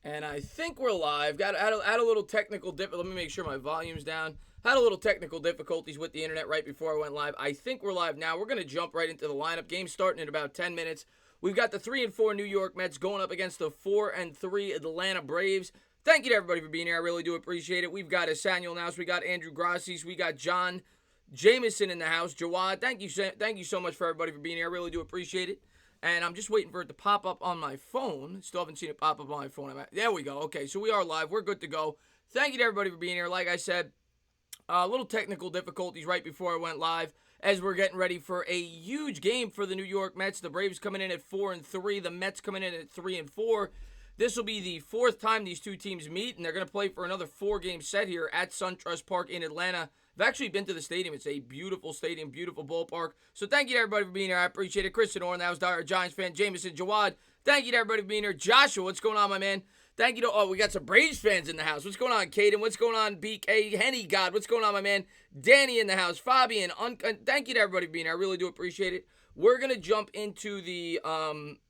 And I think we're live. Had a little technical Let me make sure my volume's down. Had a little technical difficulties with the internet right before I went live. I think we're live now. We're going to jump right into the lineup. Game starting in about 10 minutes. We've got the 3-4 New York Mets going up against the 4-3 Atlanta Braves. Thank you to everybody for being here. I really do appreciate it. We've got Samuel Naus. We got Andrew Grassis. We got John Jameson in the house. Jawad, thank you so much for everybody for being here. I really do appreciate it. And I'm just waiting for it to pop up on my phone. Still haven't seen it pop up on my phone. There we go. Okay, so we are live. We're good to go. Thank you to everybody for being here. Like I said, little technical difficulties right before I went live as we're getting ready for a huge game for the New York Mets. The Braves coming in at 4-3. The Mets coming in at 3-4. This will be the fourth time these two teams meet, and they're going to play for another 4-game set here at SunTrust Park in Atlanta. I've actually been to the stadium. It's a beautiful stadium, beautiful ballpark. So thank you to everybody for being here. I appreciate it. Christian Orr, that was Dire Giants fan. Jameson, Jawad, thank you to everybody for being here. Joshua, what's going on, my man? Thank you to, we got some Braves fans in the house. What's going on, Caden? What's going on, BK? Henny, God, what's going on, my man? Danny in the house. Fabian, thank you to everybody for being here. I really do appreciate it. We're going to jump into the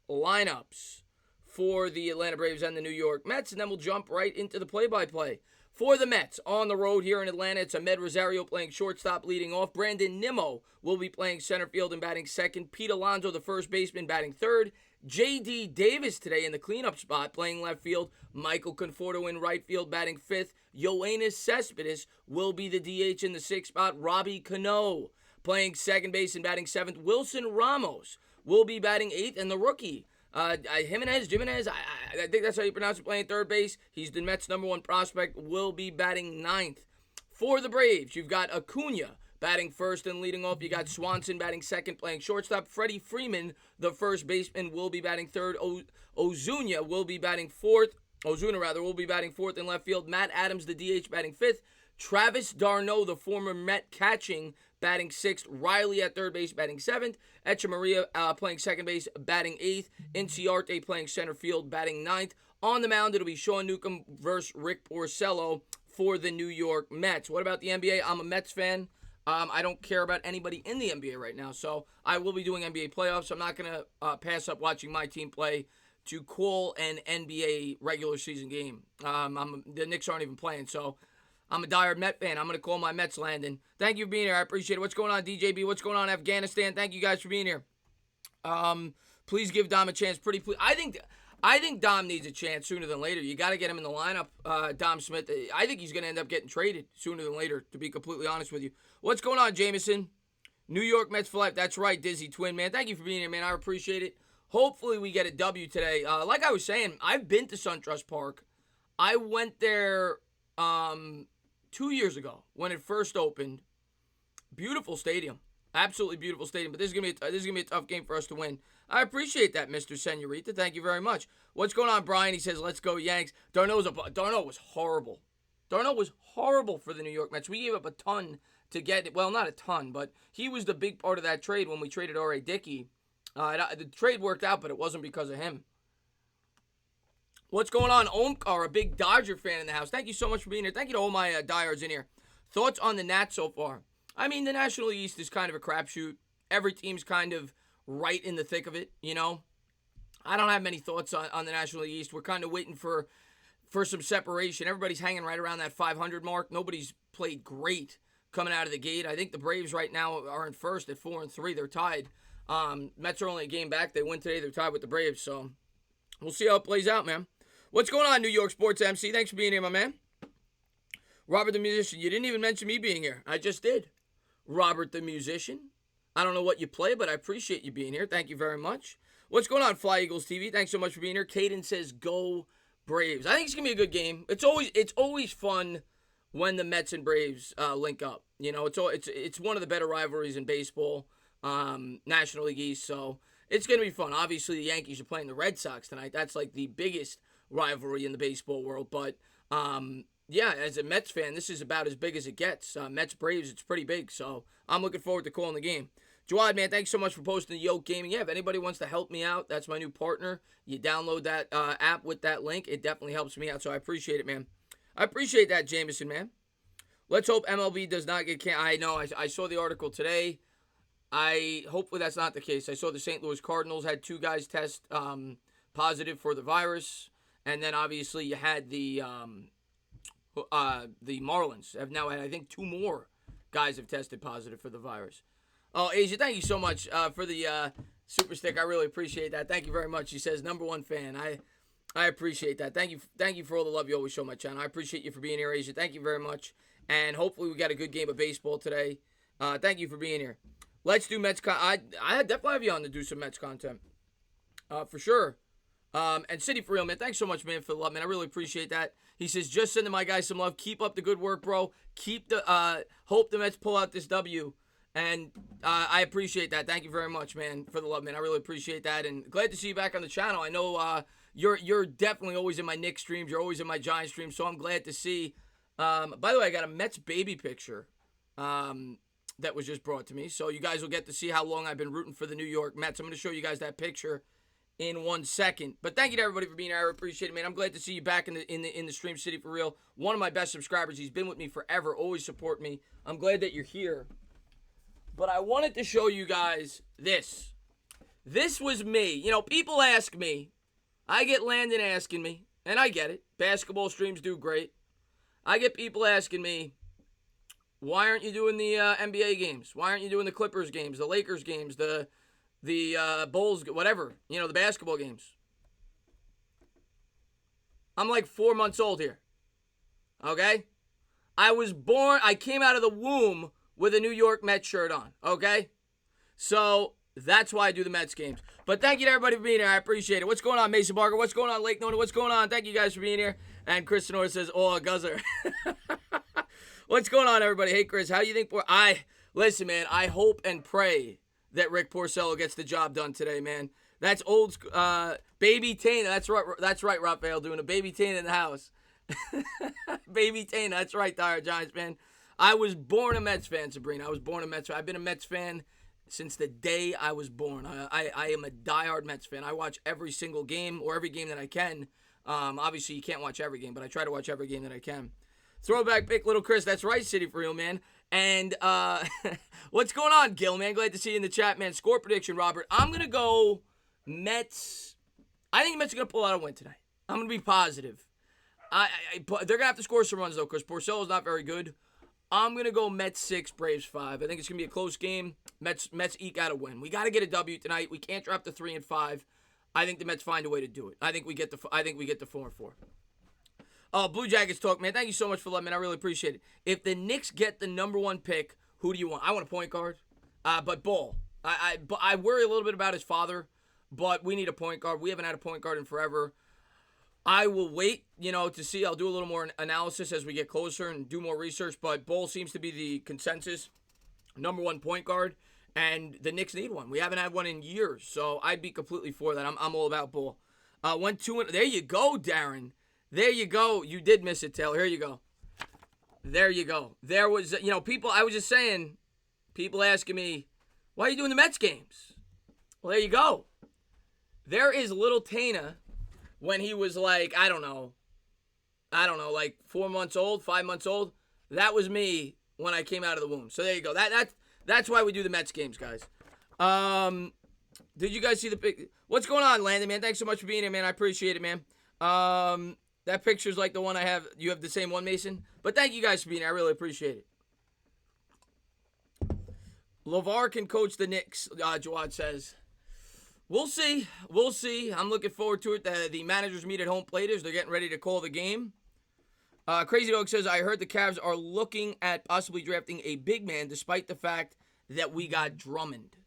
lineups for the Atlanta Braves and the New York Mets, and then we'll jump right into the play-by-play. For the Mets, on the road here in Atlanta, it's Amed Rosario playing shortstop, leading off. Brandon Nimmo will be playing center field and batting second. Pete Alonso, the first baseman, batting third. J.D. Davis today in the cleanup spot, playing left field. Michael Conforto in right field, batting fifth. Yoenis Cespedes will be the DH in the sixth spot. Robbie Cano playing second base and batting seventh. Wilson Ramos will be batting eighth, and the rookie, Jimenez, I think that's how you pronounce it, playing third base. He's the Mets' number one prospect, will be batting ninth. For the Braves, you've got Acuna batting first and leading off. You got Swanson batting second, playing shortstop. Freddie Freeman, the first baseman, will be batting third. Ozuna will be batting fourth. Ozuna will be batting fourth in left field. Matt Adams, the DH, batting fifth. Travis d'Arnaud, the former Met catching, batting sixth. Riley at third base, batting seventh. Echeverria playing second base, batting eighth. Inciarte playing center field, batting ninth. On the mound, it'll be Sean Newcomb versus Rick Porcello for the New York Mets. What about the NBA? I'm a Mets fan. I don't care about anybody in the NBA right now, so I will be doing NBA playoffs. I'm not going to pass up watching my team play to call an NBA regular season game. The Knicks aren't even playing, so I'm a dire Met fan. I'm going to call my Mets, Landon. Thank you for being here. I appreciate it. What's going on, DJB? What's going on, Afghanistan? Thank you guys for being here. Please give Dom a chance. I think Dom needs a chance sooner than later. You got to get him in the lineup, Dom Smith. I think he's going to end up getting traded sooner than later, to be completely honest with you. What's going on, Jameson? New York Mets for life. That's right, Dizzy Twin, man. Thank you for being here, man. I appreciate it. Hopefully we get a W today. Like I was saying, I've been to SunTrust Park. I went there 2 years ago when it first opened. Beautiful stadium. Absolutely beautiful stadium. But this is gonna be a tough game for us to win. I appreciate that, Mr. Senorita. Thank you very much. What's going on, Brian? He says, let's go Yanks. Darno was horrible. Darno was horrible for the New York Mets. We gave up a ton to get it. Well, not a ton, but he was the big part of that trade when we traded R.A. Dickey. The trade worked out, but it wasn't because of him. What's going on, Omkar, a big Dodger fan in the house? Thank you so much for being here. Thank you to all my diehards in here. Thoughts on the Nats so far? I mean, the National East is kind of a crapshoot. Every team's kind of right in the thick of it, you know? I don't have many thoughts on the National East. We're kind of waiting for some separation. Everybody's hanging right around that 500 mark. Nobody's played great coming out of the gate. I think the Braves right now are in first at 4-3. They're tied. Mets are only a game back. They win today. They're tied with the Braves. So we'll see how it plays out, man. What's going on, New York Sports MC? Thanks for being here, my man. Robert the Musician. You didn't even mention me being here. I just did. Robert the Musician. I don't know what you play, but I appreciate you being here. Thank you very much. What's going on, Fly Eagles TV? Thanks so much for being here. Caden says, go Braves. I think it's going to be a good game. It's always fun when the Mets and Braves link up. You know, it's one of the better rivalries in baseball, National League East, so it's going to be fun. Obviously, the Yankees are playing the Red Sox tonight. That's like the biggest rivalry in the baseball world, but yeah, as a Mets fan, this is about as big as it gets. Mets-Braves, it's pretty big, so I'm looking forward to calling the game. Jawad, man, thanks so much for posting the Yoke Gaming. Yeah, if anybody wants to help me out, that's my new partner. You download that app with that link. It definitely helps me out, so I appreciate it, man. I appreciate that, Jameson, man. Let's hope MLB does not get canceled. I know, I saw the article today. Hopefully that's not the case. I saw the St. Louis Cardinals had 2 guys test positive for the virus, And then obviously you had the Marlins have now had, I think, 2 more guys have tested positive for the virus. Oh, Asia, thank you so much for the super stick. I really appreciate that. Thank you very much. She says, #1 fan. I appreciate that. Thank you for all the love you always show my channel. I appreciate you for being here, Asia. Thank you very much. And hopefully we got a good game of baseball today. Thank you for being here. Let's do Mets. I definitely have you on to do some Mets content. For sure. And City for real, man. Thanks so much, man, for the love, man. I really appreciate that. He says, just sending my guys some love. Keep up the good work, bro. Hope the Mets pull out this W. And I appreciate that. Thank you very much, man, for the love, man. I really appreciate that. And glad to see you back on the channel. I know you're definitely always in my Knicks streams. You're always in my Giants streams. So I'm glad to see. By the way, I got a Mets baby picture that was just brought to me. So you guys will get to see how long I've been rooting for the New York Mets. I'm going to show you guys that picture in 1 second. But thank you to everybody for being here. I appreciate it, man. I'm glad to see you back in the stream, City for real. One of my best subscribers. He's been with me forever. Always support me. I'm glad that you're here. But I wanted to show you guys this. This was me. You know, people ask me. I get Landon asking me, and I get it. Basketball streams do great. I get people asking me, why aren't you doing the NBA games? Why aren't you doing the Clippers games, the Lakers games, the Bulls, whatever, you know, the basketball games? I'm like 4 months old here. Okay? I came out of the womb with a New York Mets shirt on. Okay? So that's why I do the Mets games. But thank you to everybody for being here. I appreciate it. What's going on, Mason Barker? What's going on, Lake Nona? What's going on? Thank you guys for being here. And Chris Sonora says, oh, Guzzer. What's going on, everybody? Hey, Chris, how do you think? Listen, man, I hope and pray that Rick Porcello gets the job done today, man. That's old school. Baby Tana. That's right, Raphael, doing a Baby Tana in the house. Baby Tana. That's right, Dire Giants, man. I was born a Mets fan, Sabrina. I was born a Mets fan. I've been a Mets fan since the day I was born. I am a diehard Mets fan. I watch every single game or every game that I can. Obviously, you can't watch every game, but I try to watch every game that I can. Throwback pick, little Chris. That's right, City for real, man. And what's going on, Gil, man? Glad to see you in the chat, man. Score prediction, Robert. I'm going to go Mets. I think Mets are going to pull out a win tonight. I'm going to be positive. They're going to have to score some runs, though, because Porcello's not very good. I'm going to go Mets 6, Braves 5. I think it's going to be a close game. Mets eke out a win. We got to get a W tonight. We can't drop to 3 and 5. I think the Mets find a way to do it. I think we get the 4 and 4. Oh, Blue Jackets talk, man. Thank you so much for letting me. I really appreciate it. If the Knicks get the #1 pick, who do you want? I want a point guard. But Ball. I worry a little bit about his father, but we need a point guard. We haven't had a point guard in forever. I will wait, to see. I'll do a little more analysis as we get closer and do more research. But Ball seems to be the consensus #1 point guard, and the Knicks need one. We haven't had one in years, so I'd be completely for that. I'm all about Ball. Went 2 and there you go, Darren. There you go. You did miss it, Taylor. Here you go. There you go. There was, people. I was just saying, people asking me, why are you doing the Mets games? Well, there you go. There is little Tana. When he was like, I don't know, like 4 months old, 5 months old. That was me when I came out of the womb. So there you go. That's why we do the Mets games, guys. Did you guys see the pic? What's going on, Landon, man? Thanks so much for being here, man. I appreciate it, man. That picture's like the one I have. You have the same one, Mason? But thank you guys for being here. I really appreciate it. LeVar can coach the Knicks, Jawad says. We'll see. We'll see. I'm looking forward to it. The managers meet at home platers. They're getting ready to call the game. Crazy Dog says, I heard the Cavs are looking at possibly drafting a big man despite the fact that we got Drummond.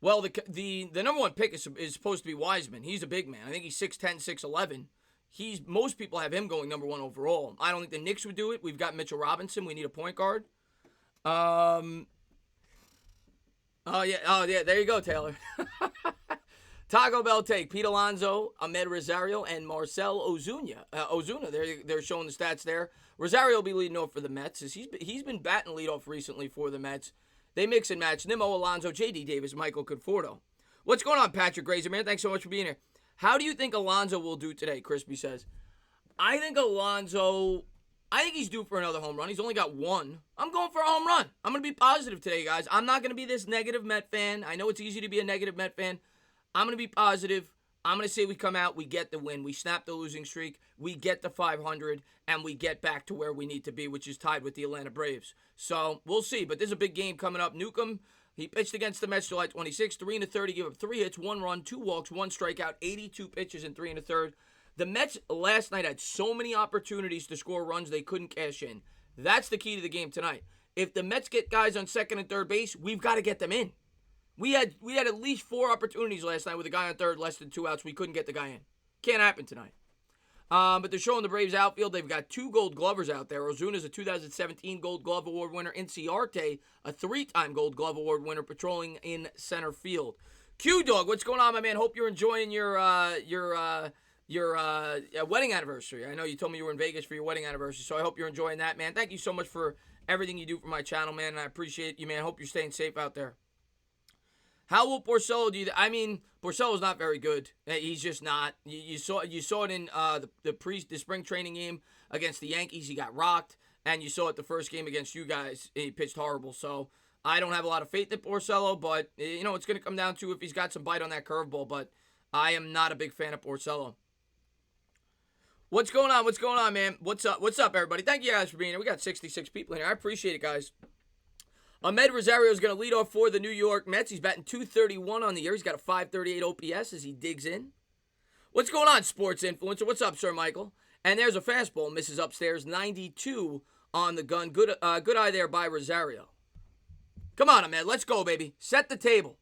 Well, the #1 pick is supposed to be Wiseman. He's a big man. I think he's 6'10", 6'11". Most people have him going #1 overall. I don't think the Knicks would do it. We've got Mitchell Robinson. We need a point guard. Oh, yeah. There you go, Taylor. Taco Bell take Pete Alonso, Ahmed Rosario, and Marcel Ozuna. They're showing the stats there. Rosario will be leading off for the Mets. He's been batting leadoff recently for the Mets. They mix and match. Nimmo Alonso, J.D. Davis, Michael Conforto. What's going on, Patrick Grazer, man? Thanks so much for being here. How do you think Alonso will do today? Crispy says. I think he's due for another home run. He's only got 1. I'm going for a home run. I'm going to be positive today, guys. I'm not going to be this negative Met fan. I know it's easy to be a negative Met fan. I'm going to be positive. I'm going to say we come out, we get the win, we snap the losing streak, we get the 500, and we get back to where we need to be, which is tied with the Atlanta Braves. So we'll see. But there's a big game coming up. Newcomb, he pitched against the Mets July 26, 3 1/3. He gave up 3 hits, 1 run, 2 walks, 1 strikeout, 82 pitches in 3 1/3. The Mets last night had so many opportunities to score runs they couldn't cash in. That's the key to the game tonight. If the Mets get guys on second and third base, we've got to get them in. We had at least 4 opportunities last night with a guy on third, less than 2 outs. We couldn't get the guy in. Can't happen tonight. But they're showing the Braves outfield. They've got 2 Gold Glovers out there. Ozuna's a 2017 Gold Glove Award winner. Inciarte, a 3-time Gold Glove Award winner, patrolling in center field. Q-Dog, what's going on, my man? Hope you're enjoying your wedding anniversary. I know you told me you were in Vegas for your wedding anniversary, so I hope you're enjoying that, man. Thank you so much for everything you do for my channel, man, and I appreciate you, man. Hope you're staying safe out there. How will Porcello do that? I mean, Porcello's not very good. He's just not. You saw it in the spring training game against the Yankees. He got rocked, and you saw it the first game against you guys. He pitched horrible. So I don't have a lot of faith in Porcello, but it's going to come down to if he's got some bite on that curveball. But I am not a big fan of Porcello. What's going on? What's going on, man? What's up? What's up, everybody? Thank you guys for being here. We got 66 people in here. I appreciate it, guys. Amed Rosario is going to lead off for the New York Mets. He's batting .231 on the year. He's got a .538 OPS as he digs in. What's going on, sports influencer? What's up, Sir Michael? And there's a fastball. Misses upstairs. 92 on the gun. Good eye there by Rosario. Come on, Amed. Let's go, baby. Set the table.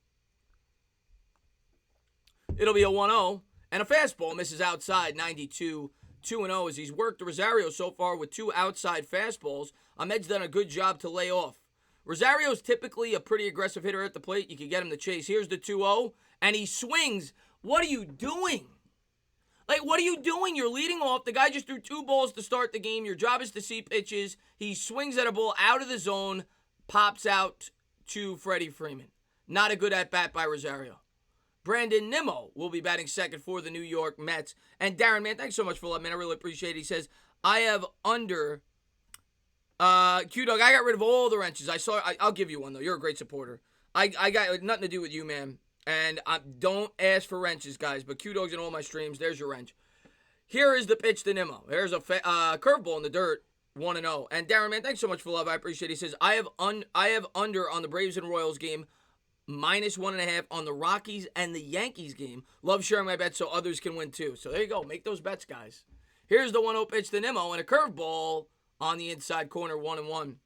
It'll be a 1-0. And a fastball misses outside. 92. 2-0 as he's worked Rosario so far with 2 outside fastballs. Ahmed's done a good job to lay off. Rosario's typically a pretty aggressive hitter at the plate. You can get him to chase. Here's the 2-0, and he swings. What are you doing? What are you doing? You're leading off. The guy just threw 2 balls to start the game. Your job is to see pitches. He swings at a ball out of the zone, pops out to Freddie Freeman. Not a good at-bat by Rosario. Brandon Nimmo will be batting second for the New York Mets. And Darren, man, thanks so much for letting me. I really appreciate it. He says, I have under... Q-Dog, I got rid of all the wrenches. I'll give you one, though. You're a great supporter. I got nothing to do with you, man. And don't ask for wrenches, guys. But Q-Dog's in all my streams. There's your wrench. Here is the pitch to Nimmo. There's a curveball in the dirt. 1-0. And Darren, man, thanks so much for love. I appreciate it. He says, I have under on the Braves and Royals game. -1.5 on the Rockies and the Yankees game. Love sharing my bets so others can win, too. So there you go. Make those bets, guys. Here's the 1-0 pitch to Nimmo and a curveball on the inside corner, 1-1.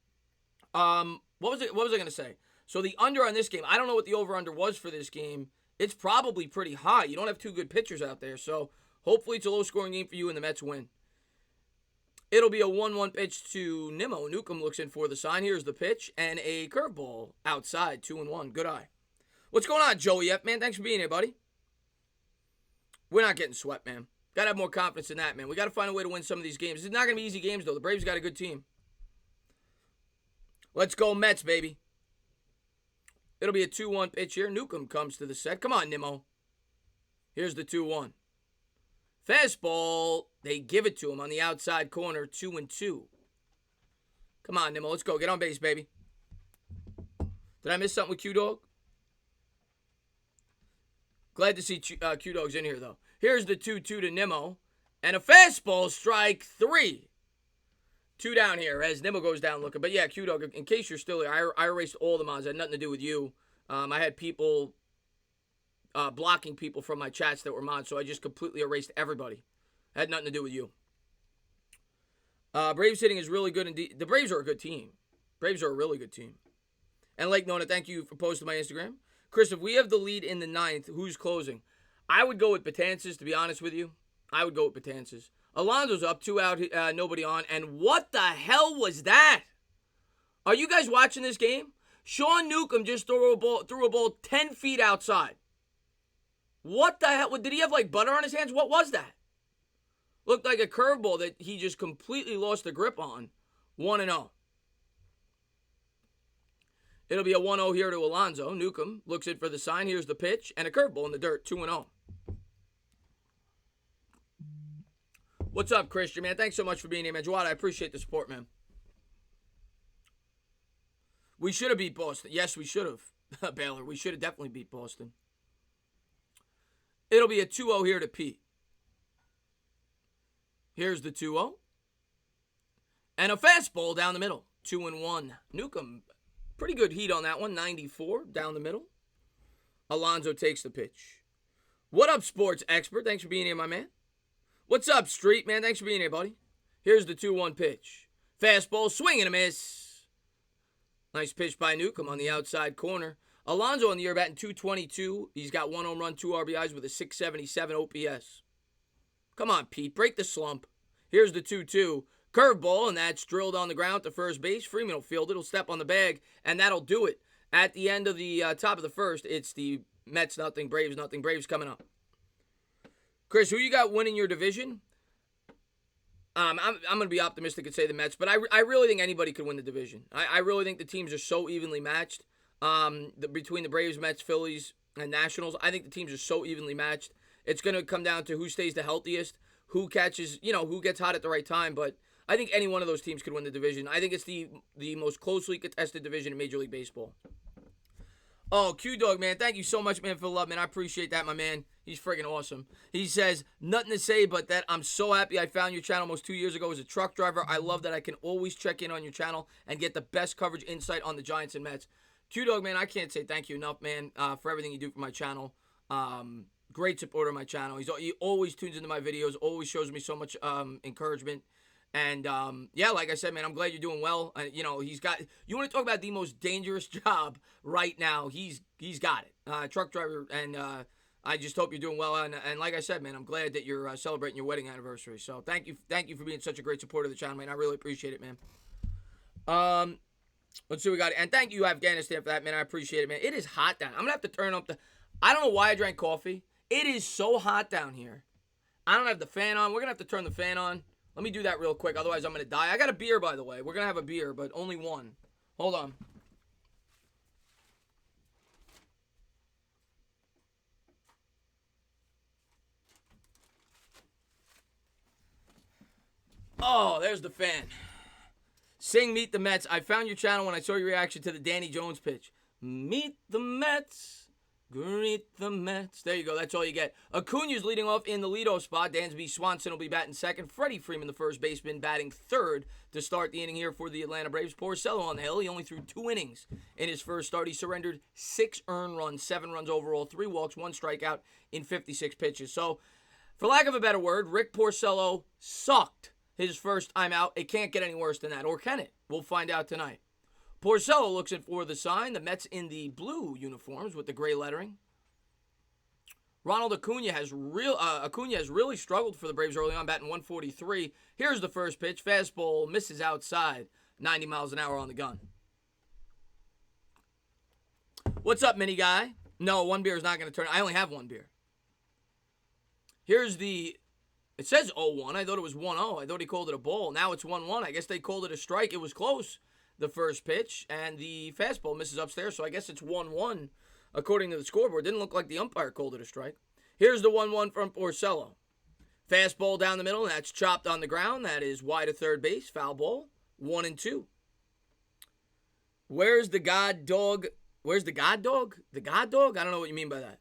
What was I going to say? So the under on this game, I don't know what the over-under was for this game. It's probably pretty high. You don't have 2 good pitchers out there, so hopefully it's a low-scoring game for you and the Mets win. It'll be a 1-1 pitch to Nimmo. Newcomb looks in for the sign. Here's the pitch and a curveball outside, 2-1. Good eye. What's going on, Joey F, man? Thanks for being here, buddy. We're not getting swept, man. Got to have more confidence in that, man. We got to find a way to win some of these games. It's not going to be easy games, though. The Braves got a good team. Let's go Mets, baby. It'll be a 2-1 pitch here. Newcomb comes to the set. Come on, Nimmo. Here's the 2-1. Fastball. They give it to him on the outside corner, 2-2. Come on, Nimmo. Let's go. Get on base, baby. Did I miss something with Q-Dog? Glad to see Q-Dog's in here, though. Here's the 2-2 to Nimmo. And a fastball, strike 3. 2 down here as Nimmo goes down looking. But yeah, Q-Dog, in case you're still here, I erased all the mods. It had nothing to do with you. I had people blocking people from my chats that were mods, so I just completely erased everybody. It had nothing to do with you. Braves hitting is really good indeed. The Braves are a good team. Braves are a really good team. And Lake Nona, thank you for posting my Instagram. Chris, if we have the lead in the 9th, who's closing? I would go with Betances, to be honest with you. I would go with Betances. Alonso's up, 2 out, nobody on. And what the hell was that? Are you guys watching this game? Sean Newcomb just threw a ball 10 feet outside. What the hell? Did he have like butter on his hands? What was that? Looked like a curveball that he just completely lost the grip on. 1-0. It'll be a 1-0 here to Alonso. Newcomb looks in for the sign. Here's the pitch and a curveball in the dirt. 2-0. What's up, Christian, man? Thanks so much for being here, man. Jawad, I appreciate the support, man. We should have beat Boston. Yes, we should have. Baylor, we should have definitely beat Boston. It'll be a 2-0 here to Pete. Here's the 2-0. And a fastball down the middle. 2-1. Newcomb, pretty good heat on that one. 94 down the middle. Alonso takes the pitch. What up, sports expert? Thanks for being here, my man. What's up, Street, man? Thanks for being here, buddy. Here's the 2-1 pitch. Fastball, swing and a miss. Nice pitch by Newcomb on the outside corner. Alonso on the year batting .222. He's got 1 home run, 2 RBIs with a .677 OPS. Come on, Pete. Break the slump. Here's the 2-2. Curveball, and that's drilled on the ground to first base. Freeman will field it. He'll step on the bag, and that'll do it. At the end of the top of the first, it's the Mets nothing, Braves nothing. Braves coming up. Chris, who you got winning your division? I'm going to be optimistic and say the Mets, but I really think anybody could win the division. I really think the teams are so evenly matched between the Braves, Mets, Phillies, and Nationals. I think the teams are so evenly matched. It's going to come down to who stays the healthiest, who catches, who gets hot at the right time, but I think any one of those teams could win the division. I think it's the most closely contested division in Major League Baseball. Oh, Q-Dog, man, thank you so much, man, for the love, man. I appreciate that, my man. He's friggin' awesome. He says, nothing to say but that I'm so happy I found your channel almost 2 years ago as a truck driver. I love that I can always check in on your channel and get the best coverage insight on the Giants and Mets. Q-Dog, man, I can't say thank you enough, man, for everything you do for my channel. Great supporter of my channel. He always tunes into my videos, always shows me so much encouragement. And, yeah, like I said, man, I'm glad you're doing well. He's got, you want to talk about the most dangerous job right now, he's got it. Truck driver, and I just hope you're doing well. And like I said, man, I'm glad that you're celebrating your wedding anniversary. So thank you for being such a great supporter of the channel, man. I really appreciate it, man. Let's see what we got. And thank you, Afghanistan, for that, man. I appreciate it, man. It is hot down. I'm going to have to turn up I don't know why I drank coffee. It is so hot down here. I don't have the fan on. We're going to have to turn the fan on. Let me do that real quick, otherwise I'm going to die. I got a beer, by the way. We're going to have a beer, but only one. Hold on. Oh, there's the fan. Sing Meet the Mets. I found your channel when I saw your reaction to the Danny Jones pitch. Meet the Mets. Greet the Mets. There you go. That's all you get. Acuna's leading off in the leadoff spot. Dansby Swanson will be batting second. Freddie Freeman, the first baseman, batting third to start the inning here for the Atlanta Braves. Porcello on the hill. He only threw 2 innings in his first start. He surrendered 6 earned runs, 7 runs overall, 3 walks, 1 strikeout in 56 pitches. So, for lack of a better word, Rick Porcello sucked his first time out. It can't get any worse than that, or can it? We'll find out tonight. Porcello looks in for the sign. The Mets in the blue uniforms with the gray lettering. Ronald Acuna has really struggled for the Braves early on, batting 143. Here's the first pitch. Fastball misses outside. 90 miles an hour on the gun. What's up, mini guy? No, one beer is not going to turn. I only have one beer. Here's the... It says 0-1. I thought it was 1-0. I thought he called it a ball. Now it's 1-1. I guess they called it a strike. It was close. The first pitch, and the fastball misses upstairs, so I guess it's 1-1 according to the scoreboard. Didn't look like the umpire called it a strike. Here's the 1-1 from Porcello. Fastball down the middle, and that's chopped on the ground. That is wide of third base, foul ball, 1-2. Where's the God Dog? Where's the God Dog? The God Dog? I don't know what you mean by that.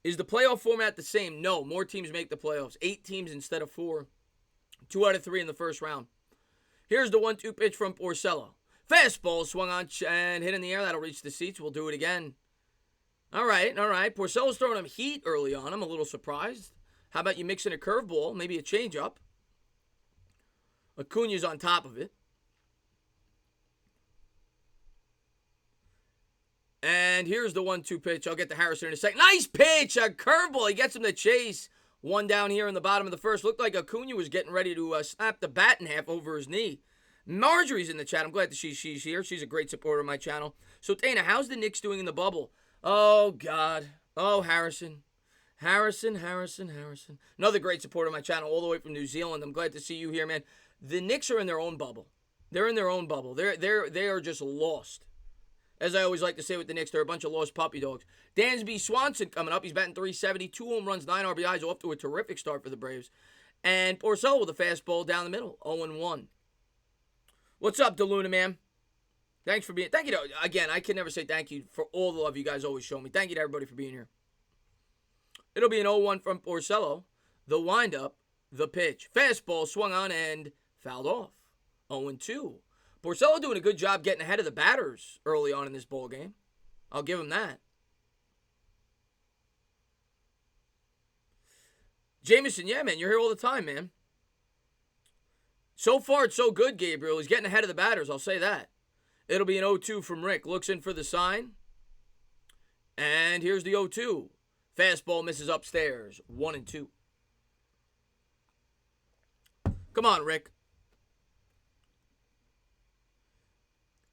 Is the playoff format the same? No, more teams make the playoffs. 8 teams instead of 4. 2 out of 3 in the first round. Here's the 1-2 pitch from Porcello. Fastball swung on and hit in the air. That'll reach the seats. We'll do it again. All right. Porcello's throwing him heat early on. I'm a little surprised. How about you mix in a curveball, maybe a changeup? Acuna's on top of it. And here's the 1-2 pitch. I'll get to Harrison in a second. Nice pitch. A curveball. He gets him to chase. One down here in the bottom of the first. Looked like Acuna was getting ready to snap the bat in half over his knee. Marjorie's in the chat. I'm glad that she's here. She's a great supporter of my channel. So, Dana, how's the Knicks doing in the bubble? Oh, God. Oh, Harrison. Harrison. Another great supporter of my channel all the way from New Zealand. I'm glad to see you here, man. The Knicks are in their own bubble. They're in their own bubble. They are just lost. As I always like to say with the Knicks, they're a bunch of lost puppy dogs. Dansby Swanson coming up. He's batting .370, 2 home runs, 9 RBIs, off to a terrific start for the Braves. And Porcello with a fastball down the middle, 0-1. What's up, DeLuna, man? Thanks for being. Thank you. Again, I can never say thank you for all the love you guys always show me. Thank you to everybody for being here. It'll be an 0-1 from Porcello. The windup, the pitch. Fastball swung on and fouled off. 0-2. Porcello doing a good job getting ahead of the batters early on in this ball game. I'll give him that. Jameson, yeah, man, you're here all the time, man. So far, it's so good, Gabriel. He's getting ahead of the batters, I'll say that. It'll be an 0-2 from Rick. Looks in for the sign. And here's the 0-2. Fastball misses upstairs. 1-2. Come on, Rick.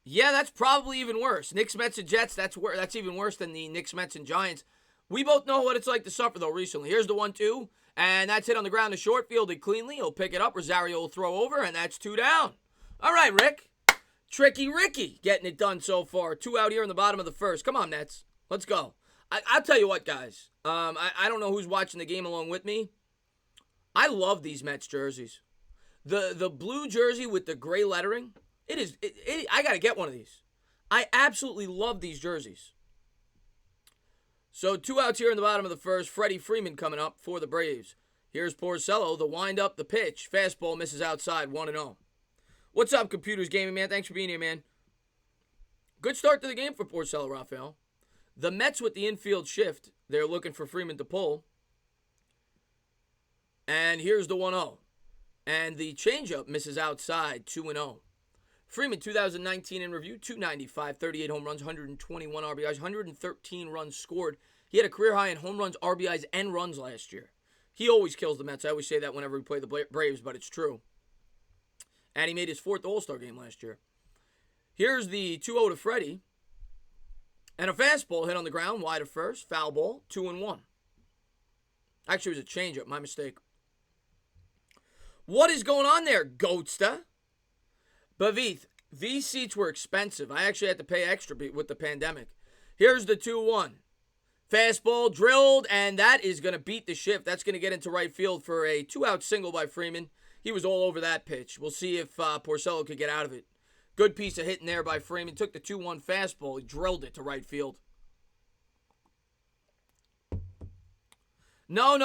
Yeah, that's probably even worse. Knicks, Mets, and Jets, that's even worse than the Knicks, Mets, and Giants. We both know what it's like to suffer, though, recently. Here's the 1-2, and that's hit on the ground to short, fielded cleanly. He'll pick it up. Rosario will throw over, and that's 2 down. All right, Rick. Tricky Ricky getting it done so far. 2 out here in the bottom of the first. Come on, Nets. Let's go. I'll tell you what, guys. I don't know who's watching the game along with me. I love these Mets jerseys. The blue jersey with the gray lettering, I got to get one of these. I absolutely love these jerseys. So 2 outs here in the bottom of the first. Freddie Freeman coming up for the Braves. Here's Porcello, the windup, the pitch. Fastball misses outside, 1-0. What's up, Computers Gaming, man? Thanks for being here, man. Good start to the game for Porcello, Rafael. The Mets with the infield shift. They're looking for Freeman to pull. And here's the 1-0. And the changeup misses outside, 2-0. Freeman, 2019 in review, 295, 38 home runs, 121 RBIs, 113 runs scored. He had a career high in home runs, RBIs, and runs last year. He always kills the Mets. I always say that whenever we play the Braves, but it's true. And he made his 4th All-Star game last year. Here's the 2-0 to Freddie. And a fastball hit on the ground, wide of first, foul ball, 2-1. Actually, it was a changeup, my mistake. What is going on there, Goatsta? Bavith, these seats were expensive. I actually had to pay extra with the pandemic. Here's the 2-1. Fastball drilled, and that is going to beat the shift. That's going to get into right field for a 2-out single by Freeman. He was all over that pitch. We'll see if Porcello could get out of it. Good piece of hitting there by Freeman. Took the 2-1 fastball. He drilled it to right field. No.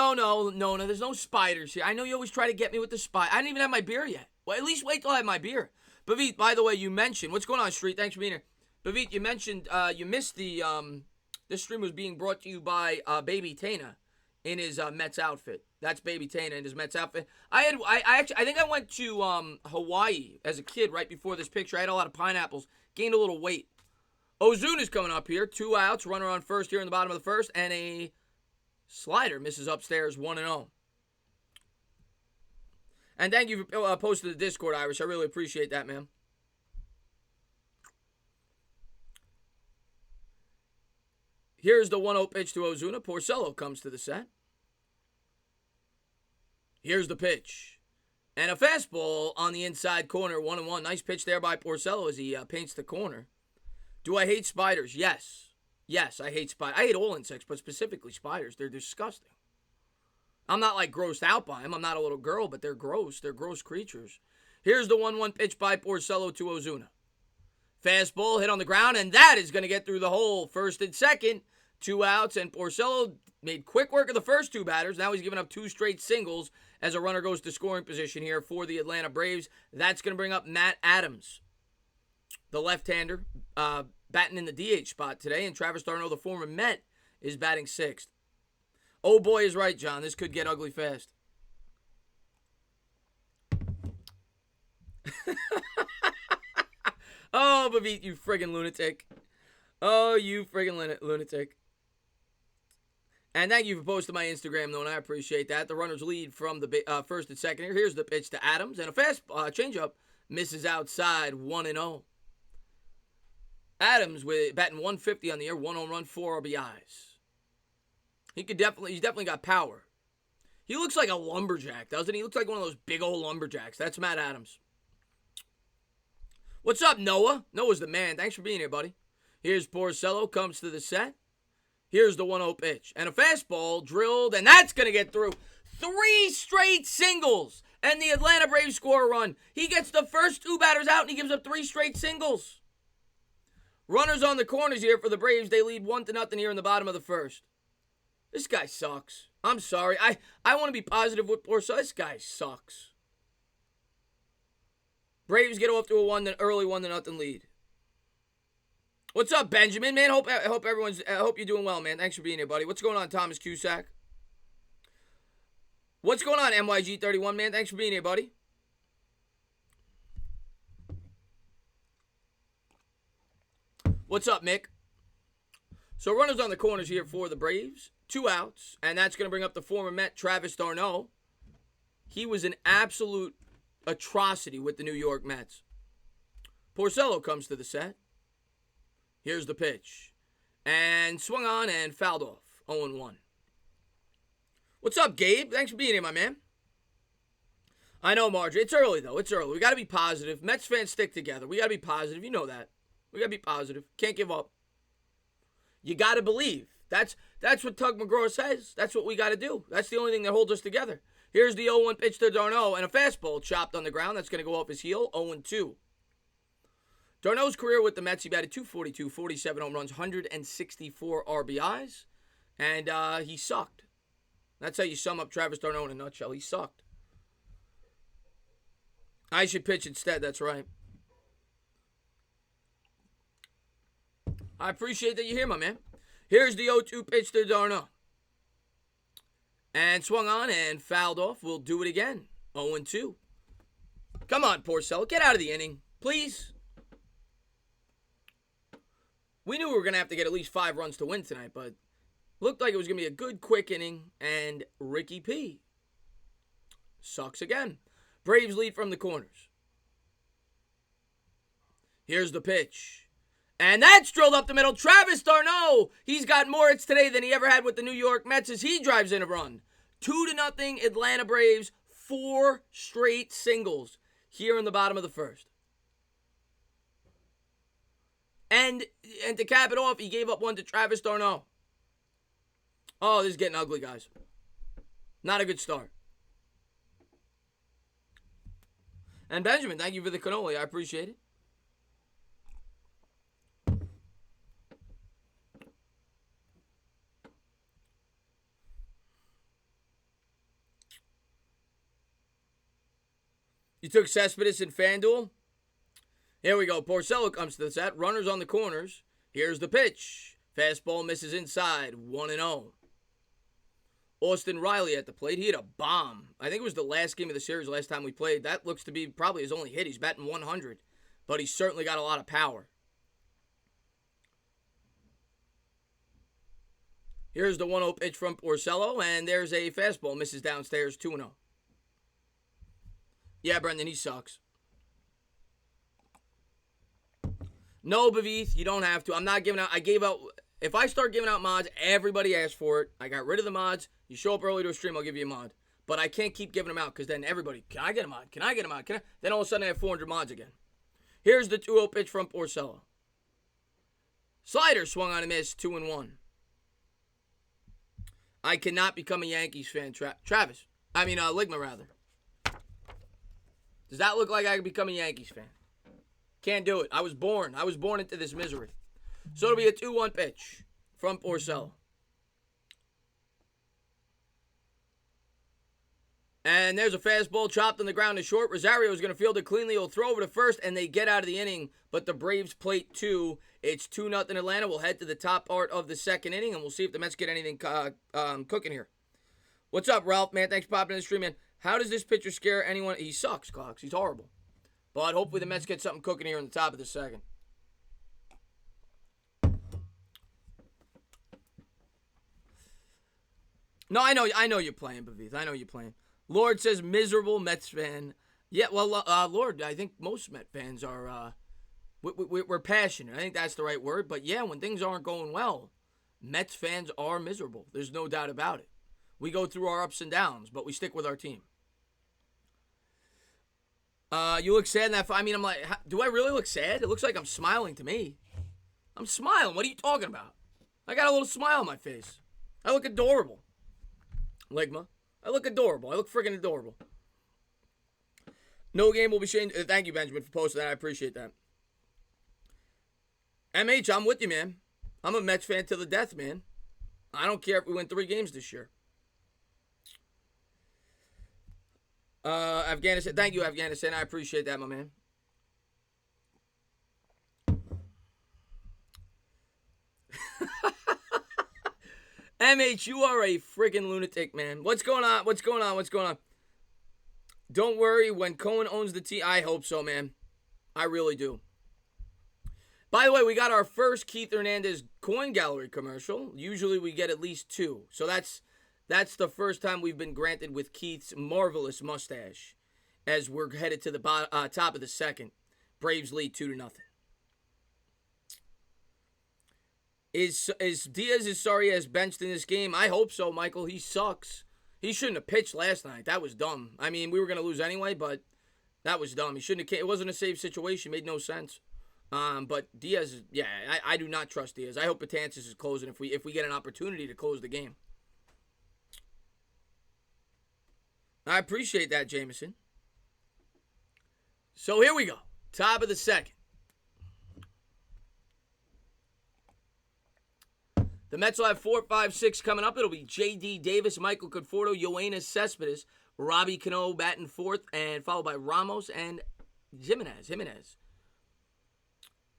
There's no spiders here. I know you always try to get me with the spider. I didn't even have my beer yet. Well, at least wait till I have my beer. Bavit, by the way, you mentioned. What's going on, Street? Thanks for being here. Bavit, you mentioned you missed the. This stream was being brought to you by Baby Tana in his Mets outfit. That's Baby Tana in his Mets outfit. I think I went to Hawaii as a kid right before this picture. I had a lot of pineapples. Gained a little weight. Ozuna's coming up here. 2 outs. Runner on first here in the bottom of the first. And a slider misses upstairs, 1-0. And thank you for posting the Discord, Irish. I really appreciate that, man. Here's the 1-0 pitch to Ozuna. Porcello comes to the set. Here's the pitch. And a fastball on the inside corner, 1-1. Nice pitch there by Porcello as he paints the corner. Do I hate spiders? Yes. Yes, I hate spiders. I hate all insects, but specifically spiders. They're disgusting. I'm not like grossed out by them. I'm not a little girl, but they're gross. They're gross creatures. Here's the 1-1 pitch by Porcello to Ozuna. Fastball hit on the ground, and that is going to get through the hole. First and second, 2 outs, and Porcello made quick work of the first 2 batters. Now he's giving up 2 straight singles as a runner goes to scoring position here for the Atlanta Braves. That's going to bring up Matt Adams, the left-hander, batting in the DH spot today, and Travis d'Arnaud, the former Met, is batting 6th. Oh boy is right, John. This could get ugly fast. Oh, Bavit, you friggin' lunatic. Oh, you friggin' lunatic. And thank you for posting my Instagram, though, and I appreciate that. The runners lead from the first and second here. Here's the pitch to Adams, and a fast changeup misses outside, 1-0. Adams with batting 150 on the year, 1 home run, 4 RBIs. He's definitely got power. He looks like a lumberjack, doesn't he? He looks like one of those big old lumberjacks. That's Matt Adams. What's up, Noah? Noah's the man. Thanks for being here, buddy. Here's Porcello, comes to the set. Here's the 1-0 pitch. And a fastball drilled, and that's going to get through. 3 straight singles, and the Atlanta Braves score a run. He gets the first 2 batters out, and he gives up 3 straight singles. Runners on the corners here for the Braves. They lead 1-0 here in the bottom of the first. This guy sucks. I'm sorry. I want to be positive with Porcello. This guy sucks. Braves get off to a early 1-0 lead. What's up, Benjamin? Man, hope you're doing well, man. Thanks for being here, buddy. What's going on, Thomas Cusack? What's going on, MYG31, man? Thanks for being here, buddy. What's up, Mick? So runners on the corners here for the Braves. 2 outs, and that's going to bring up the former Met, Travis d'Arnaud. He was an absolute atrocity with the New York Mets. Porcello comes to the set. Here's the pitch. And swung on and fouled off. 0-1. What's up, Gabe? Thanks for being here, my man. I know, Marjorie. It's early, though. It's early. We got to be positive. Mets fans stick together. We got to be positive. You know that. We got to be positive. Can't give up. You got to believe. That's what Tug McGraw says. That's what we got to do. That's the only thing that holds us together. Here's the 0-1 pitch to d'Arnaud and a fastball chopped on the ground. That's going to go off his heel. 0-2. d'Arnaud's career with the Mets, he batted .242, 47 home runs, 164 RBIs, and he sucked. That's how you sum up Travis d'Arnaud in a nutshell. He sucked. I should pitch instead. That's right. I appreciate that you're here, my man. Here's the 0-2 pitch to d'Arnaud. And swung on and fouled off. We'll do it again. 0-2. Come on, Porcello. Get out of the inning, please. We knew we were going to have to get at least 5 runs to win tonight, but looked like it was going to be a good, quick inning. And Ricky P. sucks again. Braves lead from the corners. Here's the pitch. And that's drilled up the middle. Travis d'Arnaud, he's got more hits today than he ever had with the New York Mets as he drives in a run. 2-0 Atlanta Braves. 4 straight singles here in the bottom of the first. And to cap it off, he gave up one to Travis d'Arnaud. Oh, this is getting ugly, guys. Not a good start. And Benjamin, thank you for the cannoli. I appreciate it. You took Cespedes and FanDuel? Here we go. Porcello comes to the set. Runners on the corners. Here's the pitch. Fastball misses inside. 1-0. Austin Riley at the plate. He hit a bomb. I think it was the last game of the series last time we played. That looks to be probably his only hit. He's batting 100. But he's certainly got a lot of power. Here's the 1-0 pitch from Porcello. And there's a fastball. Misses downstairs. 2-0. Yeah, Brendan, he sucks. No, Bavith, you don't have to. I'm not giving out. I gave out. If I start giving out mods, everybody asks for it. I got rid of the mods. You show up early to a stream, I'll give you a mod. But I can't keep giving them out because then everybody, can I get a mod? Can I get a mod? Can I? Then all of a sudden I have 400 mods again. Here's the 2-0 pitch from Porcello. Slider swung on a miss, 2-1. I cannot become a Yankees fan, Travis. Ligma, rather. Does that look like I could become a Yankees fan? Can't do it. I was born into this misery. So it'll be a 2-1 pitch from Porcello. And there's a fastball chopped on the ground to short. Rosario is going to field it cleanly. He'll throw over to first, and they get out of the inning. But the Braves plate 2. It's 2-0 Atlanta. We'll head to the top part of the second inning, and we'll see if the Mets get anything cooking here. What's up, Ralph, man? Thanks for popping in the stream, man. How does this pitcher scare anyone? He sucks, Cox. He's horrible. But hopefully the Mets get something cooking here in the top of the second. No, I know you're playing, Bavith. I know you're playing. Lord says miserable Mets fan. Yeah, well, Lord, I think most Mets fans are, we're passionate. I think that's the right word. But yeah, when things aren't going well, Mets fans are miserable. There's no doubt about it. We go through our ups and downs, but we stick with our team. You look sad in that. I'm like, do I really look sad? It looks like I'm smiling to me. I'm smiling. What are you talking about? I got a little smile on my face. I look adorable. Ligma. I look adorable. I look freaking adorable. No game will be changed. Thank you, Benjamin, for posting that. I appreciate that. MH, I'm with you, man. I'm a Mets fan to the death, man. I don't care if we win 3 games this year. Afghanistan. Thank you, Afghanistan. I appreciate that, my man. MH, you are a friggin' lunatic, man. What's going on? What's going on? What's going on? Don't worry, when Cohen owns the team, I hope so, man. I really do. By the way, we got our first Keith Hernandez coin gallery commercial. Usually we get at least 2. So that's the first time we've been granted with Keith's marvelous mustache as we're headed to the top of the second. Braves lead 2-0. Is Diaz Isarias benched in this game? I hope so, Michael. He sucks. He shouldn't have pitched last night. That was dumb. I mean, we were going to lose anyway, but that was dumb. He shouldn't have. It wasn't a safe situation. It made no sense. But Diaz, yeah, I do not trust Diaz. I hope Betances is closing if we get an opportunity to close the game. I appreciate that, Jameson. So here we go. Top of the second. The Mets will have 4, 5, 6 coming up. It'll be J.D. Davis, Michael Conforto, Yoenis Cespedes, Robbie Cano batting fourth, and followed by Ramos and Jimenez.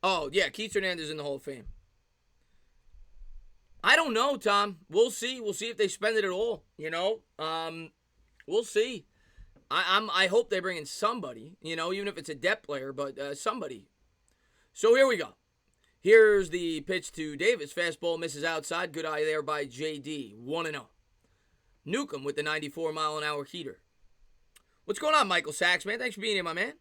Oh, yeah, Keith Hernandez in the Hall of Fame. I don't know, Tom. We'll see. We'll see if they spend it at all, you know. We'll see. I hope they bring in somebody, you know, even if it's a depth player, but somebody. So here we go. Here's the pitch to Davis. Fastball misses outside. Good eye there by J.D. 1-0. Newcomb with the 94-mile-an-hour heater. What's going on, Michael Sachs, man? Thanks for being here, my man.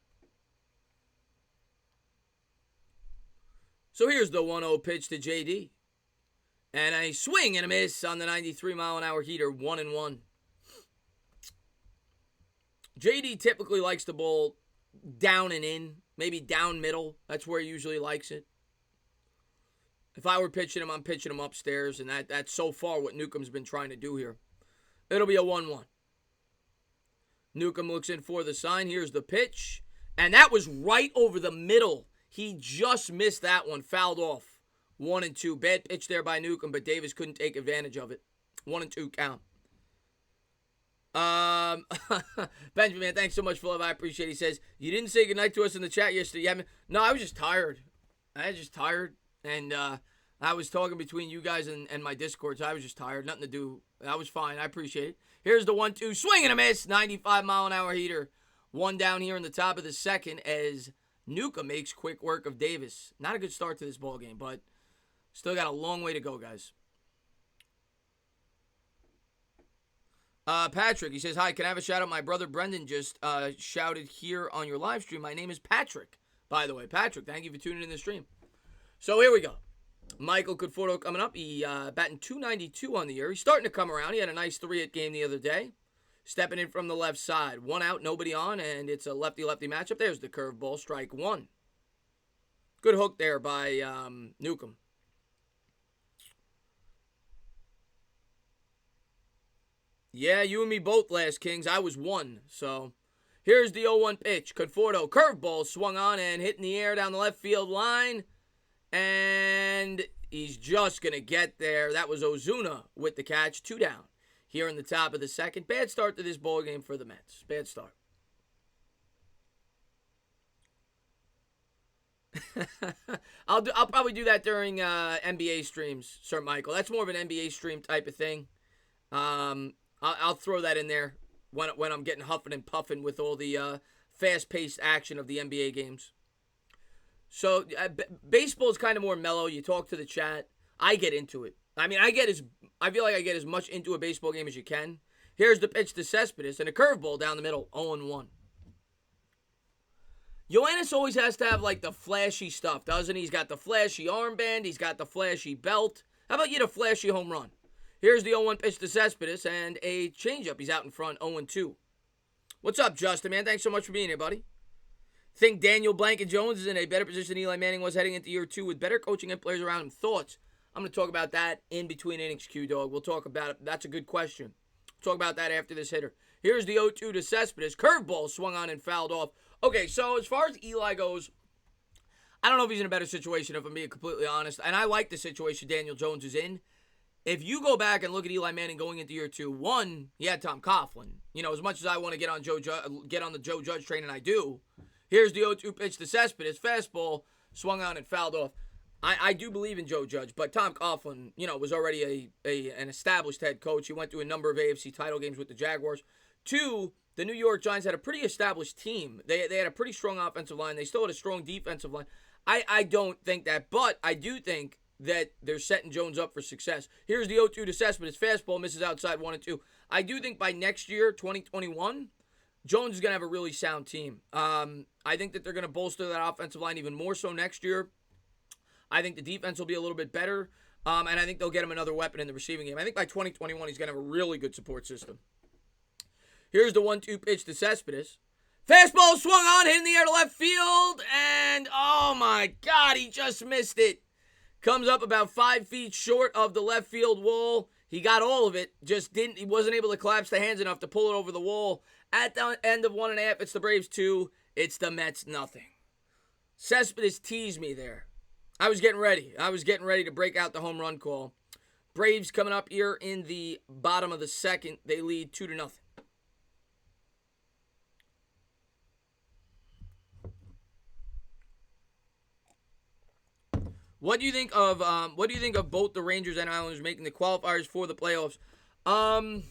So here's the 1-0 pitch to J.D. And a swing and a miss on the 93-mile-an-hour heater. 1-1. J.D. typically likes the ball down and in, maybe down middle. That's where he usually likes it. If I were pitching him, I'm pitching him upstairs, and that's so far what Newcomb's been trying to do here. It'll be a 1-1. Newcomb looks in for the sign. Here's the pitch, and that was right over the middle. He just missed that one, fouled off. 1-2. Bad pitch there by Newcomb, but Davis couldn't take advantage of it. 1-2 count. Benjamin, man, thanks so much for love. I appreciate it. He says, you didn't say goodnight to us in the chat yesterday. Yeah, no, I was just tired. And I was talking between you guys and my Discord, so I was just tired. Nothing to do. I was fine. I appreciate it. Here's the 1-2. Swing and a miss. 95-mile-an-hour heater. 1 down here in the top of the second as Newcomb makes quick work of Davis. Not a good start to this ball game, but still got a long way to go, guys. Patrick, he says, hi, can I have a shout out? My brother Brendan just shouted here on your live stream. My name is Patrick, by the way. Patrick, thank you for tuning in the stream. So here we go. Michael Conforto coming up. He batting .292 on the year. He's starting to come around. He had a nice 3-hit game the other day. Stepping in from the left side. 1 out, nobody on, and it's a lefty-lefty matchup. There's the curveball, strike 1. Good hook there by Newcomb. Yeah, you and me both, last Kings. I was 1, so here's the 0-1 pitch. Conforto, curveball swung on and hit in the air down the left field line. And he's just going to get there. That was Ozuna with the catch. 2 down here in the top of the second. Bad start to this ball game for the Mets. Bad start. I'll probably do that during NBA streams, Sir Michael. That's more of an NBA stream type of thing. I'll throw that in there when I'm getting huffing and puffing with all the fast-paced action of the NBA games. So baseball is kind of more mellow. You talk to the chat. I get into it. I mean, I feel like I get as much into a baseball game as you can. Here's the pitch to Cespedes and a curveball down the middle, 0-1. Yoenis always has to have like the flashy stuff, doesn't he? He's got the flashy armband. He's got the flashy belt. How about you, the flashy home run? Here's the 0-1 pitch to Cespedes and a changeup. He's out in front, 0-2. What's up, Justin, man? Thanks so much for being here, buddy. Think Daniel Blanken-Jones is in a better position than Eli Manning was heading into year 2 with better coaching and players around him. Thoughts? I'm going to talk about that in between innings, Q-Dog. We'll talk about it. That's a good question. We'll talk about that after this hitter. Here's the 0-2 to Cespedes. Curveball swung on and fouled off. Okay, so as far as Eli goes, I don't know if he's in a better situation, if I'm being completely honest. And I like the situation Daniel Jones is in. If you go back and look at Eli Manning going into year 2, one, he had Tom Coughlin. As much as I want to get on the Joe Judge train, and I do, here's the 0-2 pitch to Cespedes. Fastball swung on and fouled off. I do believe in Joe Judge, but Tom Coughlin, was already an established head coach. He went to a number of AFC title games with the Jaguars. 2, the New York Giants had a pretty established team. They had a pretty strong offensive line. They still had a strong defensive line. I don't think that, but I do think that they're setting Jones up for success. Here's the 0-2 to Cespedes. Fastball misses outside 1-2. I do think by next year, 2021, Jones is going to have a really sound team. I think that they're going to bolster that offensive line even more so next year. I think the defense will be a little bit better, and I think they'll get him another weapon in the receiving game. I think by 2021, he's going to have a really good support system. Here's the 1-2 pitch to Cespedes. Fastball swung on, hit in the air to left field, and oh my God, he just missed it. Comes up about 5 feet short of the left field wall. He got all of it, he wasn't able to collapse the hands enough to pull it over the wall. At the end of 1.5, it's the Braves 2, it's the Mets nothing. Cespedes teased me there. I was getting ready to break out the home run call. Braves coming up here in the bottom of the second. They lead 2-0. What do you think of both the Rangers and Islanders making the qualifiers for the playoffs? I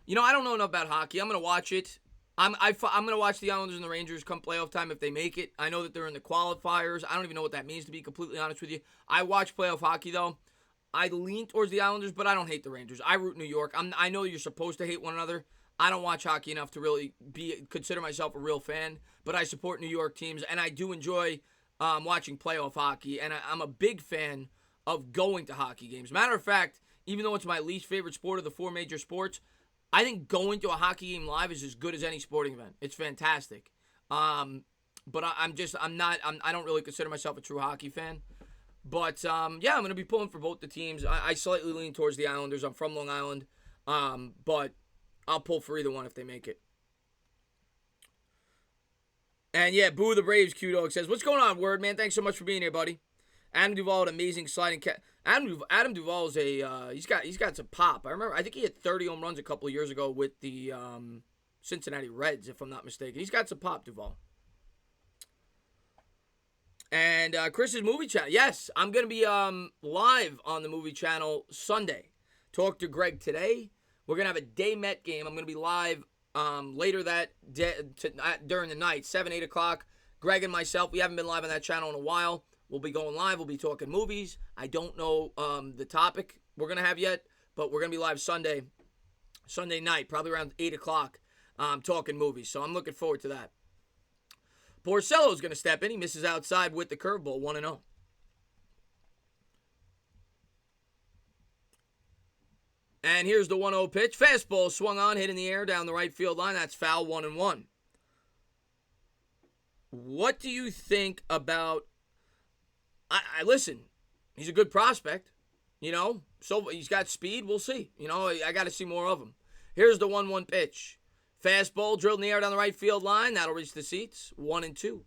don't know enough about hockey. I'm gonna watch it. I'm gonna watch the Islanders and the Rangers come playoff time if they make it. I know that they're in the qualifiers. I don't even know what that means, to be completely honest with you. I watch playoff hockey though. I lean towards the Islanders, but I don't hate the Rangers. I root New York. I know you're supposed to hate one another. I don't watch hockey enough to really consider myself a real fan, but I support New York teams, and I do enjoy watching playoff hockey, and I'm a big fan of going to hockey games. Matter of fact, even though it's my least favorite sport of the 4 major sports, I think going to a hockey game live is as good as any sporting event. It's fantastic. But I don't really consider myself a true hockey fan. But I'm going to be pulling for both the teams. I slightly lean towards the Islanders. I'm from Long Island. But I'll pull for either one if they make it. And yeah, boo the Braves, Q-Dog says, what's going on, Word, man? Thanks so much for being here, buddy. Adam Duvall had amazing sliding catch. Adam Duvall is he's got some pop. I think he had 30 home runs a couple of years ago with the Cincinnati Reds, if I'm not mistaken. He's got some pop, Duvall. And Chris's movie channel. Yes, I'm going to be live on the movie channel Sunday. Talked to Greg today. We're going to have a day Met game. I'm going to be live later that day, during the night, 7, 8 o'clock. Greg and myself, we haven't been live on that channel in a while. We'll be going live. We'll be talking movies. I don't know the topic we're going to have yet, but we're going to be live Sunday night, probably around 8 o'clock, talking movies. So I'm looking forward to that. Porcello's going to step in. He misses outside with the curveball, 1-0. And here's the 1-0 pitch. Fastball swung on, hit in the air down the right field line. That's foul, 1-1. What do you think about... I listen, he's a good prospect, so he's got speed. We'll see. I got to see more of him. Here's the 1-1 pitch. Fastball drilled in the air down the right field line. That'll reach the seats. 1-2.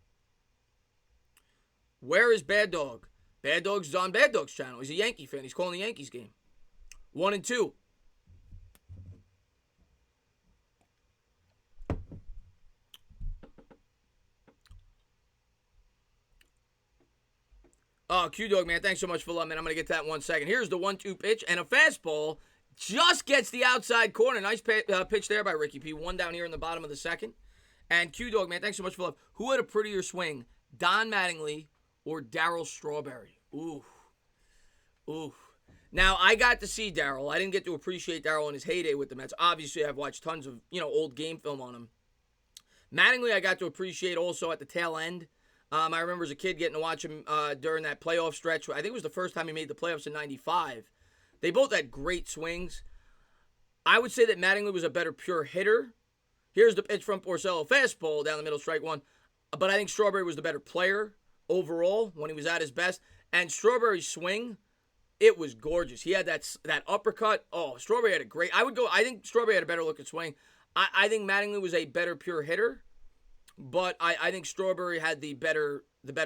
Where is Bad Dog? Bad Dog's on Bad Dog's channel. He's a Yankee fan. He's calling the Yankees game. 1-2. Oh, Q-Dog, man, thanks so much for love, man. I'm going to get to that in 1 second. Here's the 1-2 pitch, and a fastball just gets the outside corner. Nice pitch there by Ricky P. One down here in the bottom of the second. And Q-Dog, man, thanks so much for love. Who had a prettier swing, Don Mattingly or Darryl Strawberry? Ooh. Now, I got to see Darryl. I didn't get to appreciate Darryl in his heyday with the Mets. Obviously, I've watched tons of, old game film on him. Mattingly, I got to appreciate also at the tail end. I remember as a kid getting to watch him during that playoff stretch. I think it was the first time he made the playoffs in 95. They both had great swings. I would say that Mattingly was a better pure hitter. Here's the pitch from Porcello. Fastball down the middle, strike one. But I think Strawberry was the better player overall when he was at his best. And Strawberry's swing, it was gorgeous. He had that uppercut. Oh, Strawberry had a great... I think Strawberry had a better looking swing. I think Mattingly was a better pure hitter. But I think Strawberry had the better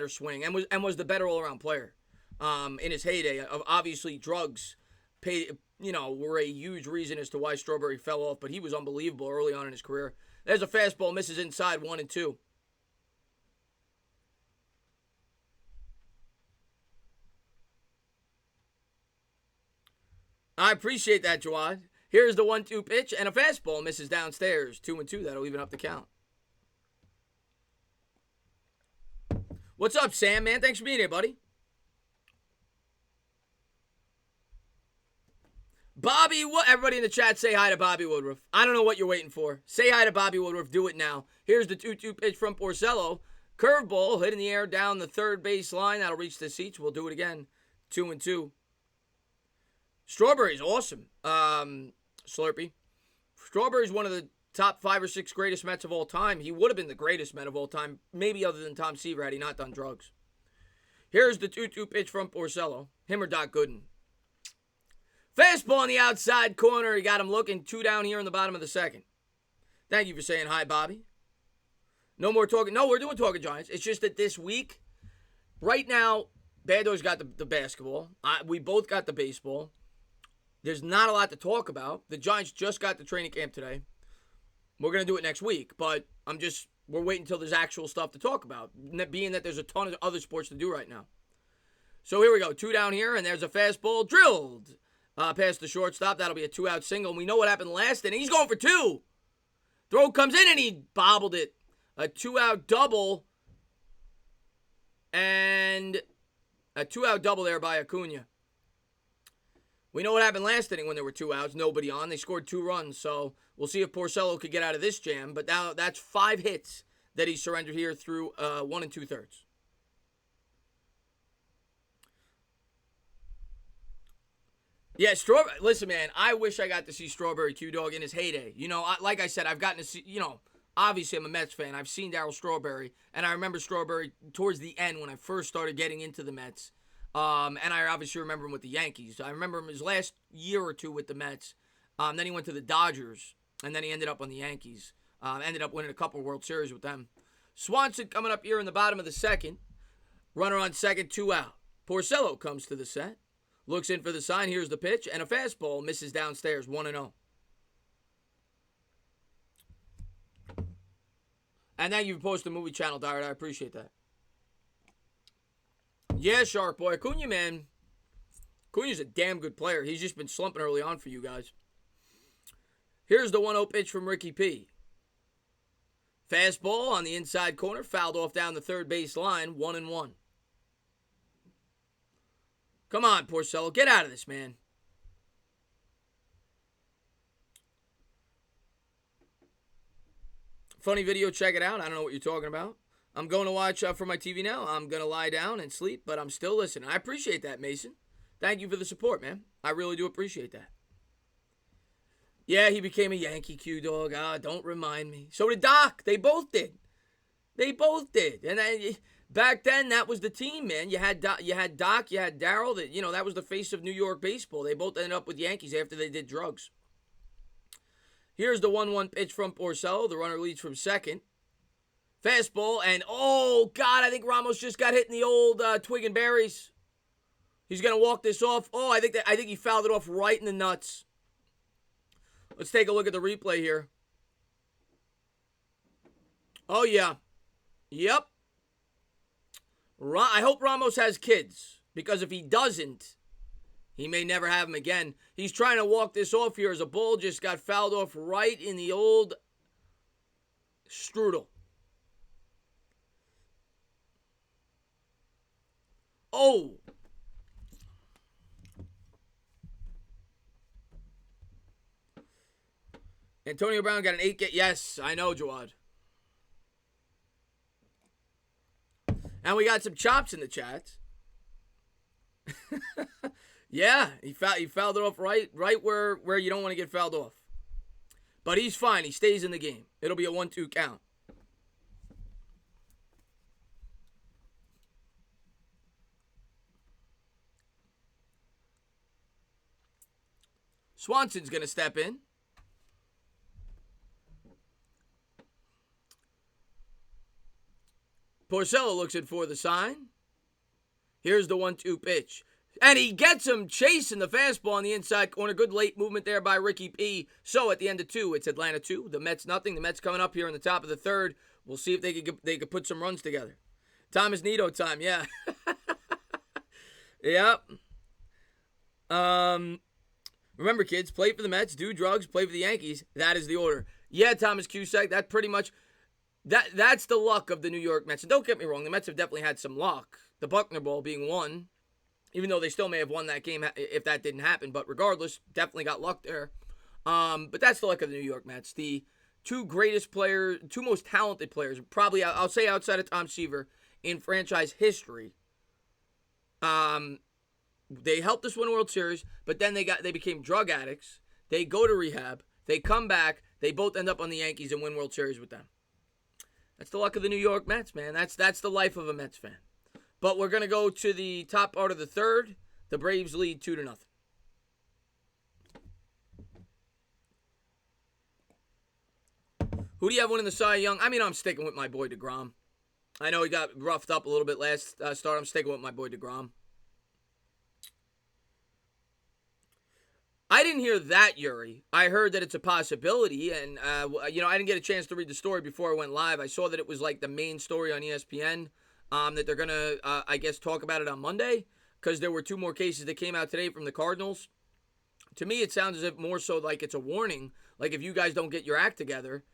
swing and was the better all around player. In his heyday, obviously drugs were a huge reason as to why Strawberry fell off, but he was unbelievable early on in his career. There's a fastball, misses inside 1-2. I appreciate that, Jawad. Here's the 1-2 pitch, and a fastball misses downstairs. 2-2. That'll even up the count. What's up, Sam, man? Thanks for being here, buddy. Bobby, everybody in the chat say hi to Bobby Woodruff. I don't know what you're waiting for. Say hi to Bobby Woodruff. Do it now. Here's the 2-2 pitch from Porcello. Curveball hit in the air down the third base line. That'll reach the seats. We'll do it again. 2-2. Strawberry's awesome. Slurpee. Strawberry's one of the top 5 or 6 greatest Mets of all time. He would have been the greatest Met of all time, maybe other than Tom Seaver had he not done drugs. Here's the 2-2 pitch from Porcello. Him or Doc Gooden. Fastball on the outside corner. He got him looking. 2 down here in the bottom of the second. Thank you for saying hi, Bobby. No more talking. No, we're doing Talking Giants. It's just that this week, right now, Bando's got the basketball. We both got the baseball. There's not a lot to talk about. The Giants just got the training camp today. We're going to do it next week, but we're waiting until there's actual stuff to talk about, being that there's a ton of other sports to do right now. So here we go. 2 down here, and there's a fastball drilled past the shortstop. That'll be a 2-out single, and we know what happened last inning. He's going for 2. Throw comes in, and he bobbled it. A 2-out double, and a 2-out double there by Acuna. We know what happened last inning when there were 2 outs, nobody on. They scored 2 runs, so we'll see if Porcello could get out of this jam. But now that's 5 hits that he surrendered here through 1 2/3. Yeah, Strawberry. Listen, man, I wish I got to see Strawberry Q-Dog in his heyday. Like I said, I've gotten to see, obviously I'm a Mets fan. I've seen Darryl Strawberry, and I remember Strawberry towards the end when I first started getting into the Mets. And I obviously remember him with the Yankees. I remember him his last year or 2 with the Mets. Then he went to the Dodgers, and then he ended up on the Yankees. Ended up winning a couple World Series with them. Swanson coming up here in the bottom of the second. Runner on second, 2 out. Porcello comes to the set. Looks in for the sign. Here's the pitch, and a fastball misses downstairs, 1-0. And thank you for posting the movie channel, Dart. I appreciate that. Yeah, Shark Boy. Acuna, man. Acuna's a damn good player. He's just been slumping early on for you guys. Here's the 1-0 pitch from Ricky P. Fastball on the inside corner. Fouled off down the third base line. 1-1. Come on, Porcello. Get out of this, man. Funny video. Check it out. I don't know what you're talking about. I'm going to watch for my TV now. I'm going to lie down and sleep, but I'm still listening. I appreciate that, Mason. Thank you for the support, man. I really do appreciate that. Yeah, he became a Yankee Q-Dog. Don't remind me. So did Doc. They both did. And back then, that was the team, man. You had Doc, you had Darryl. That was the face of New York baseball. They both ended up with Yankees after they did drugs. Here's the 1-1 pitch from Porcello. The runner leads from second. Fastball, and oh, God, I think Ramos just got hit in the old twig and berries. He's going to walk this off. Oh, I think he fouled it off right in the nuts. Let's take a look at the replay here. Oh, yeah. Yep. I hope Ramos has kids, because if he doesn't, he may never have them again. He's trying to walk this off here as a ball just got fouled off right in the old strudel. Oh. Antonio Brown got an 8 get. Yes, I know, Jawad. And we got some chops in the chat. Yeah, he fouled it off right where you don't want to get fouled off. But he's fine. He stays in the game. It'll be a 1-2 count. Swanson's going to step in. Porcello looks in for the sign. Here's the 1-2 pitch. And he gets him chasing the fastball on the inside corner. Good late movement there by Ricky P. So at the end of 2, it's Atlanta 2, the Mets nothing. The Mets coming up here in the top of the 3rd. We'll see if they could put some runs together. Thomas Nido time, yeah. Yep. Remember, kids, play for the Mets, do drugs, play for the Yankees. That is the order. Yeah, Thomas Cusack, that pretty much, that's the luck of the New York Mets. And don't get me wrong, the Mets have definitely had some luck. The Buckner Ball being one, even though they still may have won that game if that didn't happen. But regardless, definitely got luck there. But that's the luck of the New York Mets. The two greatest players, two most talented players, probably, I'll say outside of Tom Seaver, in franchise history. They helped us win a World Series, but then they became drug addicts. They go to rehab. They come back. They both end up on the Yankees and win World Series with them. That's the luck of the New York Mets, man. That's the life of a Mets fan. But we're going to go to the top part of the 3rd. The Braves lead 2-0. Who do you have winning the Cy Young? I mean, I'm sticking with my boy DeGrom. I know he got roughed up a little bit last start. I'm sticking with my boy DeGrom. I didn't hear that, Yuri. I heard that it's a possibility, and I didn't get a chance to read the story before I went live. I saw that it was like the main story on ESPN, that they're gonna, I guess, talk about it on Monday, because there were 2 more cases that came out today from the Cardinals. To me, it sounds as if more so like it's a warning, like if you guys don't get your act together,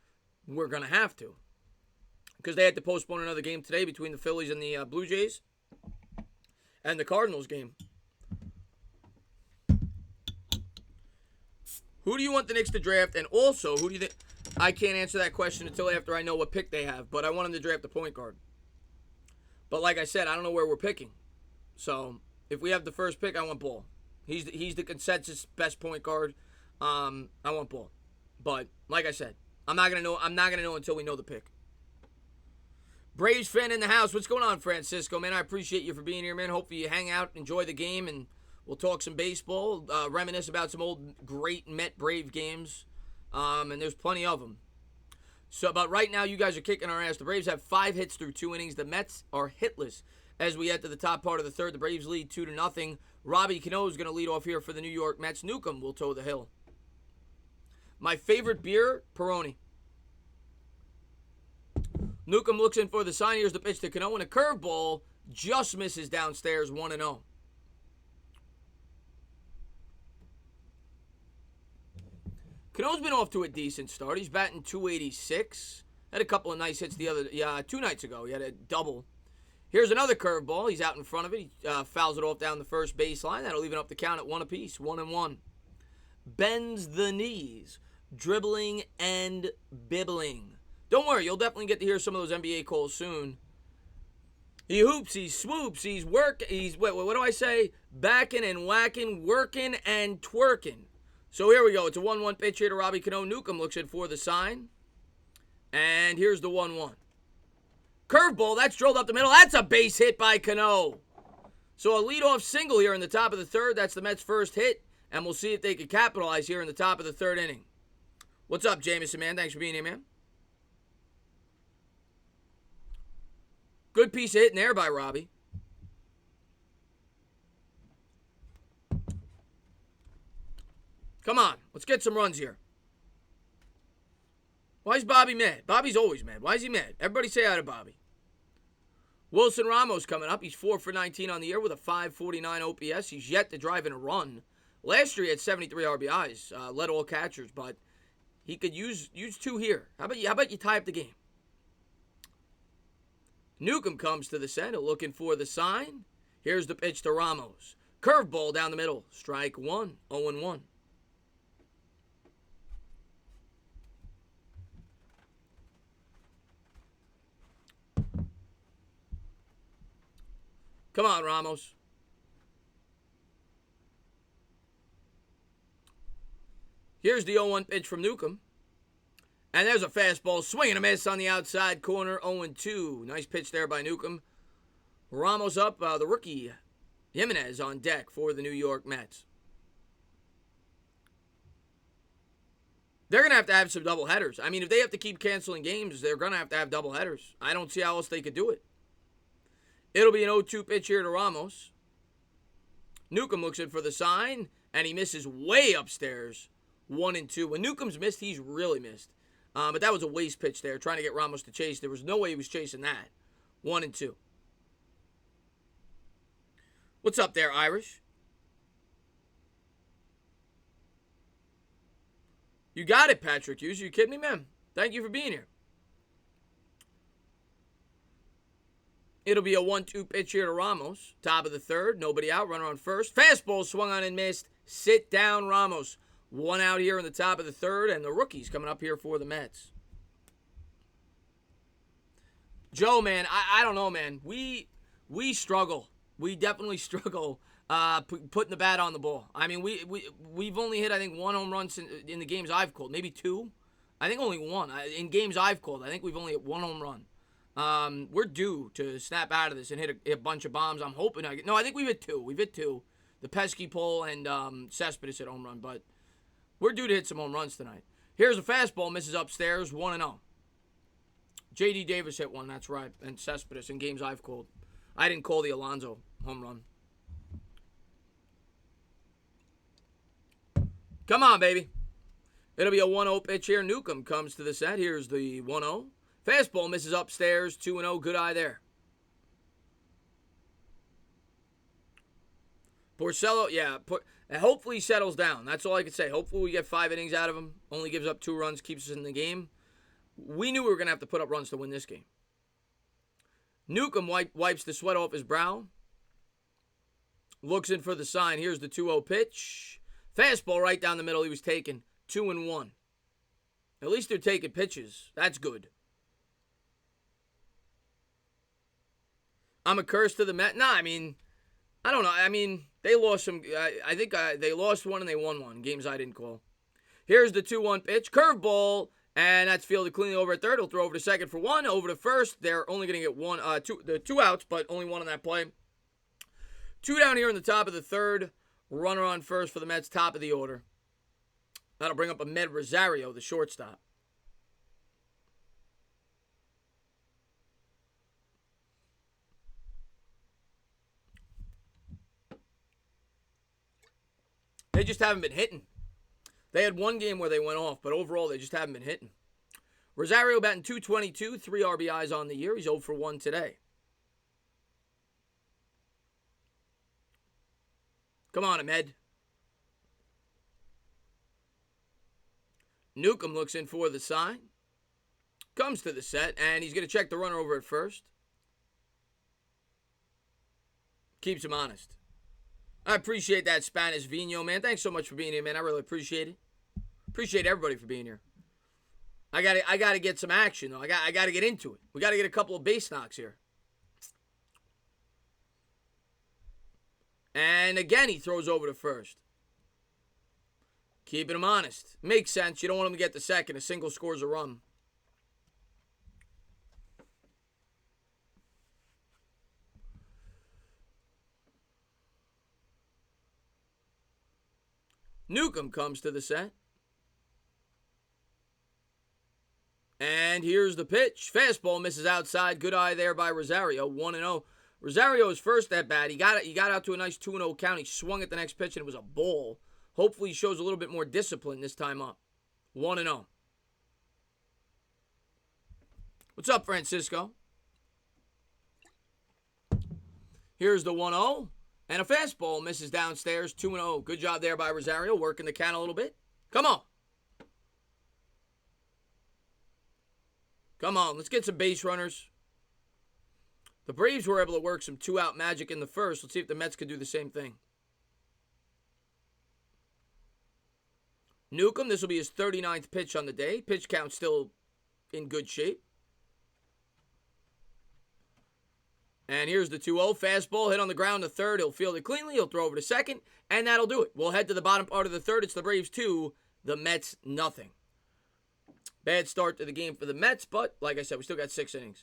we're gonna have to, because they had to postpone another game today between the Phillies and the Blue Jays, and the Cardinals game. Who do you want the Knicks to draft? And also, who do you think? I can't answer that question until after I know what pick they have, but I want them to draft a point guard. But like I said, I don't know where we're picking. So if we have the first pick, I want Ball. He's the consensus best point guard. I want Ball. But like I said, I'm not gonna know until we know the pick. Braves fan in the house. What's going on, Francisco? Man, I appreciate you for being here, man. Hopefully you hang out, enjoy the game, and we'll talk some baseball, reminisce about some old great Met-Brave games, and there's plenty of them. So, but right now, you guys are kicking our ass. The Braves have 5 hits through 2 innings. The Mets are hitless as we head to the top part of the 3rd. The Braves lead 2-0. Robbie Cano is going to lead off here for the New York Mets. Newcomb will toe the hill. My favorite beer, Peroni. Newcomb looks in for the sign. Here's the pitch to Cano, and a curveball just misses downstairs, 1-0. Cano's been off to a decent start. He's batting .286. Had a couple of nice hits 2 nights ago. He had a double. Here's another curveball. He's out in front of it. He fouls it off down the first baseline. That'll even up the count at 1 apiece. 1-1. Bends the knees. Dribbling and bibbling. Don't worry. You'll definitely get to hear some of those NBA calls soon. He hoops. He swoops. He's working. What do I say? Backing and whacking. Working and twerking. So here we go. It's a 1-1 pitch here to Robbie Cano. Newcomb looks in for the sign. And here's the 1-1. Curveball. That's drilled up the middle. That's a base hit by Cano. So a leadoff single here in the top of the 3rd. That's the Mets' first hit. And we'll see if they can capitalize here in the top of the 3rd inning. What's up, Jameson, man? Thanks for being here, man. Good piece of hitting there by Robbie. Come on, let's get some runs here. Why is Bobby mad? Bobby's always mad. Why is he mad? Everybody say hi to Bobby. Wilson Ramos coming up. He's 4 for 19 on the year with a .549 OPS. He's yet to drive in a run. Last year he had 73 RBIs, led all catchers, but he could use 2 here. How about you tie up the game? Newcomb comes to the center looking for the sign. Here's the pitch to Ramos. Curveball down the middle. Strike 1. 0-1. Come on, Ramos. Here's the 0-1 pitch from Newcomb. And there's a fastball. Swing and a miss on the outside corner. 0-2. Nice pitch there by Newcomb. Ramos up. The rookie, Jimenez, on deck for the New York Mets. They're going to have some doubleheaders. I mean, if they have to keep canceling games, they're going to have doubleheaders. I don't see how else they could do it. It'll be an 0-2 pitch here to Ramos. Newcomb looks in for the sign, and he misses way upstairs. 1-2. When Newcomb's missed, he's really missed. But that was a waste pitch there, trying to get Ramos to chase. There was no way he was chasing that. 1-2. What's up there, Irish? You got it, Patrick Hughes. You kidding me, man? Thank you for being here. It'll be a 1-2 pitch here to Ramos. Top of the third. Nobody out. Runner on first. Fastball swung on and missed. Sit down, Ramos. One out here in the top of the third. And the rookie's coming up here for the Mets. Joe, man, I don't know, man. We struggle. We definitely struggle putting the bat on the ball. I mean, we've only hit, I think, 1 home run in the games I've called. Maybe 2. I think only 1. In games I've called, I think we've only hit 1 home run. We're due to snap out of this and hit a bunch of bombs. I'm hoping I think we've hit 2. We've hit 2. The pesky pole and Cespedes hit home run, but we're due to hit some home runs tonight. Here's a fastball, misses upstairs, 1-0. J.D. Davis hit one, that's right, and Cespedes in games I've called. I didn't call the Alonso home run. Come on, baby. It'll be a 1-0 pitch here. Newcomb comes to the set. Here's the 1-0. Fastball misses upstairs, 2-0. Good eye there. Porcello, yeah. Hopefully he settles down. That's all I can say. Hopefully we get 5 innings out of him. Only gives up 2 runs, keeps us in the game. We knew we were going to have to put up runs to win this game. Newcomb wipes the sweat off his brow. Looks in for the sign. Here's the 2-0 pitch. Fastball right down the middle. He was taken 2-1. At least they're taking pitches. That's good. I'm a curse to the Met. Nah, I mean, I don't know. I mean, they lost some. I think they lost 1 and they won 1. Games I didn't call. Here's the 2-1 pitch. Curveball. And that's fielded cleanly over at third. He'll throw over to second for 1. Over to first. They're only going to get 2 outs, but only 1 on that play. 2 down here in the top of the third. Runner on first for the Mets, top of the order. That'll bring up Ahmed Rosario, the shortstop. They just haven't been hitting. They had 1 game where they went off, but overall they just haven't been hitting. Rosario batting .222, 3 RBIs on the year. He's 0 for 1 today. Come on, Ahmed. Newcomb looks in for the sign. Comes to the set, and he's going to check the runner over at first. Keeps him honest. I appreciate that, Spanish Vino, man. Thanks so much for being here, man. I really appreciate it. Appreciate everybody for being here. I gotta get some action, though. I gotta get into it. We gotta get a couple of base knocks here. And again, he throws over to first. Keeping him honest. Makes sense. You don't want him to get the second. A single scores a run. Newcomb comes to the set. And here's the pitch. Fastball misses outside. Good eye there by Rosario. 1-0. Rosario's first at bat. He got out to a nice 2-0 count. He swung at the next pitch, and it was a ball. Hopefully he shows a little bit more discipline this time up. 1-0. What's up, Francisco? Here's the 1-0. And a fastball misses downstairs. 2-0. Good job there by Rosario. Working the count a little bit. Come on. Come on. Let's get some base runners. The Braves were able to work some 2-out magic in the first. Let's see if the Mets can do the same thing. Newcomb, this will be his 39th pitch on the day. Pitch count still in good shape. And here's the 2-0. Fastball hit on the ground to third. He'll field it cleanly. He'll throw over to second. And that'll do it. We'll head to the bottom part of the third. It's the Braves 2, the Mets nothing. Bad start to the game for the Mets, but like I said, we still got 6 innings.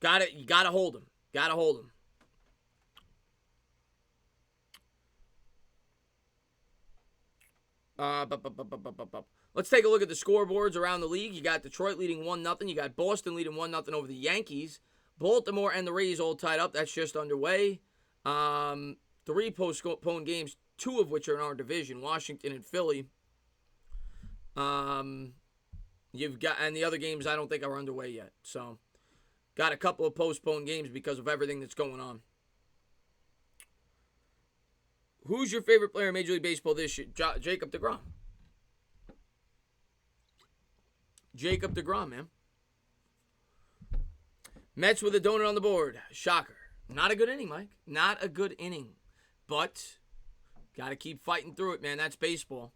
You gotta hold him. Gotta hold him. Let's take a look at the scoreboards around the league. You got Detroit leading 1-0. You got Boston leading 1-0 over the Yankees. Baltimore and the Rays all tied up. That's just underway. 3 postponed games, 2 of which are in our division, Washington and Philly. You've got, and the other games I don't think are underway yet. So, got a couple of postponed games because of everything that's going on. Who's your favorite player in Major League Baseball this year? Jacob deGrom. Jacob deGrom, man. Mets with a donut on the board. Shocker. Not a good inning, Mike. Not a good inning. But got to keep fighting through it, man. That's baseball.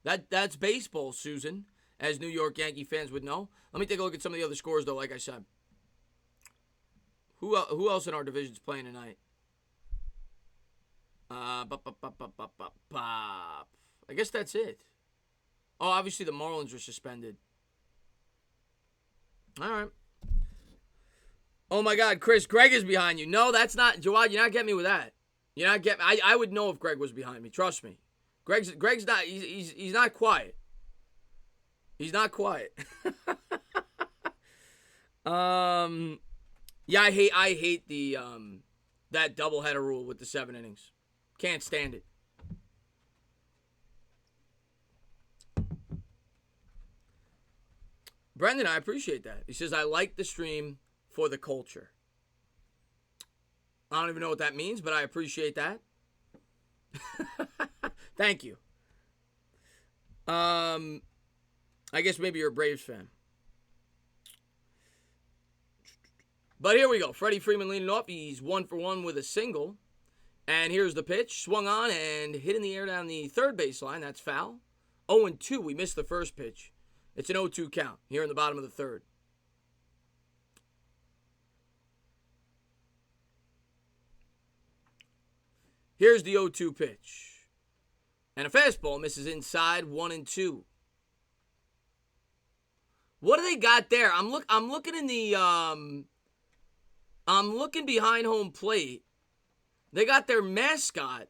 That's baseball, Susan, as New York Yankee fans would know. Let me take a look at some of the other scores, though, like I said. Who else in our division is playing tonight? I guess that's it. Oh, obviously the Marlins are suspended. All right. Oh, my God, Chris, Greg is behind you. No, that's not. Jawad, you're not getting me with that. You're not getting me. I would know if Greg was behind me. Trust me. Greg's not. He's not quiet. He's not quiet. Yeah, I hate the that doubleheader rule with the 7 innings. Can't stand it. Brendan, I appreciate that. He says, I like the stream for the culture. I don't even know what that means, but I appreciate that. Thank you. I guess maybe you're a Braves fan. But here we go. Freddie Freeman leading off. He's 1 for 1 with a single. And here's the pitch. Swung on and hit in the air down the third baseline. That's foul. 0-2. We missed the first pitch. It's an 0-2 count here in the bottom of the third. Here's the 0-2 pitch. And a fastball misses inside, 1-2. What do they got there? I'm looking in the I'm looking behind home plate. They got their mascot.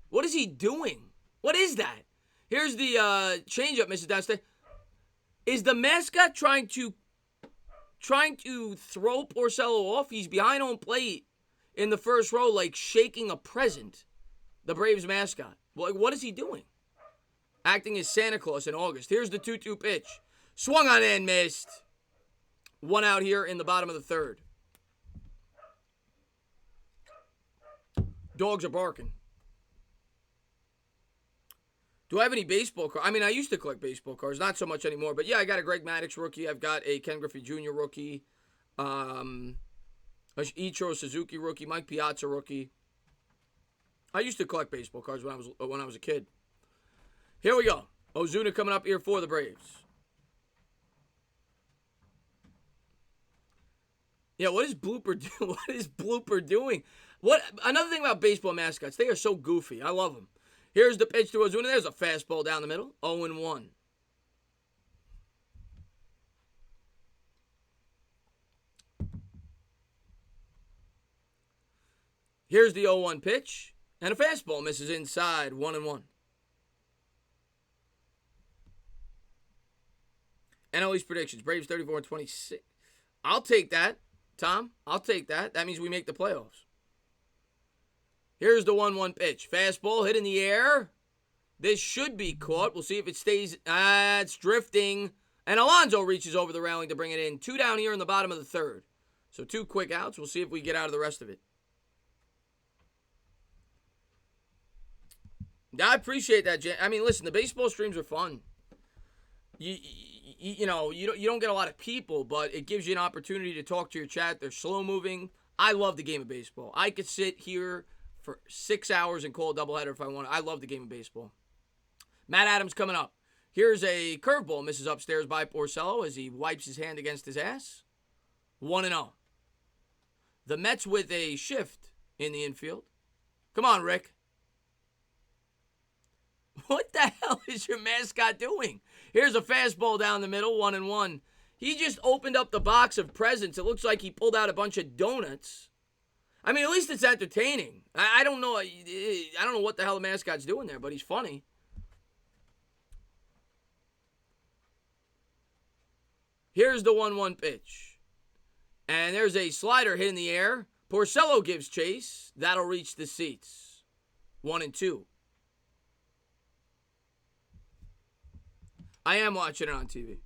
What is he doing? What is that? Here's the changeup, Mrs. Downstairs. Is the mascot trying to throw Porcello off? He's behind home plate in the first row, like shaking a present. The Braves mascot. Like, what is he doing? Acting as Santa Claus in August. Here's the 2-2 pitch. Swung on and missed. 1 out here in the bottom of the third. Dogs are barking. Do I have any baseball cards? I mean, I used to collect baseball cards. Not so much anymore. But, yeah, I got a Greg Maddux rookie. I've got a Ken Griffey Jr. rookie. Ichiro Suzuki rookie. Mike Piazza rookie. I used to collect baseball cards when I was a kid. Here we go. Ozuna coming up here for the Braves. Yeah, what is Blooper doing? What is Blooper doing? Another thing about baseball mascots, they are so goofy. I love them. Here's the pitch to Ozuna. There's a fastball down the middle. 0-1. Here's the 0-1 pitch. And a fastball misses inside. 1-1. NL East predictions. Braves 34-26. I'll take that, Tom. I'll take that. That means we make the playoffs. Here's the 1-1 pitch. Fastball hit in the air. This should be caught. We'll see if it stays. It's drifting. And Alonso reaches over the railing to bring it in. 2 down here in the bottom of the third. So 2 quick outs. We'll see if we get out of the rest of it. I appreciate that, Jen. I mean, listen, the baseball streams are fun. You know, you don't get a lot of people, but it gives you an opportunity to talk to your chat. They're slow moving. I love the game of baseball. I could sit here for 6 hours and call a doubleheader if I want. I love the game of baseball. Matt Adams coming up. Here's a curveball misses upstairs by Porcello as he wipes his hand against his ass. 1-0. The Mets with a shift in the infield. Come on, Rick. What the hell is your mascot doing? Here's a fastball down the middle, 1-1. He just opened up the box of presents. It looks like he pulled out a bunch of donuts. I mean, at least it's entertaining. I don't know. I don't know what the hell the mascot's doing there, but he's funny. Here's the 1-1 pitch. And there's a slider hit in the air. Porcello gives chase. That'll reach the seats. 1 and 2. I am watching it on TV.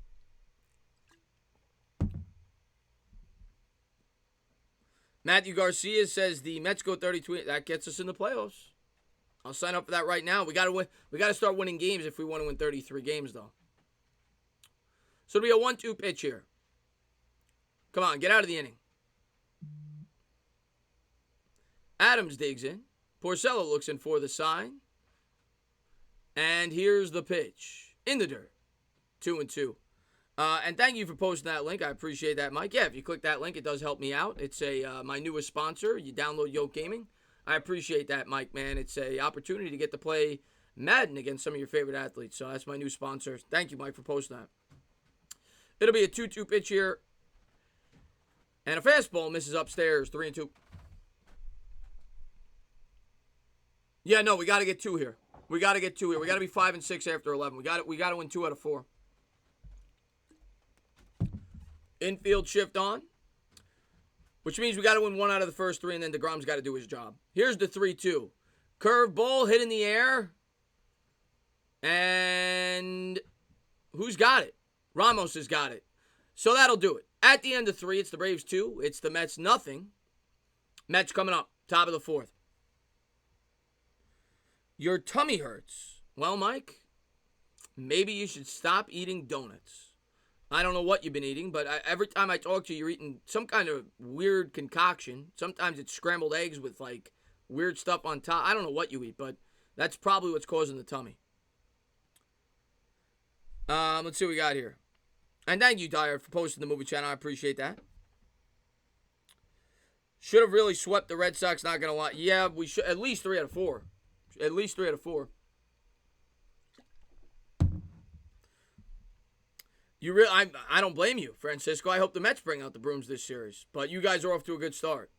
Matthew Garcia says the Mets go 32. That gets us in the playoffs. I'll sign up for that right now. We got to win. We got to start winning games if we want to win 33 games, though. So it'll be a 1-2 pitch here. Come on, get out of the inning. Adams digs in. Porcello looks in for the sign. And here's the pitch. In the dirt. 2 and 2. And thank you for posting that link. I appreciate that, Mike. Yeah, if you click that link, it does help me out. It's my newest sponsor. You download Yoke Gaming. I appreciate that, Mike, man. It's a opportunity to get to play Madden against some of your favorite athletes. So that's my new sponsor. Thank you, Mike, for posting that. It'll be a 2-2 pitch here. And a fastball misses upstairs. 3 and 2. Yeah, no, we got to get 2 here. We got to get 2 here. We got to be 5 and 6 after 11. We got to win 2 out of 4. Infield shift on, which means we got to win 1 out of the first 3, and then DeGrom's got to do his job. Here's the 3-2. Curve ball hit in the air. And who's got it? Ramos has got it. So that'll do it. At the end of 3, it's the Braves 2. It's the Mets nothing. Mets coming up. Top of the 4th. Your tummy hurts. Well, Mike, maybe you should stop eating donuts. I don't know what you've been eating, but every time I talk to you, you're eating some kind of weird concoction. Sometimes it's scrambled eggs with, like, weird stuff on top. I don't know what you eat, but that's probably what's causing the tummy. Let's see what we got here. And thank you, Dyer, for posting the movie channel. I appreciate that. Should have really swept the Red Sox, not going to lie. Yeah, we should. At least 3 out of 4. At least 3 out of 4. I don't blame you, Francisco. I hope the Mets bring out the brooms this series. But you guys are off to a good start.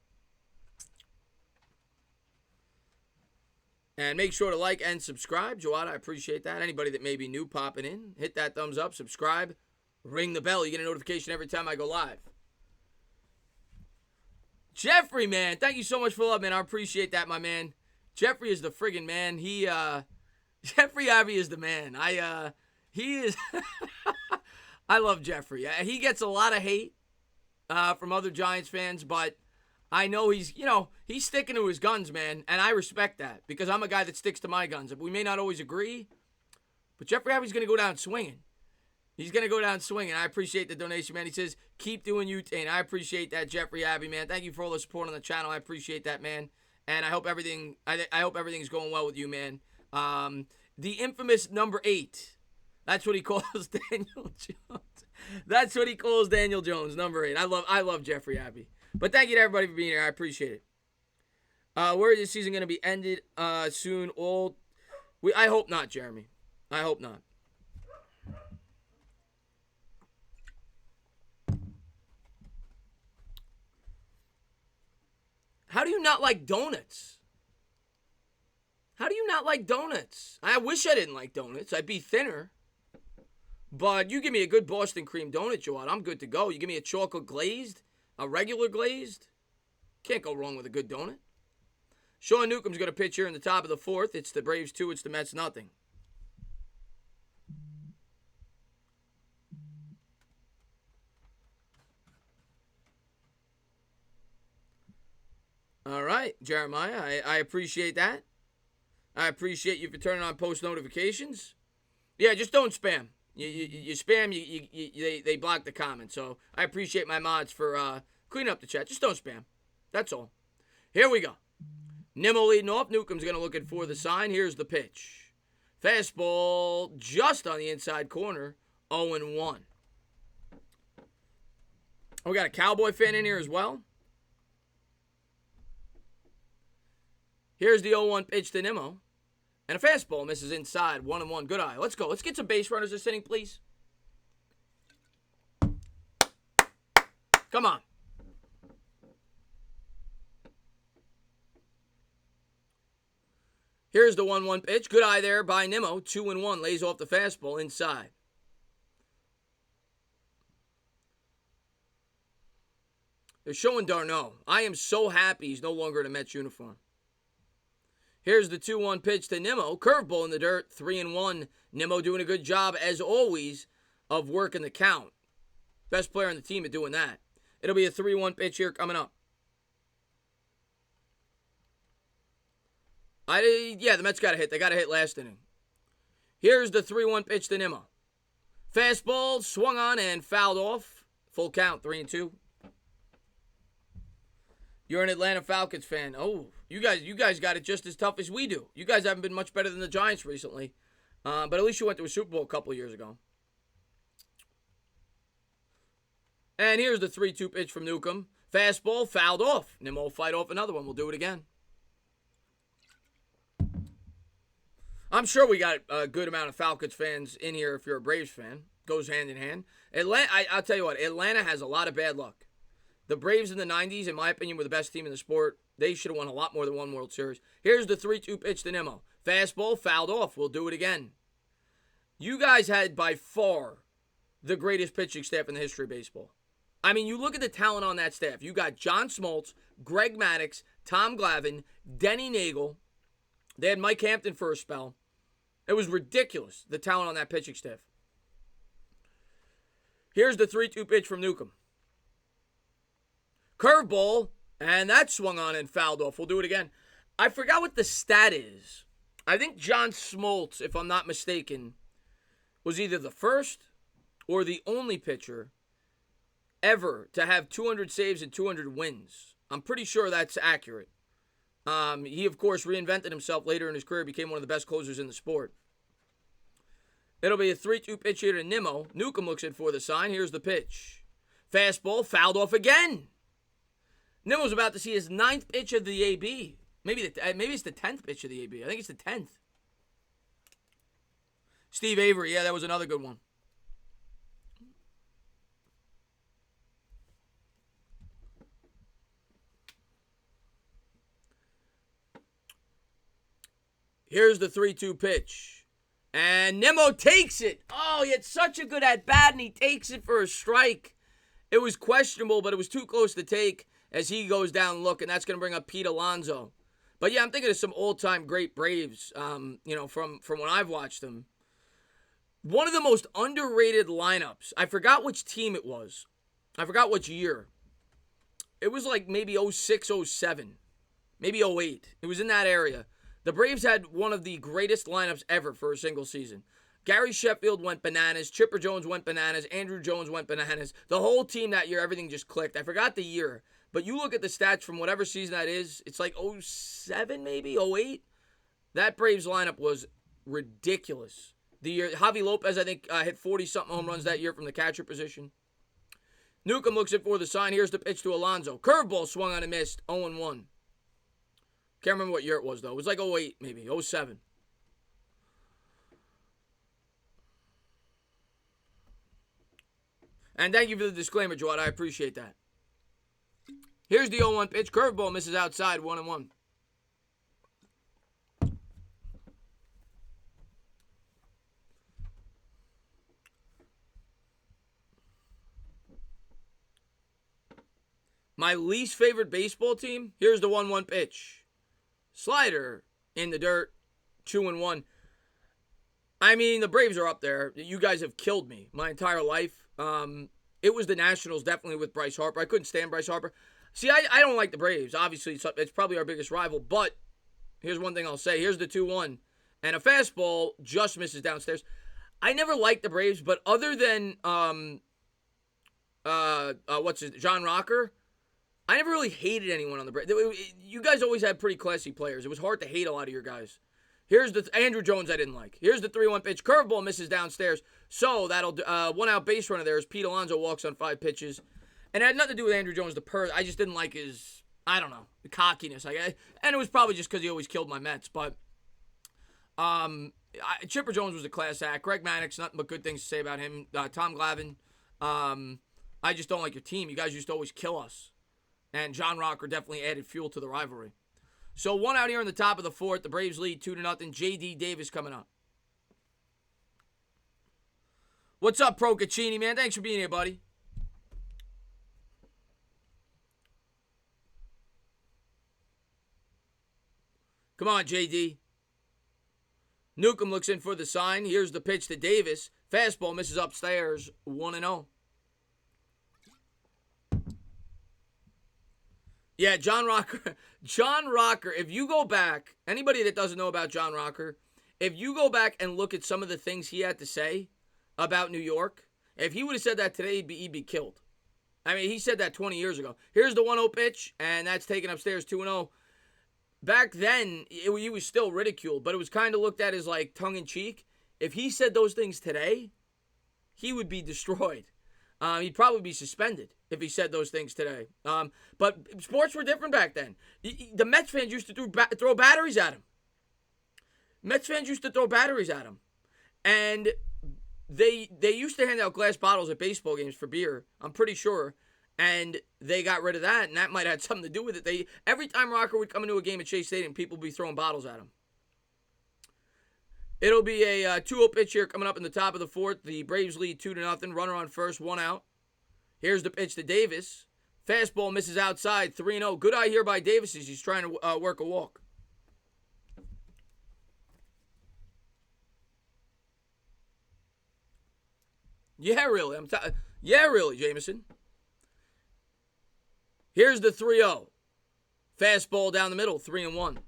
And make sure to like and subscribe. Joada, I appreciate that. Anybody that may be new popping in, hit that thumbs up, subscribe, ring the bell. You get a notification every time I go live. Jeffrey, man, thank you so much for the love, man. I appreciate that, my man. Jeffrey is the friggin' man. Jeffrey Abbey is the man. He is... I love Jeffrey. He gets a lot of hate from other Giants fans, but I know he's sticking to his guns, man, and I respect that because I'm a guy that sticks to my guns. We may not always agree, but Jeffrey Abbey's going to go down swinging. He's going to go down swinging. I appreciate the donation, man. He says, keep doing you, Tane. I appreciate that, Jeffrey Abbey, man. Thank you for all the support on the channel. I appreciate that, man, and I hope everything's going well with you, man. The infamous number 8. That's what he calls Daniel Jones. That's what he calls Daniel Jones, number 8. I love Jeffrey Abbey. But thank you to everybody for being here. I appreciate it. Where is this season going to be ended soon? I hope not, Jeremy. I hope not. How do you not like donuts? How do you not like donuts? I wish I didn't like donuts. I'd be thinner. But you give me a good Boston cream donut, Joel, I'm good to go. You give me a chocolate glazed, a regular glazed. Can't go wrong with a good donut. Sean Newcomb's going to pitch here in the top of the 4th. It's the Braves 2. It's the Mets nothing. All right, Jeremiah. I appreciate that. I appreciate you for turning on post notifications. Yeah, just don't spam. You spam, they block the comments. So I appreciate my mods for cleaning up the chat. Just don't spam. That's all. Here we go. Nimmo leading off. Newcomb's going to look for the sign. Here's the pitch. Fastball just on the inside corner. 0-1. We got a Cowboy fan in here as well. Here's the 0-1 pitch to Nimmo. And a fastball misses inside. 1-1. Good eye. Let's go. Let's get some base runners this inning, please. Come on. Here's the 1-1 pitch. Good eye there by Nimmo. 2-1. Lays off the fastball inside. They're showing d'Arnaud. I am so happy he's no longer in a Mets uniform. Here's the 2-1 pitch to Nimmo. Curveball in the dirt, 3-1. Nimmo doing a good job, as always, of working the count. Best player on the team at doing that. It'll be a 3-1 pitch here coming up. The Mets got a hit. They got a hit last inning. Here's the 3-1 pitch to Nimmo. Fastball, swung on and fouled off. Full count, 3-2. You're an Atlanta Falcons fan. Oh, you guys got it just as tough as we do. You guys haven't been much better than the Giants recently. But at least you went to a Super Bowl a couple of years ago. And here's the 3-2 pitch from Newcomb. Fastball, fouled off. Nimmo will fight off another one. We'll do it again. I'm sure we got a good amount of Falcons fans in here if you're a Braves fan. Goes hand in hand. I'll tell you what, Atlanta has a lot of bad luck. The Braves in the 90s, in my opinion, were the best team in the sport. They should have won a lot more than one World Series. Here's the 3-2 pitch to Nimmo. Fastball, fouled off. We'll do it again. You guys had by far the greatest pitching staff in the history of baseball. I mean, you look at the talent on that staff. You got John Smoltz, Greg Maddux, Tom Glavine, Denny Nagel. They had Mike Hampton for a spell. It was ridiculous, the talent on that pitching staff. Here's the 3-2 pitch from Newcomb. Curveball, and that swung on and fouled off. We'll do it again. I forgot what the stat is. I think John Smoltz, if I'm not mistaken, was either the first or the only pitcher ever to have 200 saves and 200 wins. I'm pretty sure that's accurate. He, of course, reinvented himself later in his career, became one of the best closers in the sport. It'll be a 3-2 pitch here to Nimmo. Newcomb looks in for the sign. Here's the pitch. Fastball, fouled off again. Nimmo's about to see his 9th pitch of the AB. Maybe it's the 10th pitch of the AB. I think it's the 10th. Steve Avery, yeah, that was another good one. Here's the 3-2 pitch. And Nimmo takes it. Oh, he had such a good at-bat, and he takes it for a strike. It was questionable, but it was too close to take as he goes down and look, and that's going to bring up Pete Alonso. But, yeah, I'm thinking of some old-time great Braves, from when I've watched them. One of the most underrated lineups. I forgot which team it was. I forgot which year. It was like maybe 06, 07. Maybe 08. It was in that area. The Braves had one of the greatest lineups ever for a single season. Gary Sheffield went bananas. Chipper Jones went bananas. Andrew Jones went bananas. The whole team that year, everything just clicked. I forgot the year. But you look at the stats from whatever season that is, it's like 07 maybe, 08. That Braves lineup was ridiculous. The year Javi Lopez, I think, hit 40-something home runs that year from the catcher position. Newcomb looks in for the sign. Here's the pitch to Alonso. Curveball swung on and missed. 0-1. Can't remember what year it was, though. It was like 08, maybe. 07. And thank you for the disclaimer, Jawad. I appreciate that. Here's the 0-1 pitch. Curveball misses outside. 1-1. My least favorite baseball team? Here's the 1-1 pitch. Slider in the dirt, 2-1. I mean, the Braves are up there. You guys have killed me my entire life. It was the Nationals, definitely, with Bryce Harper. I couldn't stand Bryce Harper. See, I don't like the Braves. Obviously, it's probably our biggest rival. But here's one thing I'll say. Here's the 2-1. And a fastball just misses downstairs. I never liked the Braves, but other than John Rocker, I never really hated anyone on the Braves. You guys always had pretty classy players. It was hard to hate a lot of your guys. Here's the Andrew Jones I didn't like. Here's the 3-1 pitch. Curveball misses downstairs. So that'll one out base runner there as Pete Alonso walks on 5 pitches. And it had nothing to do with Andrew Jones, I just didn't like his, the cockiness. And it was probably just because he always killed my Mets. But Chipper Jones was a class act. Greg Maddux, nothing but good things to say about him. Tom Glavine. I just don't like your team. You guys used to always kill us. And John Rocker definitely added fuel to the rivalry. So 1 out here in the top of the 4th. The Braves lead 2-0. J.D. Davis coming up. What's up, Procaccini, man? Thanks for being here, buddy. Come on, JD. Newcomb looks in for the sign. Here's the pitch to Davis. Fastball misses upstairs, 1-0. Yeah, John Rocker. John Rocker, if you go back, anybody that doesn't know about John Rocker, if you go back and look at some of the things he had to say about New York, if he would have said that today, he'd be killed. I mean, he said that 20 years ago. Here's the 1-0 pitch, and that's taken upstairs, 2-0. Back then, he was still ridiculed, but it was kind of looked at as like tongue-in-cheek. If he said those things today, he would be destroyed. He'd probably be suspended if he said those things today. But sports were different back then. The Mets fans used to throw batteries at him. And they used to hand out glass bottles at baseball games for beer, I'm pretty sure. And they got rid of that, and that might have had something to do with it. Every time Rocker would come into a game at Chase Stadium, people would be throwing bottles at him. It'll be a 2-0 pitch here coming up in the top of the fourth. The Braves lead 2-0. Runner on first, 1 out. Here's the pitch to Davis. Fastball misses outside, 3-0. Good eye here by Davis as he's trying to work a walk. Yeah, really. Really, Jameson. Here's the 3-0. Fastball down the middle, 3-1.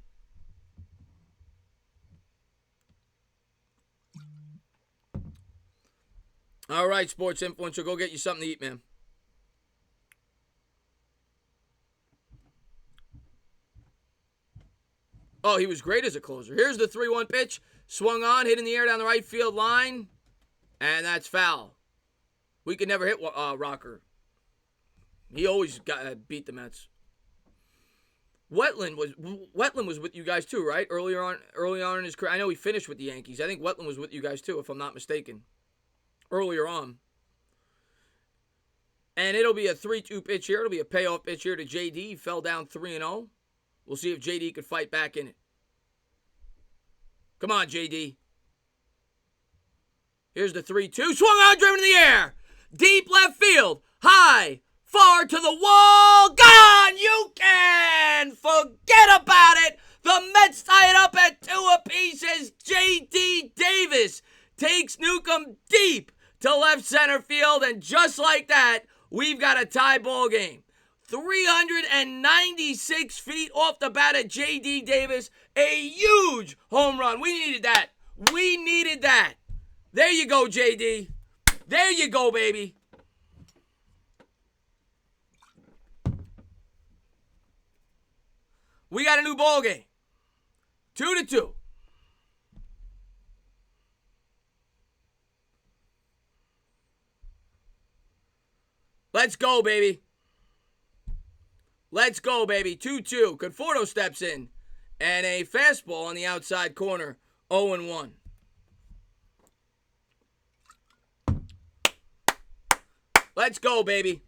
All right, Sports Influencer, go get you something to eat, man. Oh, he was great as a closer. Here's the 3-1 pitch. Swung on, hit in the air down the right field line. And that's foul. We could never hit Rocker. He always beat the Mets. Wetland was with you guys too, right? Early on in his career. I know he finished with the Yankees. I think Wetland was with you guys too, if I'm not mistaken. Earlier on. And it'll be a 3-2 pitch here. It'll be a payoff pitch here to JD. He fell down 3-0. We'll see if JD could fight back in it. Come on, JD. Here's the 3-2. Swung on, driven in the air. Deep left field. High. Far to the wall. Gone. You can forget about it. The Mets tie it up at 2 apiece as JD Davis takes Newcomb deep to left center field. And just like that, we've got a tie ball game. 396 feet off the bat at JD Davis. A huge home run. We needed that. There you go, JD. There you go, baby. We got a new ball game. 2-2. Let's go, baby. 2-2. Conforto steps in. And a fastball on the outside corner. 0-1. Let's go, baby.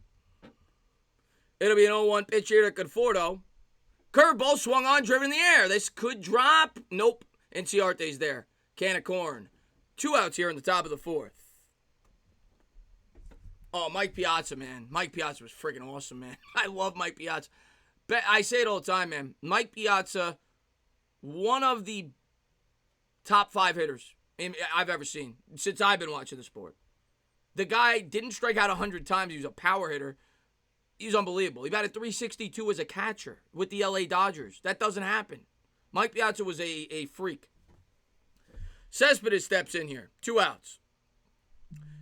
It'll be an 0-1 pitch here to Conforto. Curveball swung on, driven in the air. This could drop. Nope. Inciarte's there. Can of corn. 2 outs here in the top of the fourth. Oh, Mike Piazza, man. Mike Piazza was freaking awesome, man. I love Mike Piazza. I say it all the time, man. Mike Piazza, one of the top 5 hitters I've ever seen since I've been watching the sport. The guy didn't strike out 100 times. He was a power hitter. He was unbelievable. He batted .362 as a catcher with the LA Dodgers. That doesn't happen. Mike Piazza was a freak. Cespedes steps in here. 2 outs.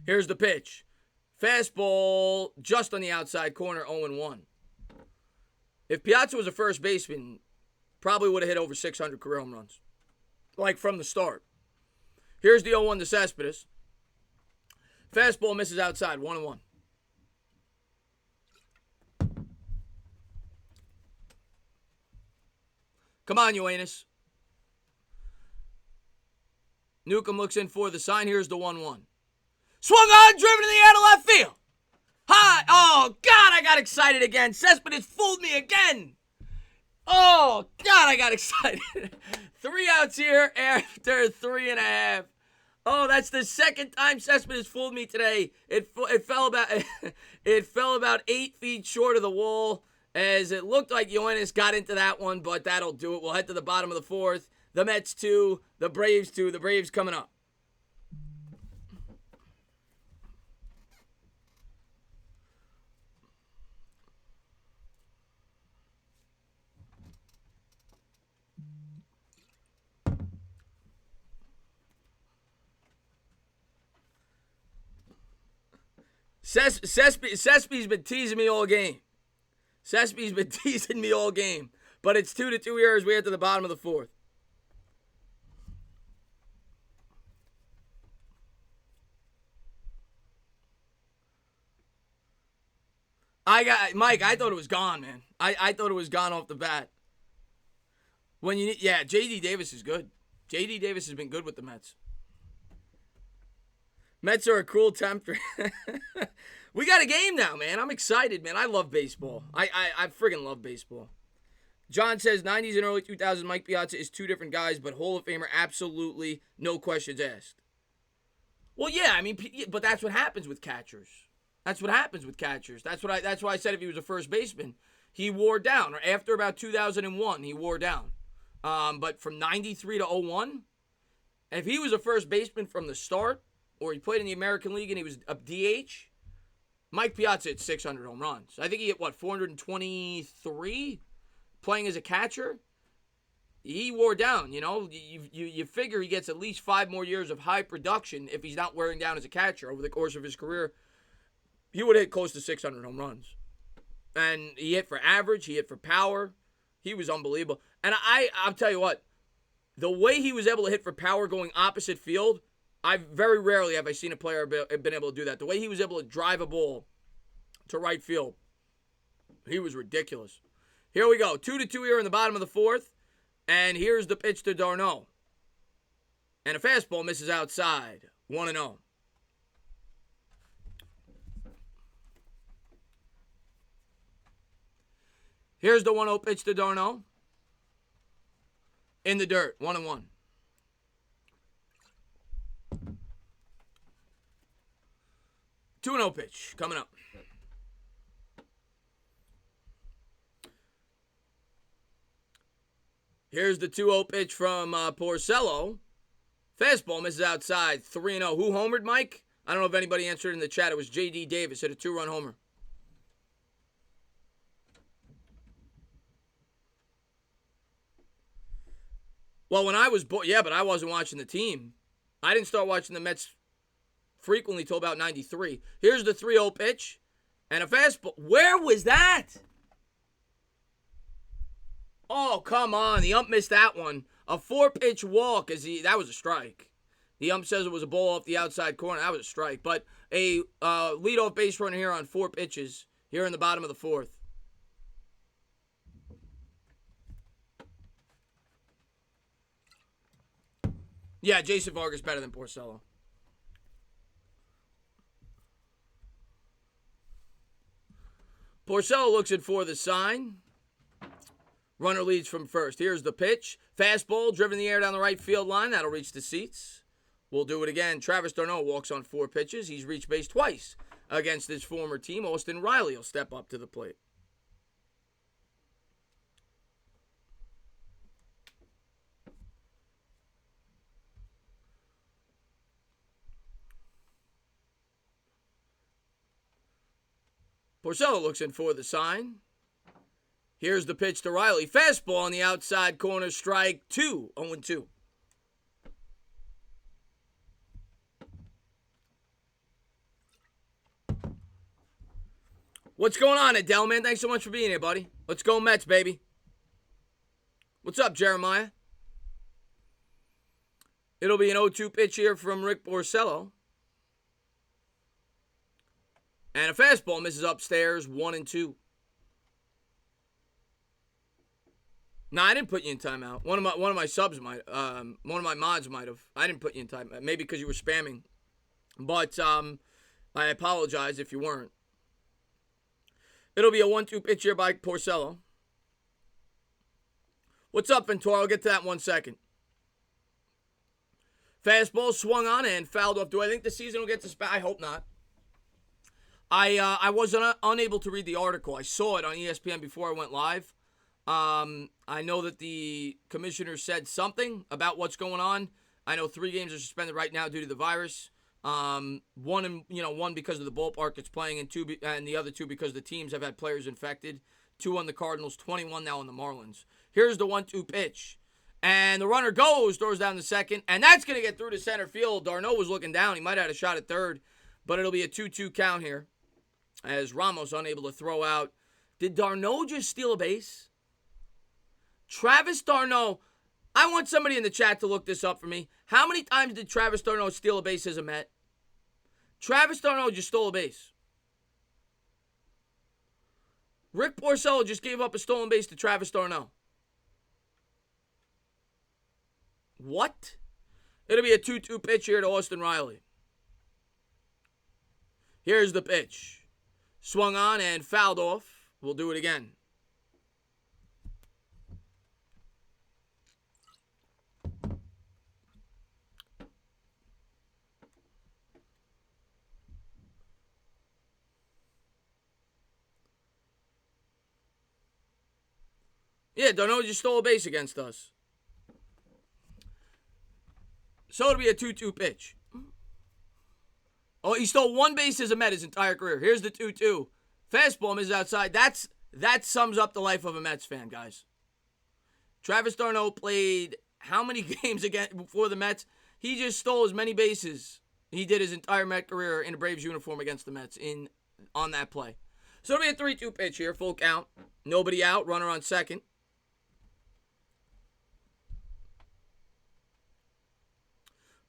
Here's the pitch. Fastball just on the outside corner, 0-1. If Piazza was a first baseman, probably would have hit over 600 career home runs. Like from the start. Here's the 0-1 to Cespedes. Fastball misses outside, 1-1. Come on, Yoenis. Newcomb looks in for the sign. Here's the 1-1. Swung on, driven in the air to left field. High. Oh, God, I got excited again. Cespedes fooled me again. Oh, God, I got excited. 3 outs here after 3.5. Oh, that's the second time Cespedes fooled me today. It fell about 8 feet short of the wall, as it looked like Yoenis got into that one, but that'll do it. We'll head to the bottom of the fourth. The Mets 2, the Braves 2. The Braves coming up. Cespe's been teasing me all game. Cespe's been teasing me all game. But it's 2-2 here as we head to the bottom of the fourth. Mike, I thought it was gone, man. I thought it was gone off the bat. J.D. Davis is good. J.D. Davis has been good with the Mets. Mets are a cruel tempter. We got a game now, man. I'm excited, man. I love baseball. I friggin' love baseball. John says 90s and early 2000s Mike Piazza is two different guys, but Hall of Famer absolutely, no questions asked. Well, yeah, I mean, but that's what happens with catchers. That's what happens with catchers. That's why I said if he was a first baseman, he wore down. Or after about 2001, he wore down. But from 93 to 01, if he was a first baseman from the start, or he played in the American League and he was a DH, Mike Piazza hit 600 home runs. I think he hit, 423 playing as a catcher? He wore down, you know. You figure he gets at least 5 more years of high production if he's not wearing down as a catcher over the course of his career. He would hit close to 600 home runs. And he hit for average. He hit for power. He was unbelievable. And I'll tell you what, the way he was able to hit for power going opposite field, very rarely have I seen a player been able to do that. The way he was able to drive a ball to right field, he was ridiculous. Here we go. 2-2 here in the bottom of the fourth. And here's the pitch to d'Arnaud. And a fastball misses outside. 1-0. Here's the 1-0 pitch to d'Arnaud. In the dirt. 1-1. Two 2-0 pitch coming up. Here's the 2-0 pitch from Porcello. Fastball misses outside. 3-0. Who homered, Mike? I don't know if anybody answered in the chat. It was J.D. Davis. Hit a 2-run homer. Well, when I was born, but I wasn't watching the team. I didn't start watching the Mets frequently till about 93. Here's the 3-0 pitch. And a fastball. Where was that? Oh, come on. The ump missed that one. A 4-pitch walk. That was a strike. The ump says it was a ball off the outside corner. That was a strike. But a leadoff base runner here on 4 pitches here in the bottom of the fourth. Yeah, Jason Vargas better than Porcello. Porcello looks in for the sign. Runner leads from first. Here's the pitch. Fastball driven in the air down the right field line. That'll reach the seats. We'll do it again. Travis d'Arnaud walks on 4 pitches. He's reached base twice against his former team. Austin Riley will step up to the plate. Porcello looks in for the sign. Here's the pitch to Riley. Fastball on the outside corner, strike 2. 0-2. What's going on, Adele, man? Thanks so much for being here, buddy. Let's go Mets, baby. What's up, Jeremiah? It'll be an 0-2 pitch here from Rick Porcello. And a fastball misses upstairs, 1-2. No, I didn't put you in timeout. One of my subs might, one of my mods might have. I didn't put you in timeout. Maybe because you were spamming. But I apologize if you weren't. It'll be a 1-2 pitch here by Porcello. What's up, Ventura? I'll get to that in 1 second. Fastball swung on and fouled off. Do I think the season will get to I hope not. I was unable to read the article. I saw it on ESPN before I went live. I know that the commissioner said something about what's going on. I know 3 games are suspended right now due to the virus. One because of the ballpark it's playing, and the other 2 because the teams have had players infected. 2 on the Cardinals, 21 now on the Marlins. Here's the 1-2 pitch. And the runner throws down the second, and that's going to get through to center field. d'Arnaud was looking down. He might have had a shot at third, but it'll be a 2-2 count here as Ramos unable to throw out. Did d'Arnaud just steal a base? Travis d'Arnaud, I want somebody in the chat to look this up for me. How many times did Travis d'Arnaud steal a base as a Met? Travis d'Arnaud just stole a base. Rick Porcello just gave up a stolen base to Travis d'Arnaud. What? It'll be a 2-2 pitch here to Austin Riley. Here's the pitch. Swung on and fouled off. We'll do it again. Yeah, d'Arnaud just stole a base against us. So it'll be a 2-2 pitch. Oh, he stole 1 base as a Met his entire career. Here's the 2-2. Fastball misses outside. That sums up the life of a Mets fan, guys. Travis d'Arnaud played how many games again before the Mets? He just stole as many bases he did his entire Met career in a Braves uniform against the Mets on that play. So it'll be a 3-2 pitch here, full count. Nobody out, runner on second.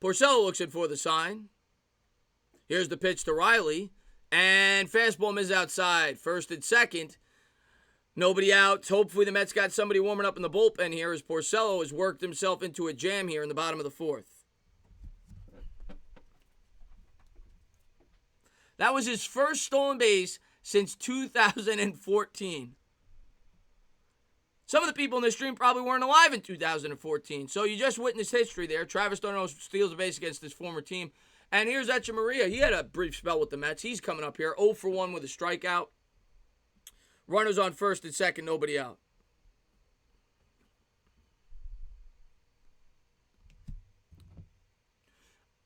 Porcello looks in for the sign. Here's the pitch to Riley. And fastball misses outside. First and second. Nobody out. Hopefully the Mets got somebody warming up in the bullpen here as Porcello has worked himself into a jam here in the bottom of the 4th. That was his first stolen base since 2014. Some of the people in this stream probably weren't alive in 2014. So you just witnessed history there. Travis d'Arnaud steals a base against his former team. And here's Echeverria. He had a brief spell with the Mets. He's coming up here. 0 for 1 with a strikeout. Runners on first and second. Nobody out.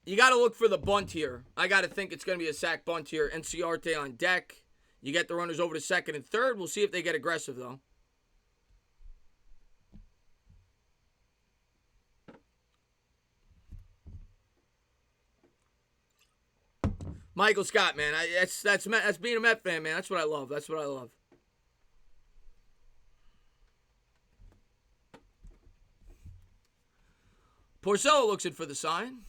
You got to look for the bunt here. I got to think it's going to be a sac bunt here. Enciarte on deck. You get the runners over to second and third. We'll see if they get aggressive, though. Michael Scott, man. That's being a Met fan, man. That's what I love. That's what I love. Porcello looks in for the sign.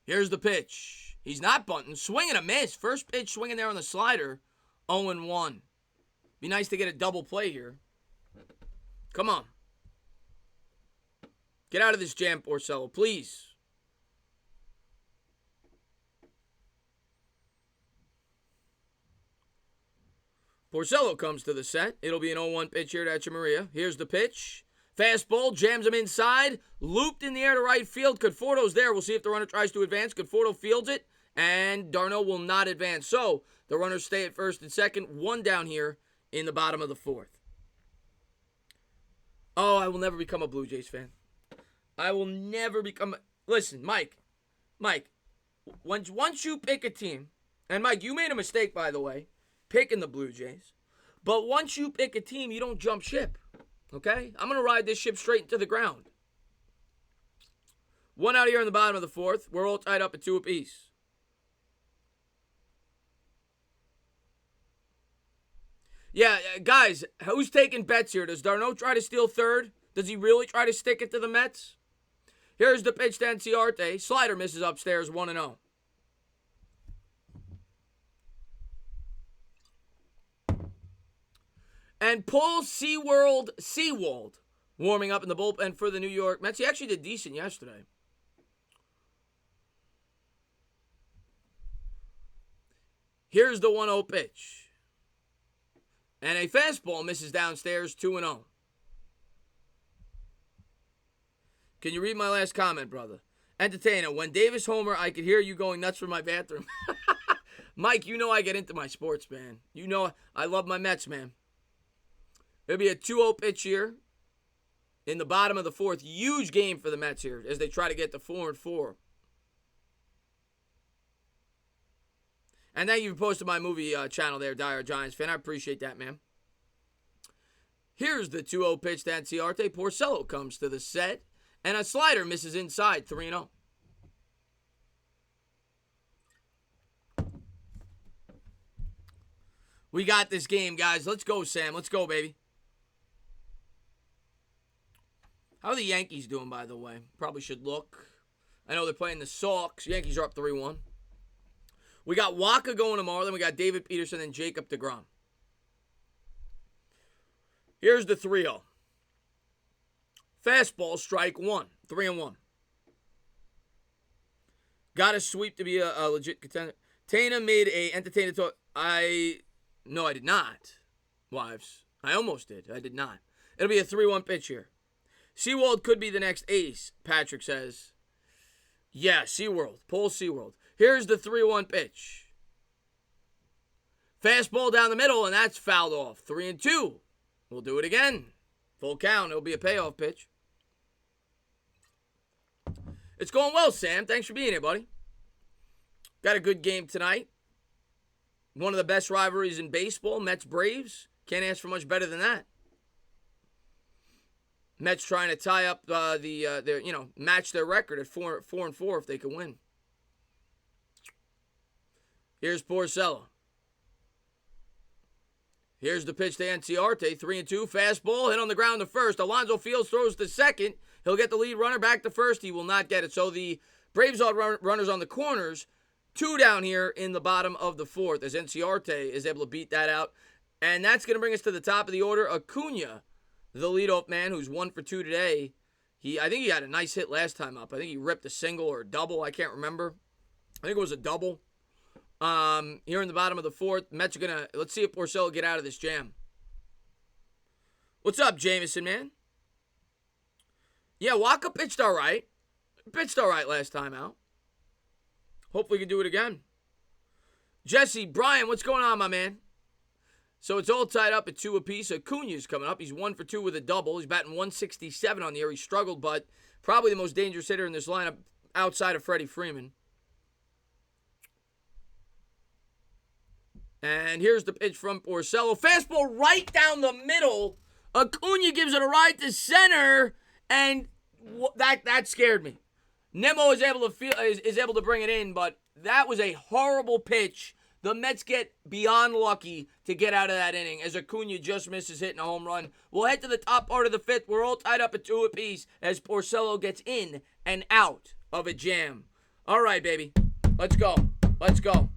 Here's the pitch. He's not bunting. Swing and a miss. First pitch swinging there on the slider. 0-1. Be nice to get a double play here. Come on. Get out of this jam, Porcello, please. Porcello comes to the set. It'll be an 0-1 pitch here to Echeverria. Here's the pitch. Fastball, jams him inside. Looped in the air to right field. Conforto's there. We'll see if the runner tries to advance. Conforto fields it. And d'Arnaud will not advance. So, the runners stay at first and second. 1 down here in the bottom of the 4th. Oh, I will never become a Blue Jays fan. I will never become... Listen, Mike, once you pick a team, and Mike, you made a mistake, by the way, picking the Blue Jays, but once you pick a team, you don't jump ship, okay? I'm going to ride this ship straight into the ground. 1 out here in the bottom of the 4th. We're all tied up at 2 apiece. Yeah, guys, who's taking bets here? Does d'Arnaud try to steal third? Does he really try to stick it to the Mets? Here's the pitch to Enciarte. Slider misses upstairs, 1-0. And Paul Sewald warming up in the bullpen for the New York Mets. He actually did decent yesterday. Here's the 1-0 pitch. And a fastball misses downstairs, 2-0. Can you read my last comment, brother? Entertainer. When Davis homer, I could hear you going nuts from my bathroom. Mike, you know I get into my sports, man. You know I love my Mets, man. There'll be a 2-0 pitch here in the bottom of the fourth. Huge game for the Mets here as they try to get to 4-4. And thank you for posting my movie channel there, Dire Giants fan. I appreciate that, man. Here's the 2-0 pitch to Enciarte. Porcello comes to the set. And a slider misses inside, 3-0. We got this game, guys. Let's go, Sam. Let's go, baby. How are the Yankees doing, by the way? Probably should look. I know they're playing the Sox. Yankees are up 3-1. We got Waka going tomorrow. Then we got David Peterson and Jacob deGrom. Here's the 3-0. Fastball, strike one. 3-1. Got a sweep to be a legit contender. Tana made a entertainer talk. No, I did not. Wives. I almost did. I did not. It'll be a 3-1 pitch here. SeaWorld could be the next ace, Patrick says. Yeah, SeaWorld. Pull SeaWorld. Here's the 3-1 pitch. Fastball down the middle, and that's fouled off. 3-2. We'll do it again. Full count. It'll be a payoff pitch. It's going well, Sam. Thanks for being here, buddy. Got a good game tonight. One of the best rivalries in baseball, Mets-Braves. Can't ask for much better than that. Mets trying to tie up match their record at 4-4 if they can win. Here's Porcello. Here's the pitch to Enciarte, 3-2, fastball, hit on the ground to first. Alonzo Fields throws to second. He'll get the lead runner back to first. He will not get it. So the Braves are runners on the corners. 2 down here in the bottom of the fourth as Enciarte is able to beat that out. And that's going to bring us to the top of the order. Acuna, the leadoff man, who's 1 for 2 today. I think he had a nice hit last time up. I think he ripped a single or a double. I can't remember. I think it was a double. Here in the bottom of the fourth, Mets are going to, let's see if Porcello get out of this jam. What's up, Jameson, man? Yeah, Waka pitched all right. Pitched all right last time out. Hopefully we can do it again. Jesse, Brian, what's going on, my man? So it's all tied up at 2 apiece. Acuna's coming up. He's 1 for 2 with a double. He's batting 167 on the year. He struggled, but probably the most dangerous hitter in this lineup outside of Freddie Freeman. And here's the pitch from Porcello. Fastball right down the middle. Acuna gives it a ride to center, and that scared me. Nemo is able to bring it in, but that was a horrible pitch. The Mets get beyond lucky to get out of that inning as Acuna just misses hitting a home run. We'll head to the top part of the fifth. We're all tied up at 2 apiece as Porcello gets in and out of a jam. All right, baby. Let's go. Let's go.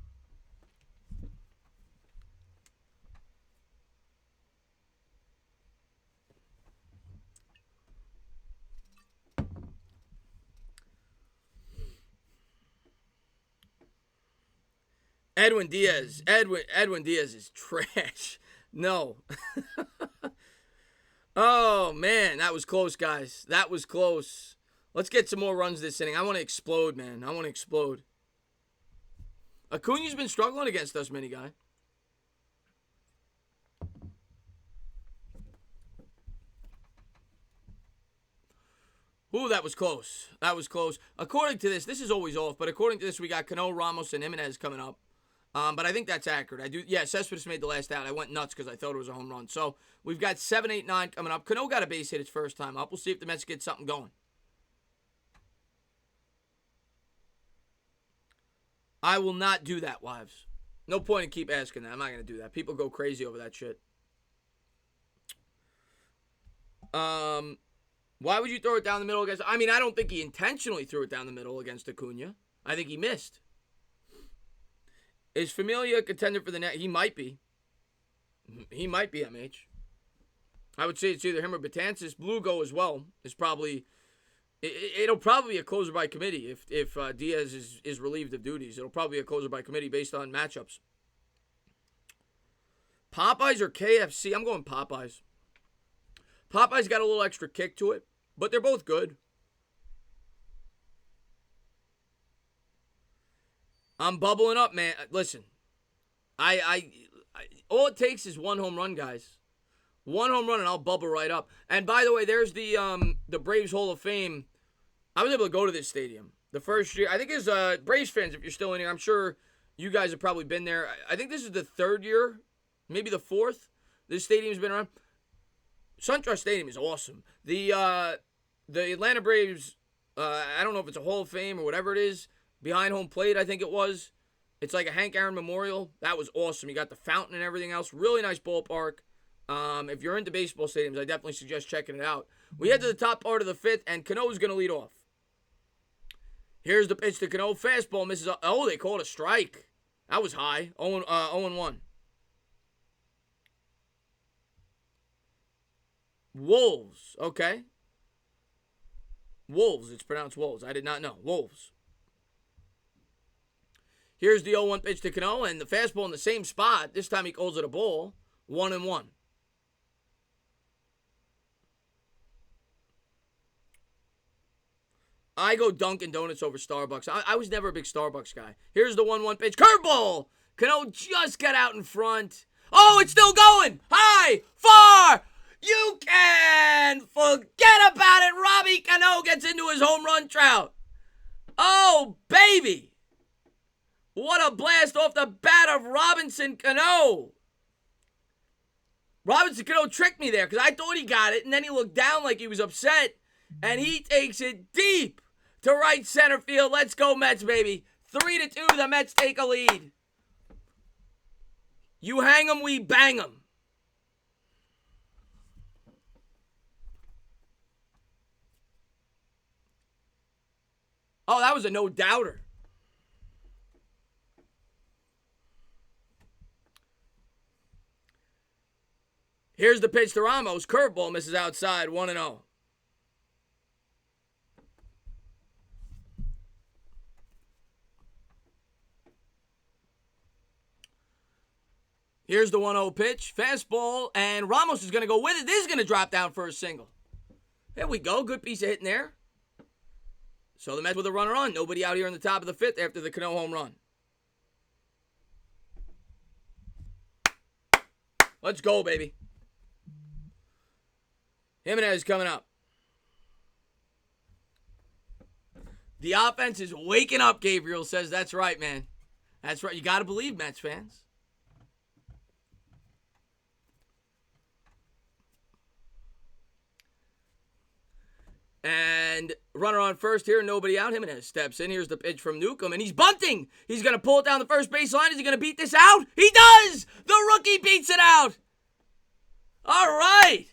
Edwin Diaz is trash. No. Oh, man. That was close, guys. That was close. Let's get some more runs this inning. I want to explode, man. I want to explode. Acuna's been struggling against us, mini guy. Ooh, that was close. That was close. According to this is always off, but according to this, we got Cano, Ramos, and Jimenez coming up. But I think that's accurate. Cespedes made the last out. I went nuts because I thought it was a home run. So we've got 7, 8, 9 coming up. Cano got a base hit his first time up. We'll see if the Mets get something going. I will not do that, wives. No point in keep asking that. I'm not going to do that. People go crazy over that shit. Why would you throw it down the middle against... I don't think he intentionally threw it down the middle against Acuna. I think he missed. Is Familia a contender for the net? He might be. He might be, MH. I would say it's either him or Betances. Lugo as well is probably... It'll probably be a closer by committee if Diaz is relieved of duties. It'll probably be a closer by committee based on matchups. Popeyes or KFC? I'm going Popeyes. Popeyes got a little extra kick to it, but they're both good. I'm bubbling up, man. Listen, I all it takes is one home run, guys. One home run and I'll bubble right up. And by the way, there's the Braves Hall of Fame. I was able to go to this stadium the first year. I think as Braves fans, if you're still in here, I'm sure you guys have probably been there. I think this is the third year, maybe the fourth. This stadium's been around. SunTrust Stadium is awesome. The Atlanta Braves, I don't know if it's a Hall of Fame or whatever it is, behind home plate, I think it was. It's like a Hank Aaron Memorial. That was awesome. You got the fountain and everything else. Really nice ballpark. If you're into baseball stadiums, I definitely suggest checking it out. We head to the top part of the fifth, and Cano's going to lead off. Here's the pitch to Cano. Fastball misses. Oh, they called a strike. That was high. 0-1. Wolves. Okay. Wolves. It's pronounced Wolves. I did not know. Wolves. Here's the 0-1 pitch to Cano, and the fastball in the same spot. This time he calls it a ball. 1-1. I go Dunkin' Donuts over Starbucks. I was never a big Starbucks guy. Here's the 1-1 pitch. Curveball! Cano just got out in front. Oh, it's still going! High! Far! You can forget about it! Robbie Cano gets into his home run trout. Oh, baby! What a blast off the bat of Robinson Cano. Robinson Cano tricked me there because I thought he got it, and then he looked down like he was upset, and he takes it deep to right center field. Let's go Mets, baby. 3-2, the Mets take a lead. You hang 'em, we bang 'em. Oh, that was a no-doubter. Here's the pitch to Ramos. Curveball misses outside. 1-0. Here's the 1-0 pitch. Fastball, and Ramos is going to go with it. This is going to drop down for a single. There we go. Good piece of hitting there. So the Mets with a runner on. Nobody out here in the top of the fifth after the Cano home run. Let's go, baby. Jimenez coming up. The offense is waking up, Gabriel says. That's right, man. That's right. You got to believe, Mets fans. And runner on first here, nobody out. Jimenez steps in. Here's the pitch from Newcomb, and he's bunting. He's going to pull it down the first base line. Is he going to beat this out? He does! The rookie beats it out. All right.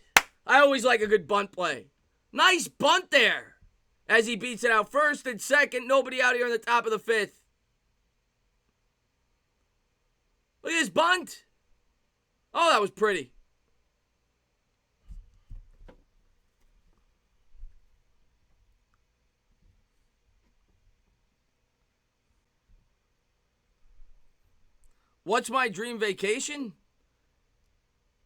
I always like a good bunt play. Nice bunt there. As he beats it out first and second. Nobody out here in the top of the fifth. Look at this bunt. Oh, that was pretty. What's my dream vacation?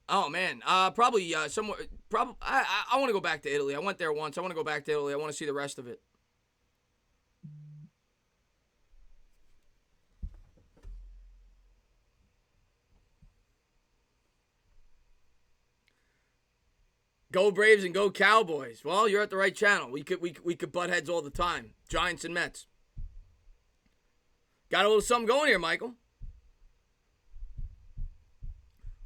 Oh man, probably somewhere. Probably I want to go back to Italy. I went there once. I want to go back to Italy. I want to see the rest of it. Go Braves and go Cowboys. Well, you're at the right channel. We could butt heads all the time. Giants and Mets. Got a little something going here, Michael.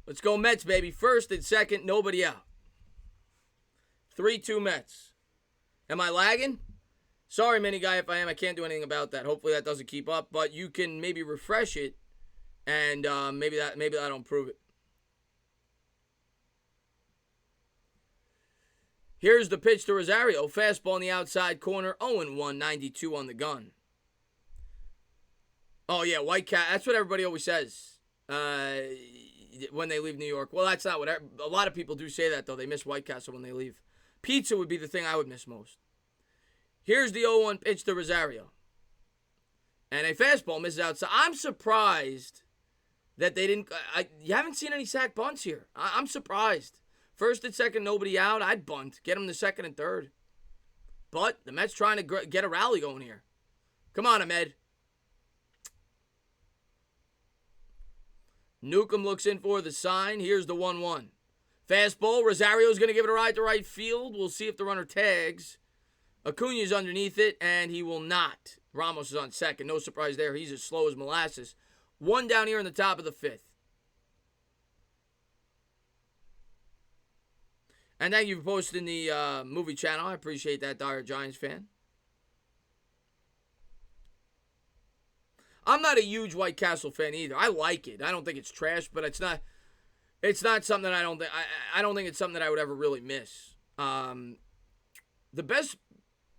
Let's go Mets, baby. First and second, nobody out. 3-2 Mets. Am I lagging? Sorry, mini guy, if I am. I can't do anything about that. Hopefully that doesn't keep up. But you can maybe refresh it, and maybe that'll improve it. Here's the pitch to Rosario. Fastball in the outside corner. 0-1, 92 on the gun. Oh, yeah, White Cat. That's what everybody always says. When they leave New York. Well, that's not what a lot of people do say that, though. They miss White Castle when they leave. Pizza would be the thing I would miss most. Here's the 0-1 pitch to Rosario. And a fastball misses outside. I'm surprised that they didn't. You haven't seen any sack bunts here. I'm surprised. First and second, nobody out. I'd bunt. Get them to second and third. But the Mets trying to get a rally going here. Come on, Ahmed. Newcomb looks in for the sign. Here's the 1-1. Fastball. Rosario's going to give it a ride to right field. We'll see if the runner tags. Acuna's underneath it, and he will not. Ramos is on second. No surprise there. He's as slow as molasses. One down here in the top of the fifth. And thank you for posting the movie channel. I appreciate that, Dire Giants fan. I'm not a huge White Castle fan either. I like it. I don't think it's trash, but it's not something that I don't think it's something that I would ever really miss. The best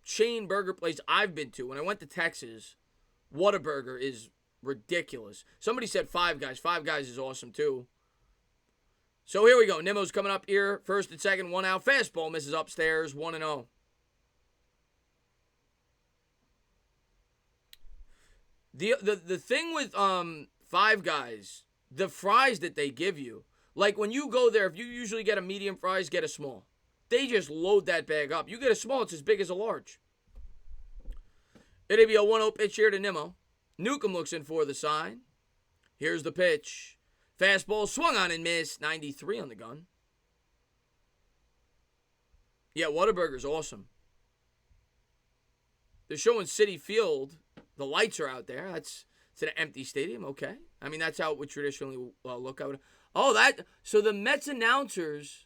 chain burger place I've been to when I went to Texas, Whataburger, is ridiculous. Somebody said Five Guys. Five Guys is awesome too. So here we go. Nimmo's coming up here. First and second, one out. Fastball misses upstairs. 1-0. The thing with Five Guys, the fries that they give you, like when you go there, if you usually get a medium fries, get a small. They just load that bag up. You get a small, it's as big as a large. It'll be a 1-0 pitch here to Nimmo. Newcomb looks in for the sign. Here's the pitch. Fastball swung on and missed. 93 on the gun. Yeah, Whataburger's awesome. They're showing Citi Field. The lights are out there. It's an empty stadium. Okay. I mean, that's how it would traditionally look. So the Mets announcers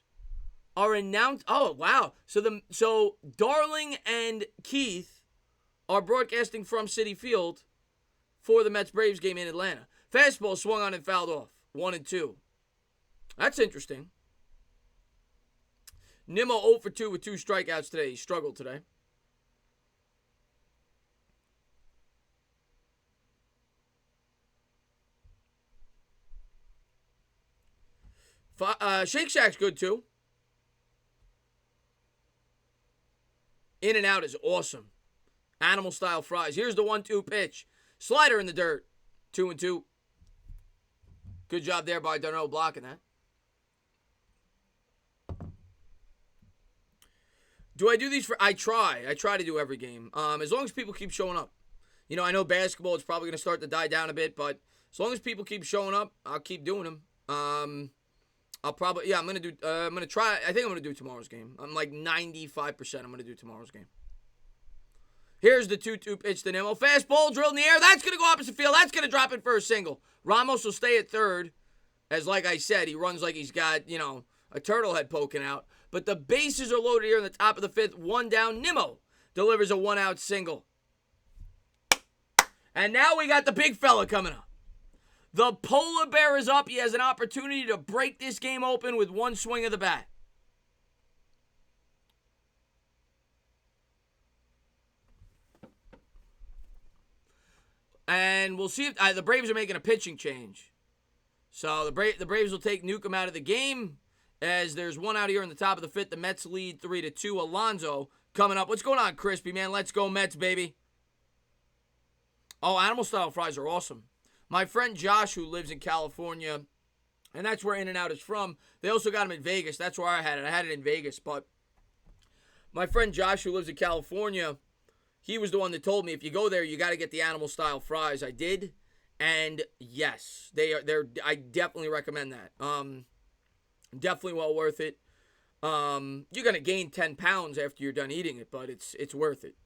are announced. Oh, wow. So Darling and Keith are broadcasting from Citi Field for the Mets-Braves game in Atlanta. Fastball swung on and fouled off. 1-2. That's interesting. Nimmo 0 for 2 with 2 strikeouts today. He struggled today. Shake Shack's good too. In and out is awesome. Animal style fries. Here's the 1-2 pitch. Slider in the dirt. 2-2. Good job there by Darno blocking that. Do I do these for... I try to do every game. As long as people keep showing up. You know, I know basketball is probably going to start to die down a bit, but as long as people keep showing up, I'll keep doing them. I'm going to try... I think I'm going to do tomorrow's game. I'm like 95% I'm going to do tomorrow's game. Here's the 2-2 pitch to Nimmo. Fastball drilled in the air. That's going to go opposite field. That's going to drop it for a single. Ramos will stay at third. As like I said, he runs like he's got, a turtle head poking out. But the bases are loaded here in the top of the fifth. One down. Nimmo delivers a 1-out single. And now we got the big fella coming up. The polar bear is up. He has an opportunity to break this game open with one swing of the bat. And we'll see if the Braves are making a pitching change. So the Braves will take Newcomb out of the game as there's one out here in the top of the fifth. The Mets lead 3-2. Alonso coming up. What's going on, Crispy, man? Let's go Mets, baby. Oh, animal style fries are awesome. My friend Josh, who lives in California, and that's where In-N-Out is from, they also got them in Vegas. That's where I had it. I had it in Vegas, but my friend Josh, who lives in California, he was the one that told me if you go there, you got to get the animal style fries. I did, and yes, they're. I definitely recommend that. Definitely well worth it. You're gonna gain 10 pounds after you're done eating it, but it's worth it.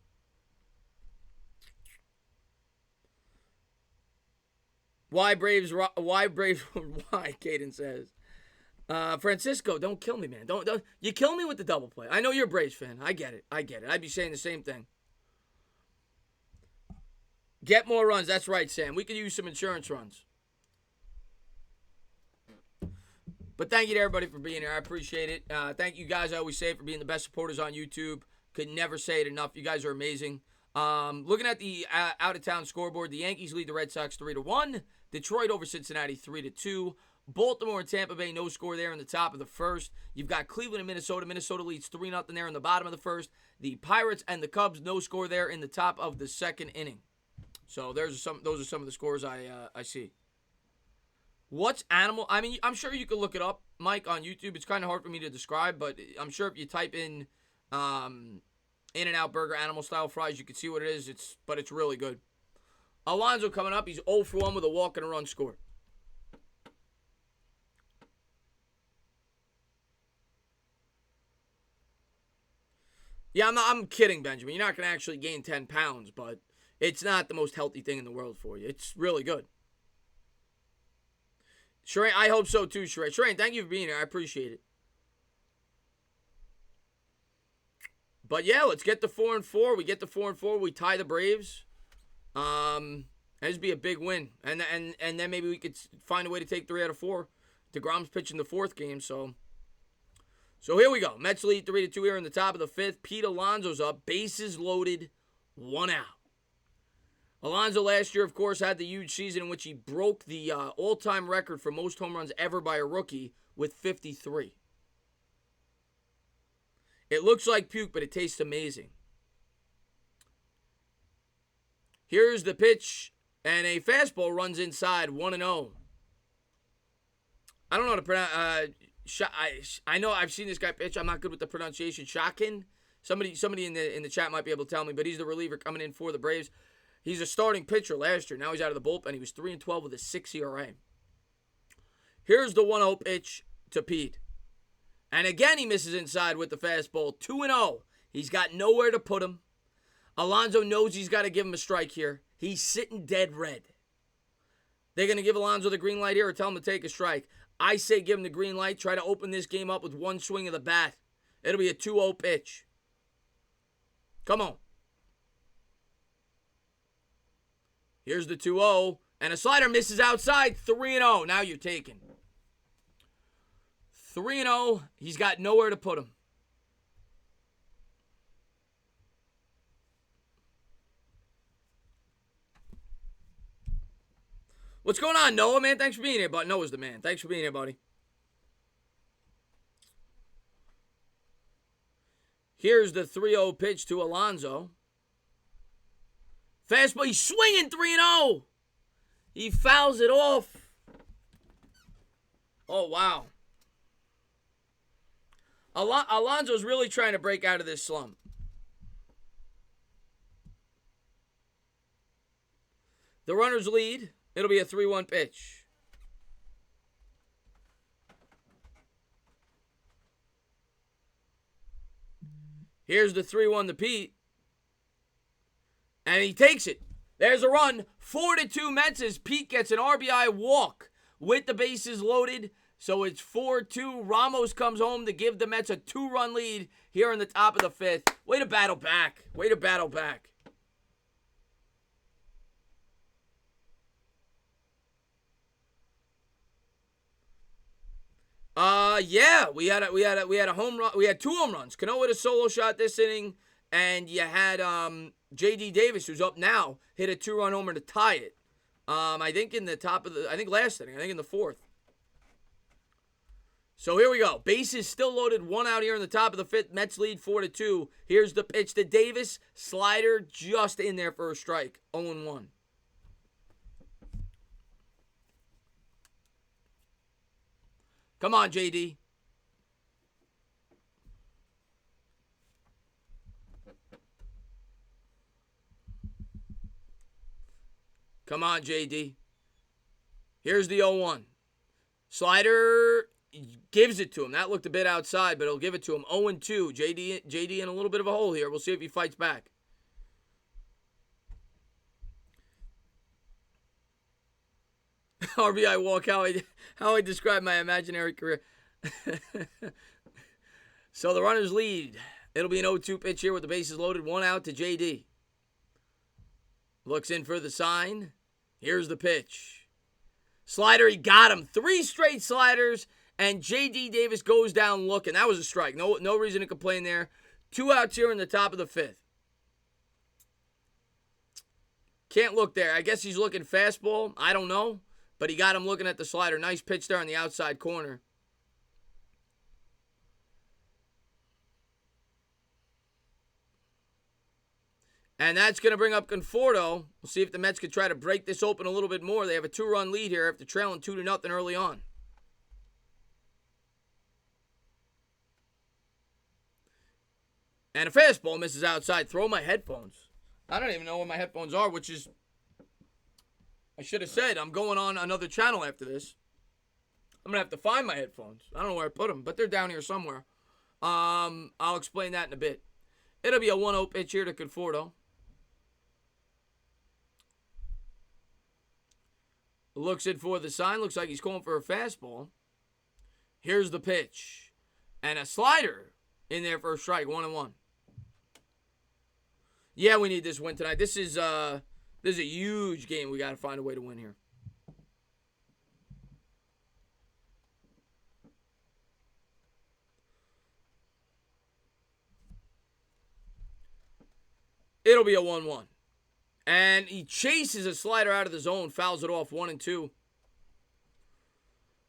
Why Braves? Why Braves? Why? Caden says. Francisco, don't kill me, man. Don't. You kill me with the double play. I know you're a Braves fan. I get it. I'd be saying the same thing. Get more runs. That's right, Sam. We could use some insurance runs. But thank you to everybody for being here. I appreciate it. Thank you guys, I always say, for being the best supporters on YouTube. Could never say it enough. You guys are amazing. Looking at the out-of-town scoreboard, the Yankees lead the Red Sox 3-1. Detroit over Cincinnati 3-2. Baltimore and Tampa Bay, no score there in the top of the first. You've got Cleveland and Minnesota. Minnesota leads 3-0 there in the bottom of the first. The Pirates and the Cubs, no score there in the top of the second inning. So those are some of the scores I see. What's animal? I mean, I'm sure you could look it up, Mike, on YouTube. It's kind of hard for me to describe, but I'm sure if you type in In-N-Out Burger animal style fries, you can see what it is. But it's really good. Alonso coming up. He's 0 for 1 with a walk and a run score. Yeah, I'm kidding, Benjamin. You're not going to actually gain 10 pounds, but it's not the most healthy thing in the world for you. It's really good. Shireen, I hope so too, Shireen. Shireen, thank you for being here. I appreciate it. But yeah, let's get to 4-4. We get to 4-4. We tie the Braves. That'd be a big win, and then maybe we could find a way to take 3 out of 4. DeGrom's pitching the 4th game, so here we go. Mets lead 3-2 here in the top of the 5th. Pete Alonso's up, bases loaded, 1 out. Alonso last year, of course, had the huge season in which he broke the all-time record for most home runs ever by a rookie with 53. It looks like puke, but it tastes amazing. Here's the pitch, and a fastball runs inside, 1-0. I don't know how to pronounce. I know I've seen this guy pitch. I'm not good with the pronunciation. Shakin. Somebody in the chat might be able to tell me, but he's the reliever coming in for the Braves. He's a starting pitcher last year. Now he's out of the bullpen. He was 3-12 with a 6 ERA. Here's the 1-0 pitch to Pete. And again, he misses inside with the fastball. 2-0. He's got nowhere to put him. Alonso knows he's got to give him a strike here. He's sitting dead red. They're going to give Alonso the green light here or tell him to take a strike. I say give him the green light. Try to open this game up with one swing of the bat. It'll be a 2-0 pitch. Come on. Here's the 2-0. And a slider misses outside. 3-0. Now you're taking. 3-0. He's got nowhere to put him. What's going on, Noah, man? Thanks for being here, buddy. Noah's the man. Thanks for being here, buddy. Here's the 3-0 pitch to Alonso. Fastball, he's swinging 3-0. He fouls it off. Oh, wow. Alonso's really trying to break out of this slump. The runners lead. It'll be a 3-1 pitch. Here's the 3-1 to Pete. And he takes it. There's a run. 4-2 Mets as Pete gets an RBI walk with the bases loaded. So it's 4-2. Ramos comes home to give the Mets a 2-run lead here in the top of the 5th. Way to battle back. Way to battle back. Yeah, we had a home run. We had 2 home runs. Cano with a solo shot this inning, and you had J.D. Davis, who's up now, hit a 2-run homer to tie it. I think in the top of I think last inning. I think in the 4th. So here we go. Bases still loaded. 1 out here in the top of the 5th. Mets lead 4-2. Here's the pitch to Davis. Slider just in there for a strike. 0-1. Come on, JD. Come on, JD. Here's the 0-1. Slider gives it to him. That looked a bit outside, but he'll give it to him. 0-2. JD in a little bit of a hole here. We'll see if he fights back. RBI walk, how I describe my imaginary career. So the runners lead. It'll be an 0-2 pitch here with the bases loaded. 1 out to JD. Looks in for the sign. Here's the pitch. Slider, he got him. 3 straight sliders, and J.D. Davis goes down looking. That was a strike. No reason to complain there. 2 outs here in the top of the 5th. Can't look there. I guess he's looking fastball. I don't know. But he got him looking at the slider. Nice pitch there on the outside corner. And that's going to bring up Conforto. We'll see if the Mets could try to break this open a little bit more. They have a 2-run lead here after trailing 2-0 early on. And a fastball misses outside. Throw my headphones. I don't even know where my headphones are, which is... I should have said I'm going on another channel after this. I'm going to have to find my headphones. I don't know where I put them, but they're down here somewhere. I'll explain that in a bit. It'll be a 1-0 pitch here to Conforto. Looks in for the sign. Looks like he's calling for a fastball. Here's the pitch. And a slider in there for a strike. 1-1. Yeah, we need this win tonight. This is a huge game. We got to find a way to win here. It'll be a 1-1. And he chases a slider out of the zone, fouls it off 1-2.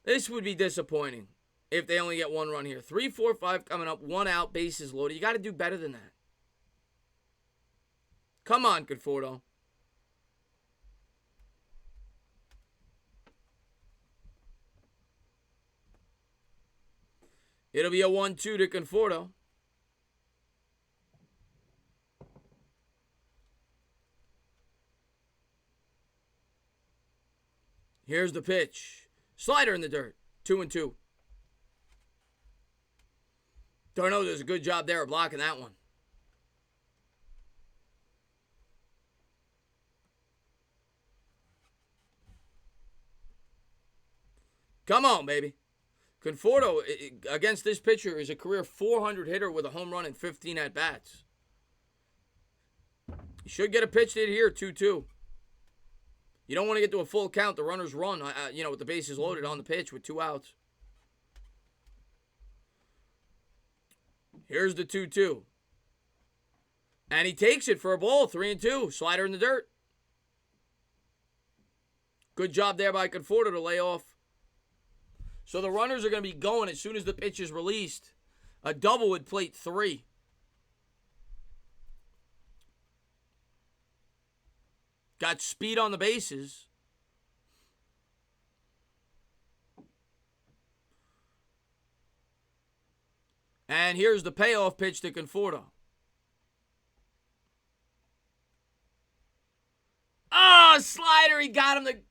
This would be disappointing if they only get one run here. 3, 4, 5 coming up, 1 out, bases loaded. You got to do better than that. Come on, Conforto. It'll be a 1-2 to Conforto. Here's the pitch. Slider in the dirt. 2-2. d'Arnaud does a good job there of blocking that one. Come on, baby. Conforto, against this pitcher, is a career 400 hitter with a home run and 15 at-bats. You should get a pitch hit here, 2-2. You don't want to get to a full count. The runners run, with the bases loaded on the pitch with 2 outs. Here's the 2-2. And he takes it for a ball, 3-2. Slider in the dirt. Good job there by Conforto to lay off. So the runners are going to be going as soon as the pitch is released. A double would plate 3. Got speed on the bases. And here's the payoff pitch to Conforto. Ah, slider. He got him.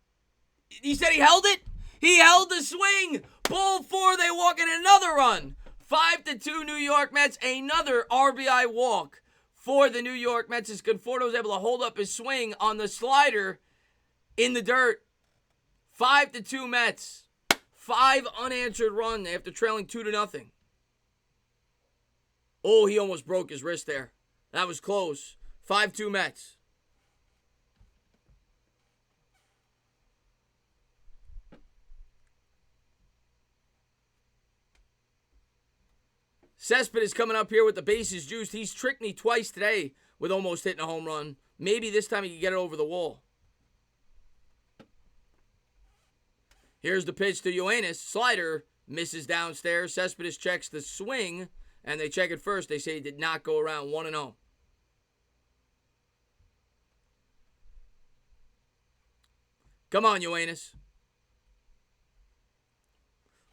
He said he held it. He held the swing. Ball 4. They walk in another run. 5-2 New York Mets. Another RBI walk for the New York Mets as Conforto was able to hold up his swing on the slider in the dirt. 5-2 Mets. 5 unanswered runs after trailing 2-0. Oh, he almost broke his wrist there. That was close. 5-2 Mets. Cespedes is coming up here with the bases juiced. He's tricked me twice today with almost hitting a home run. Maybe this time he can get it over the wall. Here's the pitch to Yoenis. Slider misses downstairs. Cespedes checks the swing, and they check it first. They say he did not go around. 1-0. Come on, Yoenis.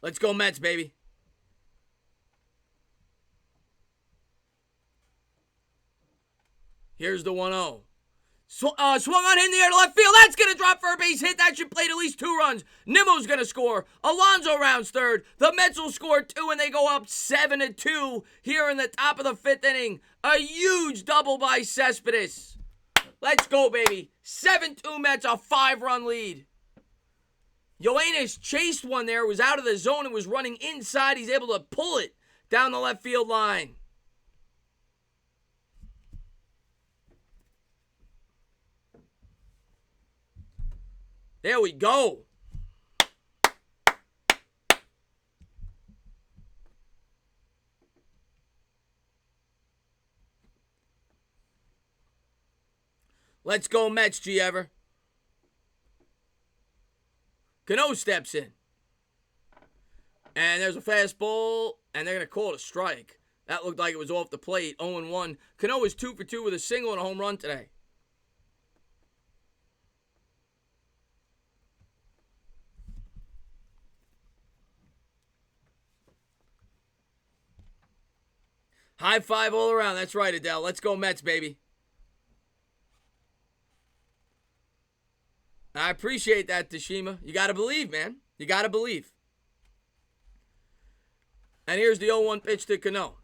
Let's go Mets, baby. Here's the 1-0. Swung on in the air to left field. That's going to drop for a base hit. That should plate at least 2 runs. Nimmo's going to score. Alonso rounds third. The Mets will score 2, and they go up 7-2 here in the top of the 5th inning. A huge double by Cespedes. Let's go, baby. 7-2 Mets, a 5-run lead. Yoenis chased one there, was out of the zone and was running inside. He's able to pull it down the left field line. There we go. Let's go Mets, G. Ever. Cano steps in. And there's a fastball, and they're going to call it a strike. That looked like it was off the plate, 0-1. Cano is 2 for 2 with a single and a home run today. High five all around. That's right, Adele. Let's go Mets, baby. I appreciate that, Tashima. You got to believe, man. You got to believe. And here's the 0-1 pitch to Cano.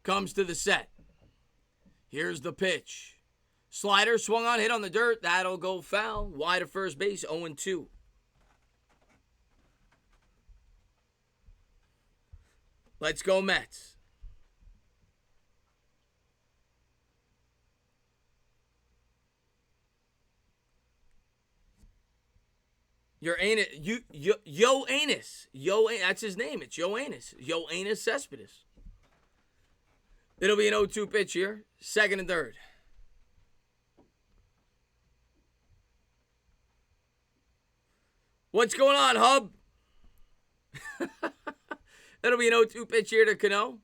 comes to the set. Here's the pitch. Slider swung on, hit on the dirt. That'll go foul. Wide of first base, 0-2. Let's go Mets. Yoenis. That's his name. It's Yoenis. Yoenis Cespedes. It'll be an 0-2 pitch here. Second and third. What's going on, Hub? It'll be an 0-2 pitch here to Cano.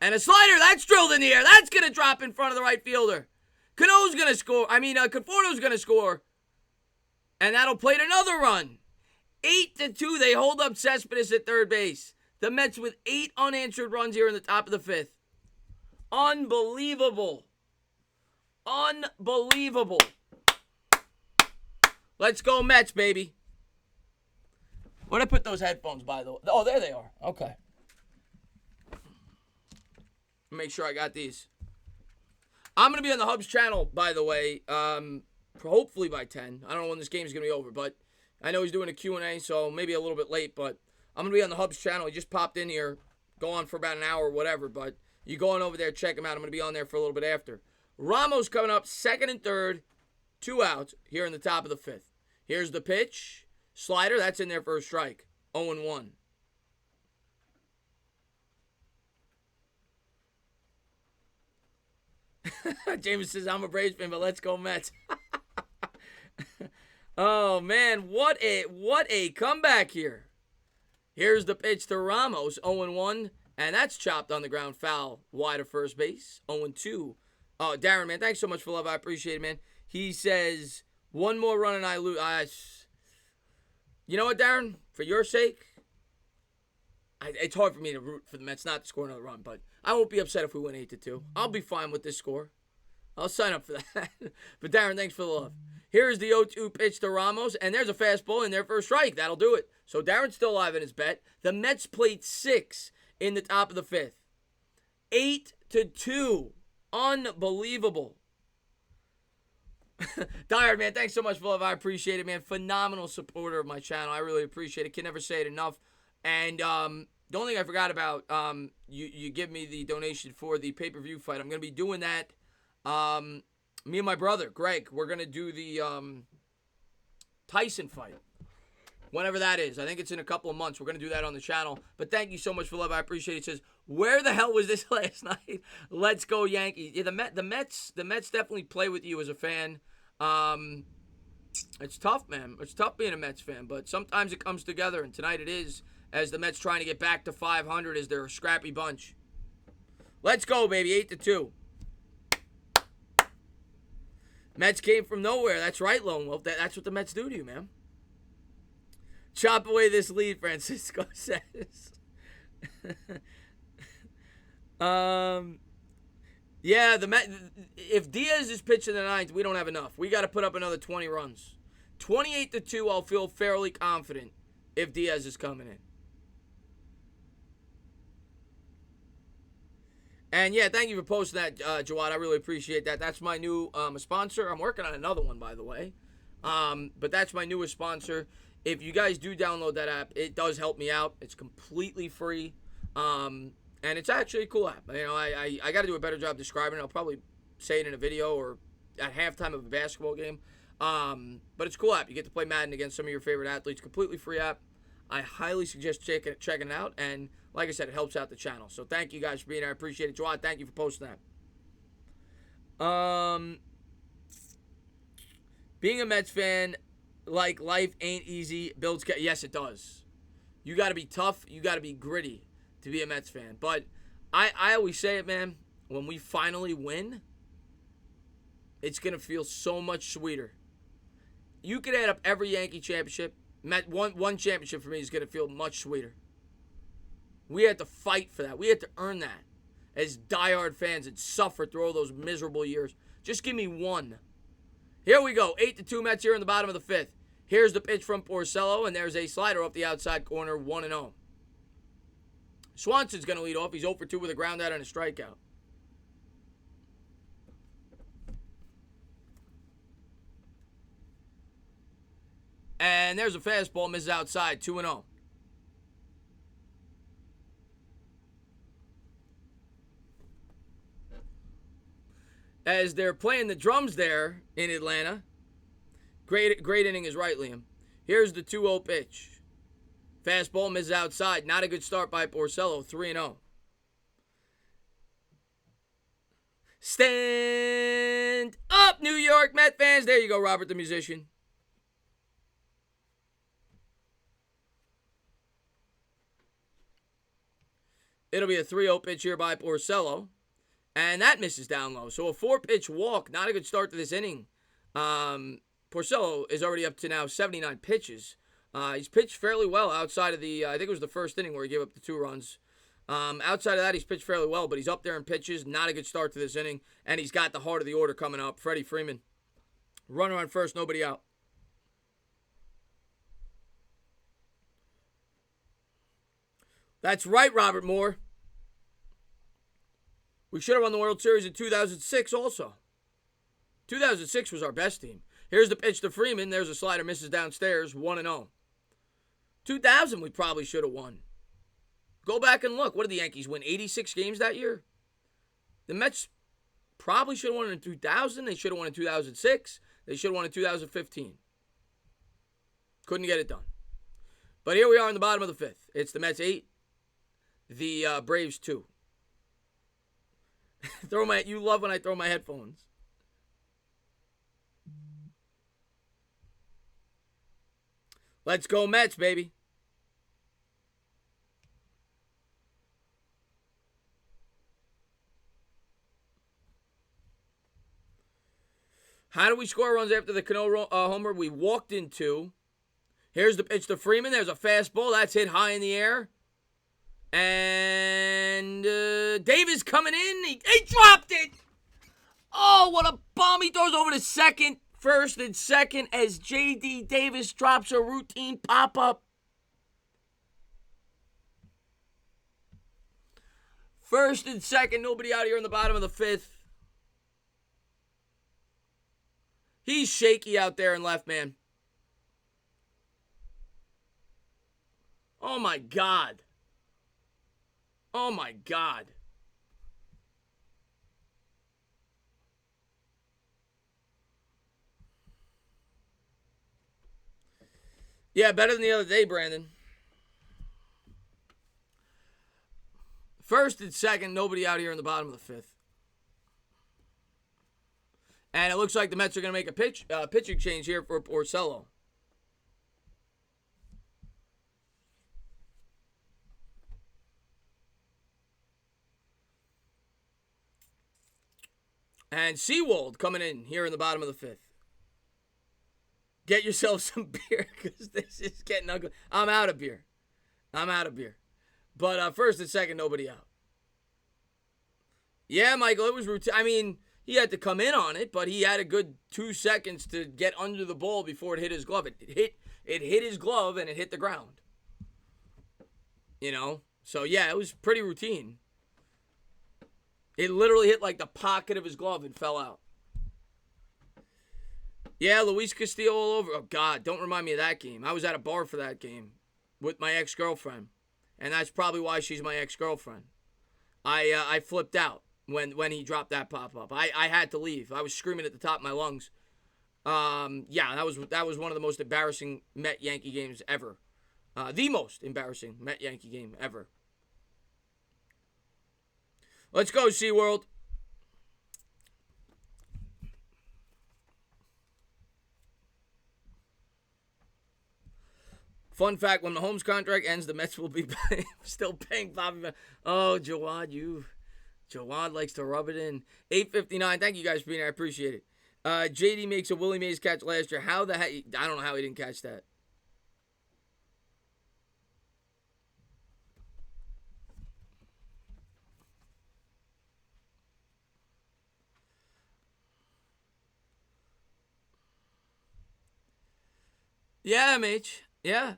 And a slider. That's drilled in the air. That's going to drop in front of the right fielder. Cano's going to score. Conforto's going to score. And that'll plate another run. 8-2. They hold up Cespedes at third base. The Mets with 8 unanswered runs here in the top of the fifth. Unbelievable. Unbelievable. Let's go Mets, baby. Where'd I put those headphones, by the way? Oh, there they are. Okay. Make sure I got these. I'm going to be on the Hubs channel, by the way, hopefully by 10. I don't know when this game is going to be over, but I know he's doing a Q&A, so maybe a little bit late, but I'm going to be on the Hubs channel. He just popped in here, go on for about an hour or whatever, but you go on over there, check him out. I'm going to be on there for a little bit after. Ramos coming up, second and third, 2 outs here in the top of the fifth. Here's the pitch. Slider, that's in there for a strike. 0-1. James says, I'm a Braves fan, but let's go Mets. Oh, man, what a comeback here. Here's the pitch to Ramos, 0-1, and that's chopped on the ground, foul, wide of first base, 0-2. Oh, Darren, man, thanks so much for love. I appreciate it, man. He says, one more run and I lose. You know what, Darren? For your sake, it's hard for me to root for the Mets not to score another run, but I won't be upset if we win 8-2. I'll be fine with this score. I'll sign up for that. But Darren, thanks for the love. Here's the 0-2 pitch to Ramos, and there's a fastball in there for a strike. That'll do it. So Darren's still alive in his bet. The Mets played 6 in the top of the fifth. 8-2. Unbelievable. Dyer, man, thanks so much for love. I appreciate it, man. Phenomenal supporter of my channel. I really appreciate it. Can never say it enough. And the only thing I forgot about, you give me the donation for the pay-per-view fight. I'm going to be doing that. Me and my brother, Greg, we're going to do the Tyson fight. Whenever that is. I think it's in a couple of months. We're going to do that on the channel. But thank you so much for love. I appreciate it. It says, where the hell was this last night? Let's go Yankees. Yeah, the Mets definitely play with you as a fan. It's tough, man. It's tough being a Mets fan. But sometimes it comes together. And tonight it is. As the Mets trying to get back to 500 as they're a scrappy bunch. Let's go, baby. 8-2. Mets came from nowhere. That's right, Lone Wolf. That's what the Mets do to you, man. Chop away this lead, Francisco says. Yeah, if Diaz is pitching the ninth, we don't have enough. We got to put up another 20 runs. 28-2, I'll feel fairly confident if Diaz is coming in. And yeah, thank you for posting that, Jawad. I really appreciate that. That's my new sponsor. I'm working on another one, by the way. But that's my newest sponsor. If you guys do download that app, it does help me out. It's completely free. And it's actually a cool app. You know, I got to do a better job describing it. I'll probably say it in a video or at halftime of a basketball game. But it's a cool app. You get to play Madden against some of your favorite athletes. Completely free app. I highly suggest checking it out. And like I said, it helps out the channel. So thank you guys for being here. I appreciate it. Jawad, thank you for posting that. Being a Mets fan, like, life ain't easy. Yes, it does. You got to be tough. You got to be gritty to be a Mets fan. But I always say it, man. When we finally win, it's going to feel so much sweeter. You could add up every Yankee championship. One championship for me is going to feel much sweeter. We had to fight for that. We had to earn that as diehard fans and suffer through all those miserable years. Just give me one. Here we go. 8-2 Mets here in the bottom of the fifth. Here's the pitch from Porcello, and there's a slider up the outside corner, 1-0. Swanson's going to lead off. He's 0 for 2 with a ground out and a strikeout. And there's a fastball, misses outside, 2-0. As they're playing the drums there in Atlanta. Great inning is right, Liam. Here's the 2-0 pitch. Fastball misses outside. Not a good start by Porcello, 3-0. Stand up, New York Met fans. There you go, Robert the musician. It'll be a 3-0 pitch here by Porcello. And that misses down low. So a 4-pitch walk. Not a good start to this inning. Porcello is already up to now 79 pitches. He's pitched fairly well outside of the, I think it was the first inning where he gave up the 2 runs. Outside of that, he's pitched fairly well, but he's up there in pitches. Not a good start to this inning. And he's got the heart of the order coming up. Freddie Freeman. Runner on first, nobody out. That's right, Robert Moore. We should have won the World Series in 2006 also. 2006 was our best team. Here's the pitch to Freeman. There's a slider, misses downstairs, 1-0. 2000 we probably should have won. Go back and look. What did the Yankees win? 86 games that year? The Mets probably should have won in 2000. They should have won in 2006. They should have won in 2015. Couldn't get it done. But here we are in the bottom of the 5th. It's the Mets 8. The Braves 2. You love when I throw my headphones. Let's go Mets, baby. How do we score runs after the Cano homer? We walked in 2. Here's the pitch to Freeman. There's a fastball. That's hit high in the air. And Davis coming in. He dropped it. Oh, what a bomb. He throws over to second. First and second as J.D. Davis drops a routine pop-up. First and second, nobody out here in the bottom of the 5th. He's shaky out there in left, man. Oh, my God. Oh, my God. Yeah, better than the other day, Brandon. First and second, nobody out here in the bottom of the 5th. And it looks like the Mets are going to make a pitching change here for Porcello. And Seawold coming in here in the bottom of the 5th. Get yourself some beer because this is getting ugly. I'm out of beer. But first and second, nobody out. Yeah, Michael, it was routine. I mean, he had to come in on it, but he had a good 2 seconds to get under the ball before it hit his glove. It hit his glove and it hit the ground. You know? So, yeah, it was pretty routine. It literally hit like the pocket of his glove and fell out. Yeah, Luis Castillo all over. Oh, God, don't remind me of that game. I was at a bar for that game with my ex-girlfriend. And that's probably why she's my ex-girlfriend. I flipped out when he dropped that pop-up. I had to leave. I was screaming at the top of my lungs. Yeah, that was one of the most embarrassing Met-Yankee games ever. The most embarrassing Met-Yankee game ever. Let's go, SeaWorld. Fun fact, when Mahomes' contract ends, the Mets will be still paying Bobby. Oh, Jawad likes to rub it in. 8:59. Thank you guys for being here. I appreciate it. JD makes a Willie Mays catch last year. How the heck? I don't know how he didn't catch that. Yeah, Mitch. Yeah.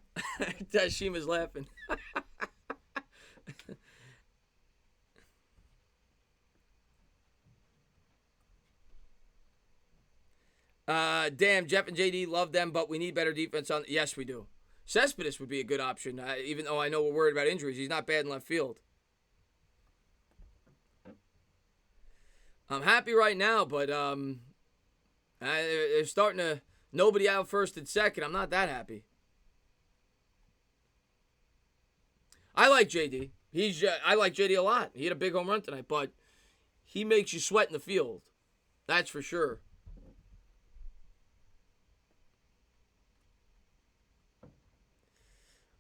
Tashima's laughing. Damn, Jeff and JD love them, but we need better defense on. Yes, we do. Cespedes would be a good option, even though I know we're worried about injuries. He's not bad in left field. I'm happy right now, but they're starting to nobody out first and second. I'm not that happy. I like JD. I like JD a lot. He had a big home run tonight, but he makes you sweat in the field. That's for sure.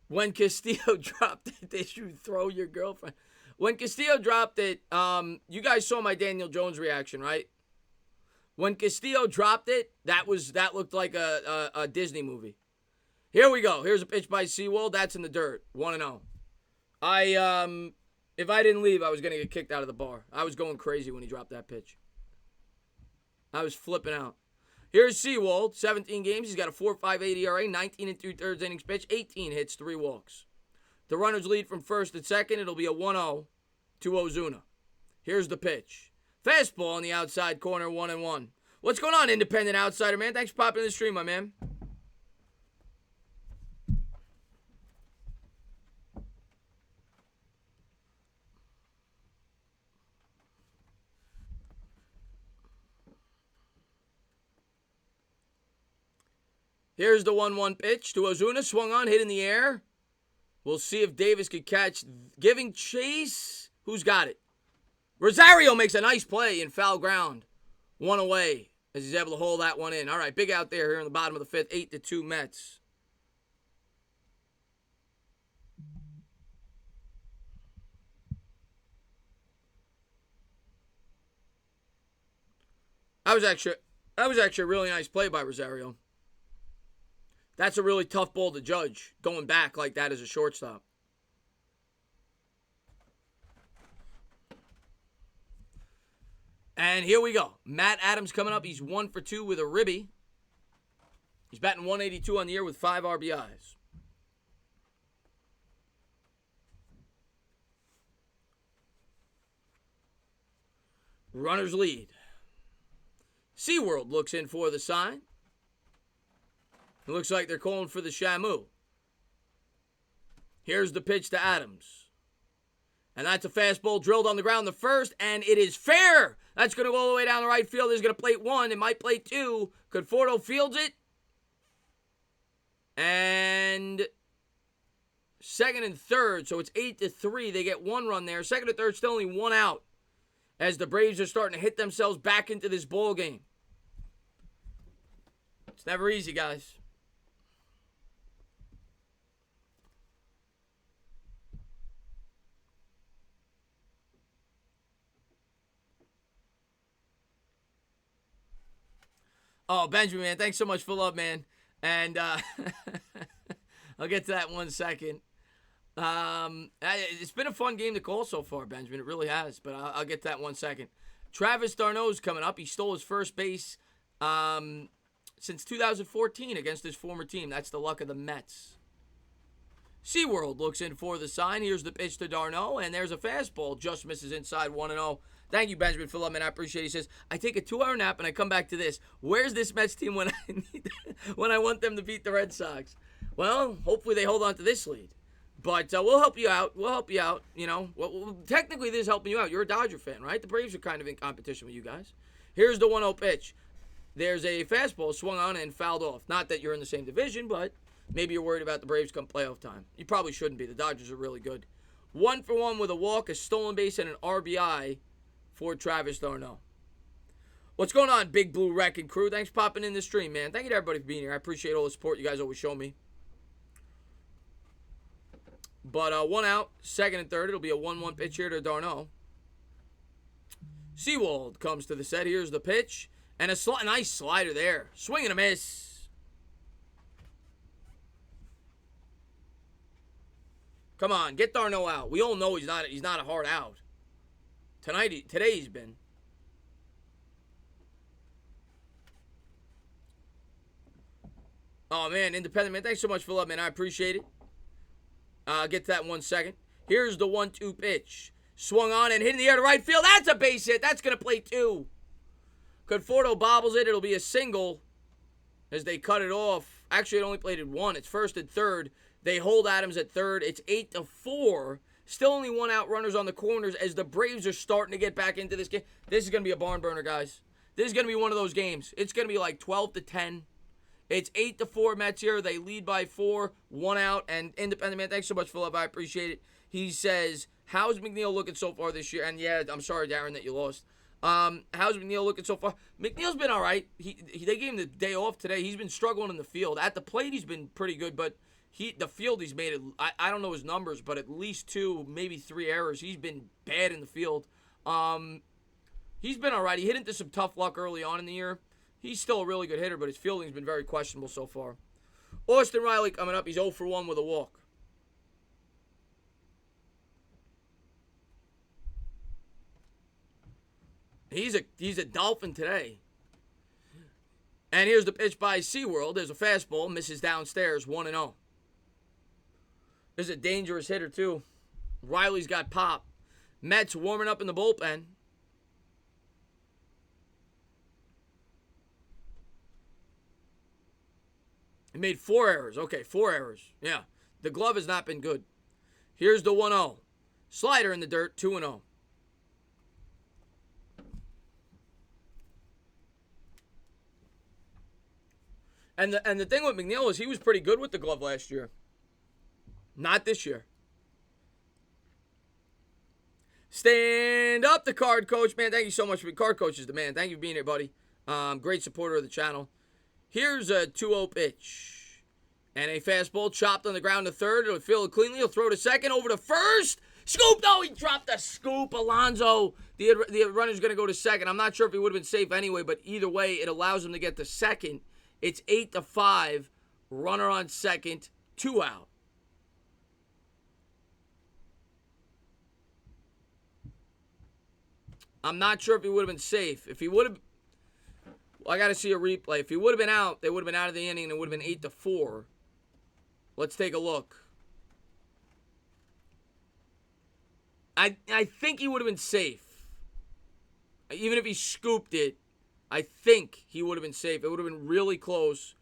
When Castillo dropped it, they should throw your girlfriend. When Castillo dropped it, you guys saw my Daniel Jones reaction, right? When Castillo dropped it, that looked like a Disney movie. Here we go. Here's a pitch by Sewald. That's in the dirt. 1-0. If I didn't leave, I was gonna get kicked out of the bar. I was going crazy when he dropped that pitch. I was flipping out. Here's Sewald, 17 games. He's got a 4.58 ERA, 19 3/3 innings pitched, 18 hits, 3 walks. The runners lead from first and second. It'll be a 1-0 to Ozuna. Here's the pitch. Fastball on the outside corner, 1-1. What's going on, independent outsider, man? Thanks for popping in the stream, my man. Here's the 1-1 pitch to Ozuna. Swung on, hit in the air. We'll see if Davis could catch. Giving chase. Who's got it? Rosario makes a nice play in foul ground. 1 away as he's able to hold that one in. All right, big out there here in the bottom of the fifth. 8-2 Mets. That was actually a really nice play by Rosario. That's a really tough ball to judge, going back like that as a shortstop. And here we go. Matt Adams coming up. He's 1 for 2 with a ribby. He's batting 182 on the year with 5 RBIs. Runners lead. SeaWorld looks in for the sign. It looks like they're calling for the Shamu. Here's the pitch to Adams. And that's a fastball drilled on the ground the first, and it is fair. That's going to go all the way down the right field. He's going to plate 1. It might plate 2. Conforto fields it. And second and third, so it's 8-3. They get 1 run there. Second and third, still only 1 out as the Braves are starting to hit themselves back into this ball game. It's never easy, guys. Oh, Benjamin, man, thanks so much for love, man. And I'll get to that in 1 second. It's been a fun game to call so far, Benjamin. It really has, but I'll get to that in 1 second. Travis d'Arnaud's coming up. He stole his first base since 2014 against his former team. That's the luck of the Mets. SeaWorld looks in for the sign. Here's the pitch to d'Arnaud, and there's a fastball. Just misses inside 1-0. Thank you, Benjamin Phillip, man. I appreciate it. He says, I take a 2-hour nap and I come back to this. Where's this Mets team when I want them to beat the Red Sox? Well, hopefully they hold on to this lead. But we'll help you out. You know, well, technically this is helping you out. You're a Dodger fan, right? The Braves are kind of in competition with you guys. Here's the 1-0 pitch. There's a fastball swung on and fouled off. Not that you're in the same division, but maybe you're worried about the Braves come playoff time. You probably shouldn't be. The Dodgers are really good. 1 for 1 with a walk, a stolen base, and an RBI for Travis d'Arnaud. What's going on, Big Blue Wrecking Crew? Thanks for popping in the stream, man. Thank you to everybody for being here. I appreciate all the support you guys always show me. But 1 out, second and third. It'll be a 1-1 pitch here to d'Arnaud. SeaWorld comes to the set. Here's the pitch. And a nice slider there. Swing and a miss. Come on, get d'Arnaud out. We all know he's not a hard out. Today he's been. Oh, man, independent, man. Thanks so much for love, man. I appreciate it. I'll get to that in 1 second. Here's the 1-2 pitch. Swung on and hit in the air to right field. That's a base hit. That's going to play 2. Conforto bobbles it. It'll be a single as they cut it off. Actually, it only played at 1. It's first and third. They hold Adams at third. It's 8-4. Still only 1 out, runners on the corners as the Braves are starting to get back into this game. This is going to be a barn burner, guys. This is going to be one of those games. It's going to be like 12-10. It's 8-4 Mets here. They lead by 4, 1 out. And Independent Man, thanks so much, Philip. I appreciate it. He says, how's McNeil looking so far this year? And yeah, I'm sorry, Darren, that you lost. How's McNeil looking so far? McNeil's been all right. They gave him the day off today. He's been struggling in the field. At the plate, he's been pretty good, but the field he's made it. I don't know his numbers, but at least 2, maybe 3 errors. He's been bad in the field. He's been all right. He hit into some tough luck early on in the year. He's still a really good hitter, but his fielding's been very questionable so far. Austin Riley coming up. He's 0 for 1 with a walk. He's a Dolphin today. And here's the pitch by SeaWorld. There's a fastball. Misses downstairs. 1-0. This is a dangerous hitter, too. Riley's got pop. Mets warming up in the bullpen. He made 4 errors. Okay, 4 errors. Yeah. The glove has not been good. Here's the 1-0. Slider in the dirt. 2-0. And the thing with McNeil is he was pretty good with the glove last year. Not this year. Stand up, the card coach. Man, thank you so much for being card coach is the man. Thank you for being here, buddy. Great supporter of the channel. Here's a 2-0 pitch. And a fastball chopped on the ground to third. It'll field it cleanly. He'll throw to second. Over to first. Scoop. No, he dropped the scoop. Alonso. The runner's going to go to second. I'm not sure if he would have been safe anyway, but either way, it allows him to get to second. It's 8-5. Runner on second. 2 out. I'm not sure if he would have been safe. If he would have... Well, I got to see a replay. If he would have been out, they would have been out of the inning and it would have been 8-4. Let's take a look. I think he would have been safe. Even if he scooped it, I think he would have been safe. It would have been really close,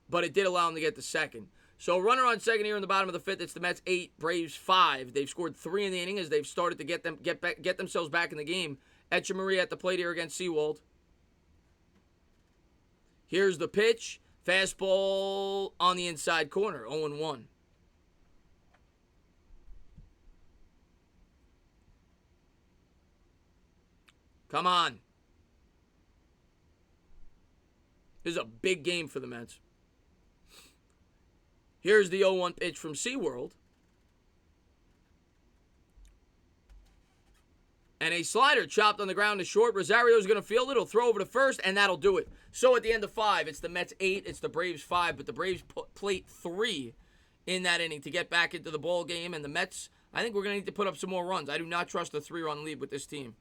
but it did allow him to get to second. So runner on second here in the bottom of the 5th. It's the Mets 8, Braves 5. They've scored 3 in the inning as they've started to get themselves back in the game. Echeverria at the plate here against Sewald. Here's the pitch. Fastball on the inside corner. 0-1. Come on. This is a big game for the Mets. Here's the 0-1 pitch from SeaWorld. And a slider chopped on the ground to short. Rosario's going to field it. He'll throw over to first, and that'll do it. So at the end of 5, it's the Mets 8, it's the Braves 5, but the Braves plate 3 in that inning to get back into the ball game. And the Mets, I think we're going to need to put up some more runs. I do not trust a 3-run lead with this team.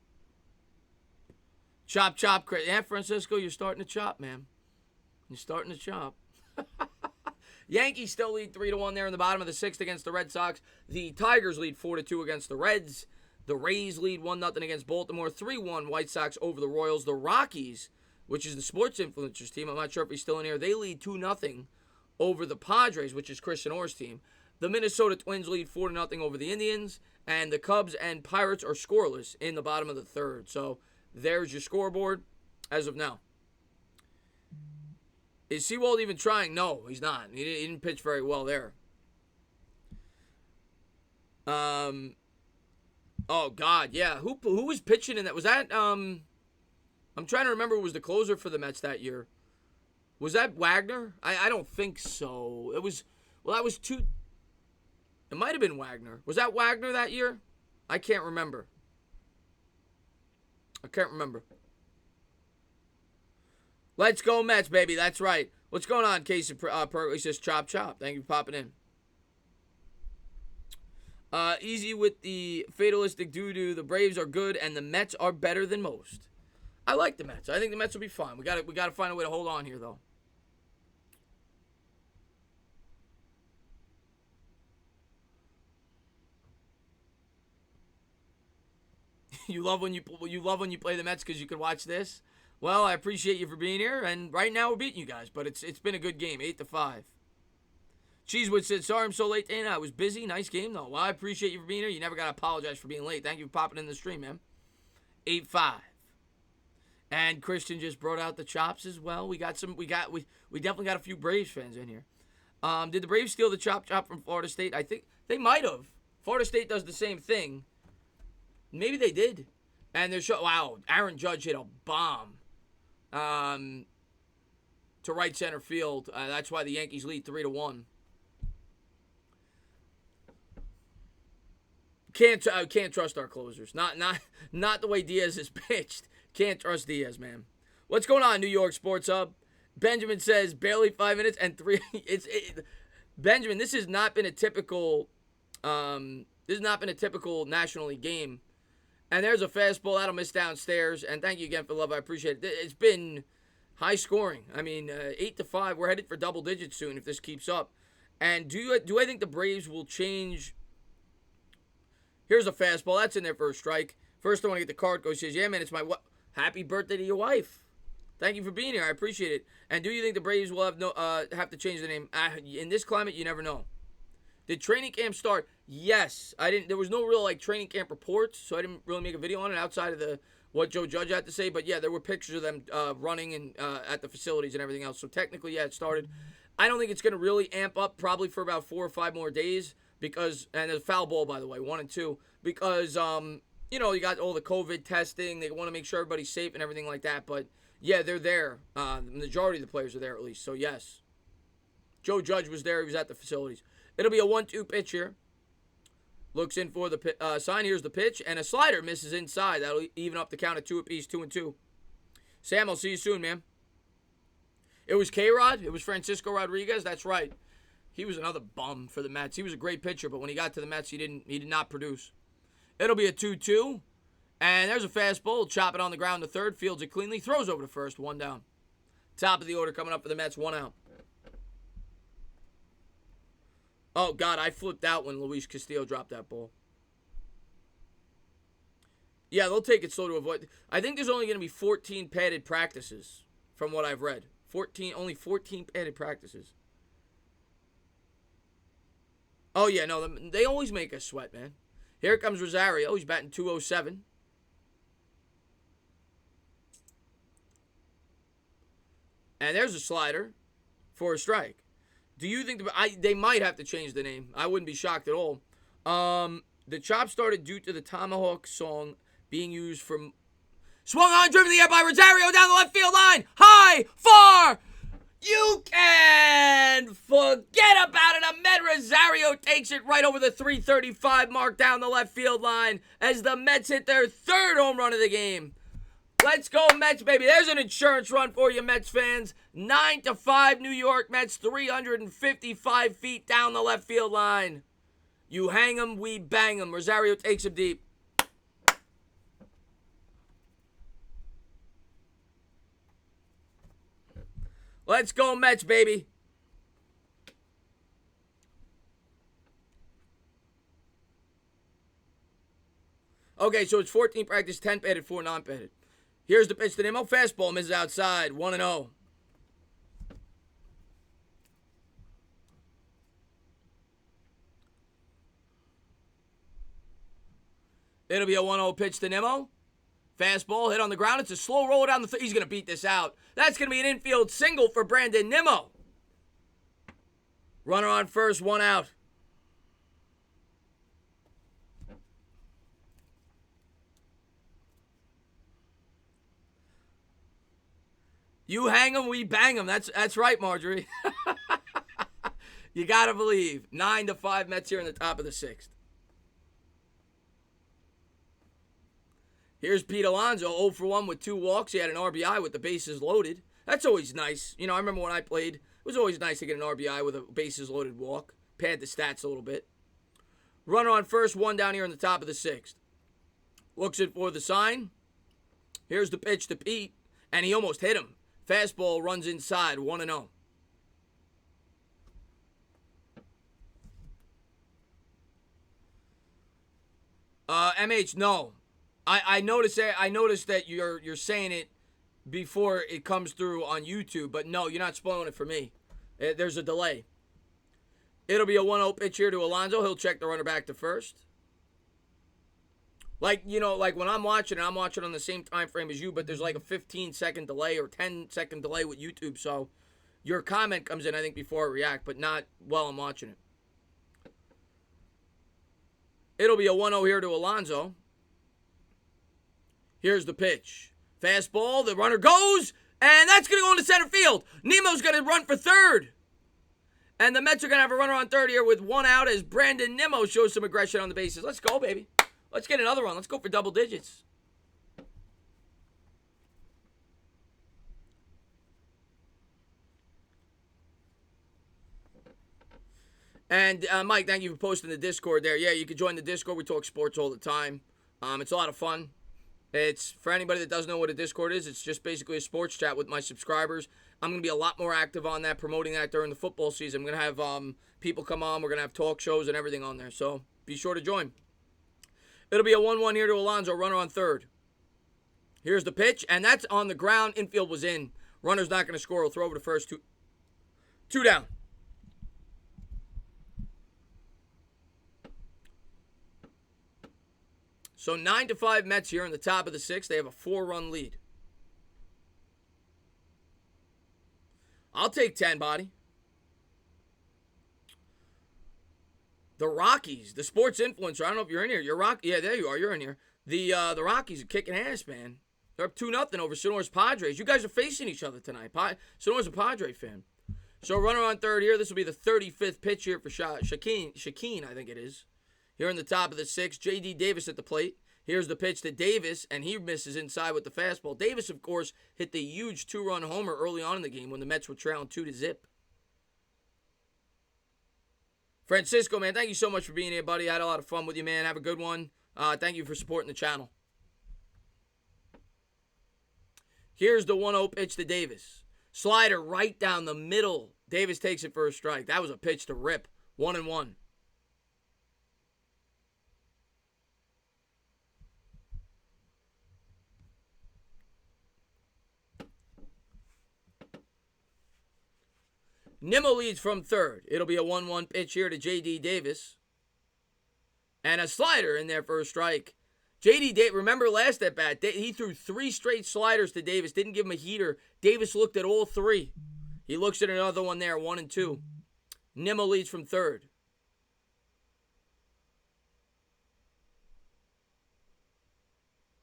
Chop, chop. Yeah, Francisco, you're starting to chop, man. You're starting to chop. Yankees still lead 3-1 there in the bottom of the 6th against the Red Sox. The Tigers lead 4-2 against the Reds. The Rays lead 1-0 against Baltimore. 3-1 White Sox over the Royals. The Rockies, which is the Sports Influencers team, I'm not sure if he's still in here, they lead 2-0 over the Padres, which is Christian Orr's team. The Minnesota Twins lead 4-0 over the Indians. And the Cubs and Pirates are scoreless in the bottom of the 3rd. So there's your scoreboard as of now. Is Sewald even trying? No, he's not. He didn't pitch very well there. Oh, God, yeah. Who was pitching in that? Was that, I'm trying to remember who was the closer for the Mets that year. Was that Wagner? I don't think so. It was, well, that was it might have been Wagner. Was that Wagner that year? I can't remember. Let's go Mets, baby. That's right. What's going on, Casey Perkley? Says chop, chop. Thank you for popping in. Easy with the fatalistic doo-doo. The Braves are good, and the Mets are better than most. I like the Mets. I think the Mets will be fine. We got to find a way to hold on here, though. You love when you play the Mets because you could watch this. Well, I appreciate you for being here, and right now we're beating you guys, but it's been a good game, 8-5. Cheesewood said, "Sorry I'm so late, Dana. I was busy. Nice game though." Well, I appreciate you for being here. You never gotta apologize for being late. Thank you for popping in the stream, man. 8-5. And Christian just brought out the chops as well. We definitely got a few Braves fans in here. Did the Braves steal the chop from Florida State? I think they might have. Florida State does the same thing. Maybe they did. And wow, Aaron Judge hit a bomb to right center field. That's why the Yankees lead 3-1. Can't trust our closers. Not the way Diaz is pitched. Can't trust Diaz, man. What's going on, New York Sports Hub? Benjamin says barely 5 minutes and 3. Benjamin, this has not been a typical. This has not been a typical National League game. And there's a fastball that'll miss downstairs. And thank you again for the love. I appreciate it. It's been high scoring. I mean, 8-5. We're headed for double digits soon if this keeps up. And do I think the Braves will change? Here's a fastball. That's in there for a strike. First, I want to get the card. Coach says, "Yeah, man, it's my happy birthday to your wife. Thank you for being here. I appreciate it." And do you think the Braves will have to change the name? In this climate, you never know. Did training camp start? Yes. There was no real training camp reports, so I didn't really make a video on it outside of what Joe Judge had to say. But yeah, there were pictures of them running and at the facilities and everything else. So technically, yeah, it started. I don't think it's going to really amp up probably for about 4 or 5 more days and there's a foul ball, by the way, 1 and 2, because you got all the COVID testing. They want to make sure everybody's safe and everything like that. But yeah, they're there. The majority of the players are there at least. So yes, Joe Judge was there. He was at the facilities. It'll be a 1-2 pitch here. Looks in for the sign. Here's the pitch. And a slider misses inside. That'll even up the count at 2 apiece, 2-2. Sam, I'll see you soon, man. It was K-Rod. It was Francisco Rodriguez. That's right. He was another bum for the Mets. He was a great pitcher, but when he got to the Mets, he did not produce. It'll be a 2-2. And there's a fastball. Chop it on the ground to third. Fields it cleanly. Throws over to first. 1 down. Top of the order coming up for the Mets. 1 out. Oh, God, I flipped out when Luis Castillo dropped that ball. Yeah, they'll take it slow to avoid. I think there's only going to be 14 padded practices from what I've read. Only 14 padded practices. Oh, yeah, no, they always make us sweat, man. Here comes Rosario. He's batting .207. And there's a slider for a strike. Do you think they might have to change the name? I wouldn't be shocked at all. The chop started due to the Tomahawk song being used from... Swung on, driven in the air by Rosario down the left field line. High, far. You can forget about it. Ahmed Rosario takes it right over the 335 mark down the left field line as the Mets hit their 3rd home run of the game. Let's go, Mets, baby. There's an insurance run for you, Mets fans. 9-5 New York Mets, 355 feet down the left field line. You hang 'em, we bang 'em. Rosario takes him deep. Let's go, Mets, baby. Okay, so it's 14 practice, 10 padded, 4 non-padded. Here's the pitch to Nimmo. Fastball misses outside. 1-0. It'll be a 1-0 pitch to Nimmo. Fastball hit on the ground. It's a slow roll down the... He's going to beat this out. That's going to be an infield single for Brandon Nimmo. Runner on first, 1 out. You hang 'em, we bang 'em. That's right, Marjorie. You got to believe. 9-5 Mets here in the top of the 6th. Here's Pete Alonso, 0 for 1 with 2 walks. He had an RBI with the bases loaded. That's always nice. I remember when I played, it was always nice to get an RBI with a bases loaded walk. Pad the stats a little bit. Runner on first, 1 down here in the top of the 6th. Looks it for the sign. Here's the pitch to Pete, and he almost hit him. Fastball runs inside, 1-0. MH, no. I noticed that. I noticed that you're saying it before it comes through on YouTube, but no, you're not spoiling it for me. There's a delay. It'll be a 1-0 pitch here to Alonso. He'll check the runner back to first. Like, like when I'm watching on the same time frame as you, but there's like a 15-second delay or 10-second delay with YouTube, so your comment comes in, I think, before I react, but not while I'm watching it. It'll be a 1-0 here to Alonso. Here's the pitch. Fastball, the runner goes, and that's going to go into center field. Nemo's going to run for third. And the Mets are going to have a runner on third here with one out as Brandon Nimmo shows some aggression on the bases. Let's go, baby. Let's get another one. Let's go for double digits. And Mike, thank you for posting the Discord there. Yeah, you can join the Discord. We talk sports all the time. It's a lot of fun. It's, for anybody that doesn't know what a Discord is, it's just basically a sports chat with my subscribers. I'm going to be a lot more active on that, promoting that during the football season. I'm going to have people come on. We're going to have talk shows and everything on there. So be sure to join. It'll be a 1-1 here to Alonso, runner on third. Here's the pitch, and that's on the ground. Infield was in. Runner's not going to score. He'll throw over to first. Two down. So 9-5 Mets here in the top of the sixth. They have a 4-run lead. I'll take 10, buddy. The Rockies, the sports influencer. I don't know if you're in here. Yeah, there you are. You're in here. The Rockies are kicking ass, man. They're up 2-0 over Sonora's Padres. You guys are facing each other tonight. Sonora's a Padre fan. So runner on third here. This will be the 35th pitch here for Shakeen, I think it is. Here in the top of the sixth, J.D. Davis at the plate. Here's the pitch to Davis, and he misses inside with the fastball. Davis, of course, hit the huge 2-run homer early on in the game when the Mets were trailing 2-0. Francisco, man, thank you so much for being here, buddy. I had a lot of fun with you, man. Have a good one. Thank you for supporting the channel. Here's the 1-0 pitch to Davis. Slider right down the middle. Davis takes it for a strike. That was a pitch to rip. 1-1. Nimmo leads from third. It'll be a 1-1 pitch here to J.D. Davis. And a slider in there for a strike. J.D. Davis, remember last at bat, he threw 3 straight sliders to Davis. Didn't give him a heater. Davis looked at all 3. He looks at another one there, 1-2. Nimmo leads from third.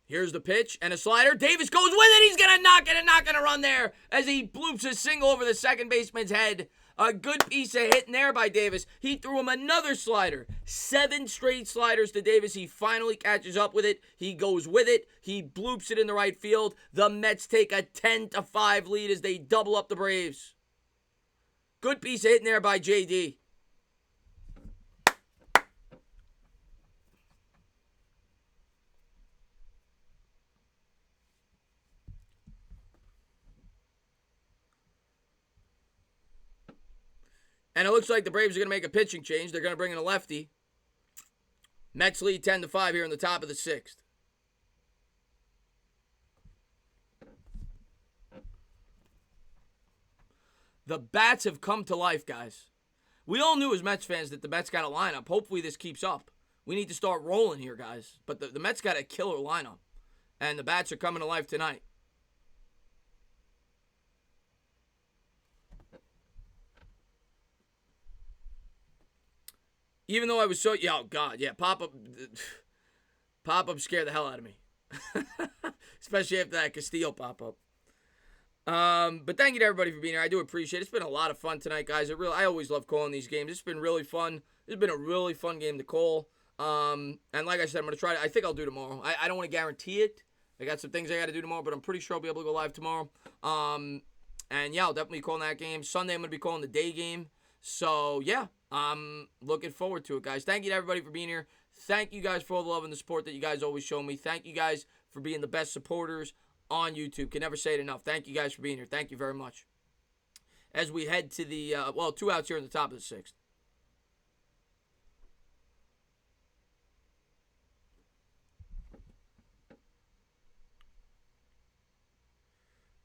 Here's the pitch and a slider. Davis goes with it. He's going to knock it and not going to run there as he bloops a single over the second baseman's head. A good piece of hitting there by Davis. He threw him another slider. 7 straight sliders to Davis. He finally catches up with it. He goes with it. He bloops it in the right field. The Mets take a 10-5 lead as they double up the Braves. Good piece of hitting there by JD. And it looks like the Braves are going to make a pitching change. They're going to bring in a lefty. Mets lead 10-5 here in the top of the sixth. The bats have come to life, guys. We all knew as Mets fans that the Mets got a lineup. Hopefully this keeps up. We need to start rolling here, guys. But the Mets got a killer lineup. And the bats are coming to life tonight. Even though I was so, oh God, yeah, pop-up scared the hell out of me. Especially after that Castillo pop-up. But thank you to everybody for being here. I do appreciate it. It's been a lot of fun tonight, guys. I always love calling these games. It's been really fun. It's been a really fun game to call. And like I said, I'm going to try I think I'll do tomorrow. I don't want to guarantee it. I got some things I got to do tomorrow, but I'm pretty sure I'll be able to go live tomorrow. And yeah, I'll definitely be calling that game. Sunday, I'm going to be calling the day game. So, yeah, I'm looking forward to it, guys. Thank you to everybody for being here. Thank you guys for all the love and the support that you guys always show me. Thank you guys for being the best supporters on YouTube. Can never say it enough. Thank you guys for being here. Thank you very much. As we head to the, 2 outs here in the top of the sixth.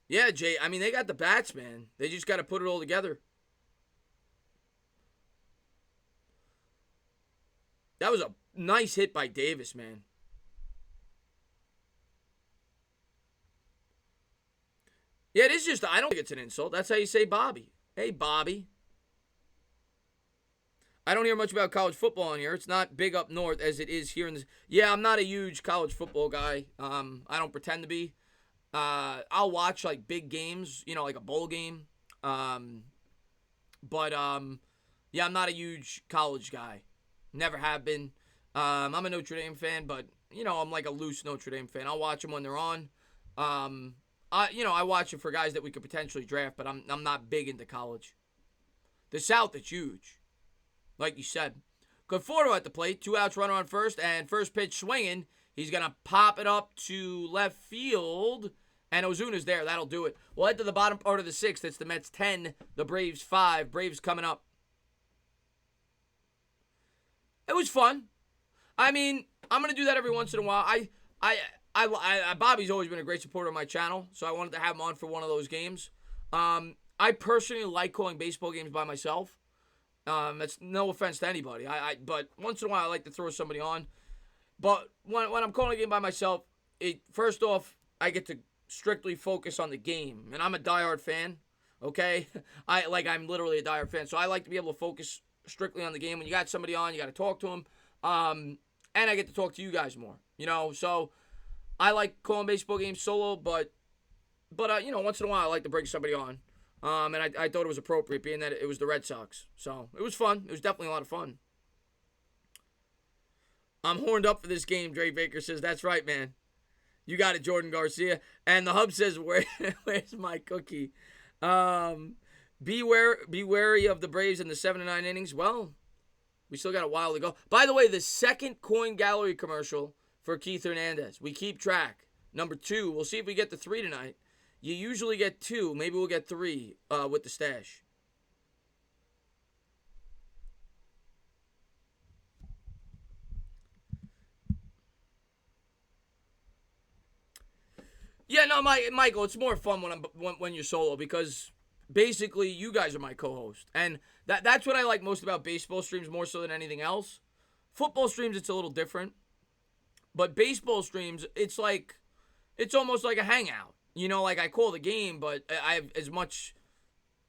Yeah, Jay. I mean, they got the bats, man. They just got to put it all together. That was a nice hit by Davis, man. Yeah, it is just, I don't think it's an insult. That's how you say Bobby. Hey, Bobby. I don't hear much about college football in here. It's not big up north as it is here in this. Yeah, I'm not a huge college football guy. I don't pretend to be. I'll watch like big games, like a bowl game. But yeah, I'm not a huge college guy. Never have been. I'm a Notre Dame fan, but I'm like a loose Notre Dame fan. I'll watch them when they're on. I watch it for guys that we could potentially draft, but I'm not big into college. The South is huge, like you said. Conforto at the plate, 2 outs, runner on first, and first pitch swinging. He's gonna pop it up to left field, and Ozuna's there. That'll do it. We'll head to the bottom part of the sixth. It's the Mets 10, the Braves 5. Braves coming up. It was fun. I mean, I'm gonna do that every once in a while. Bobby's always been a great supporter of my channel, so I wanted to have him on for one of those games. I personally like calling baseball games by myself. That's no offense to anybody. But once in a while, I like to throw somebody on. But when I'm calling a game by myself, first off, I get to strictly focus on the game, and I'm a diehard fan. Okay, I'm literally a diehard fan, so I like to be able to focus strictly on the game. When you got somebody on, you got to talk to them, and I get to talk to you guys more. So I like calling baseball games solo, but once in a while, I like to bring somebody on. And I thought it was appropriate, being that it was the Red Sox. So it was fun. It was definitely a lot of fun. I'm horned up for this game, Dre Baker says. That's right, man. You got it, Jordan Garcia. And the hub says, where's my cookie? Be wary of the Braves in the 7 to 9 innings. Well, we still got a while to go. By the way, the second Coin Gallery commercial for Keith Hernandez. We keep track. Number 2. We'll see if we get to 3 tonight. You usually get 2. Maybe we'll get 3 with the stash. Yeah, no, Michael, it's more fun when you're solo, because basically you guys are my co-host. And that's what I like most about baseball streams, more so than anything else. Football streams, it's a little different. But baseball streams, it's almost like a hangout. I call the game, but I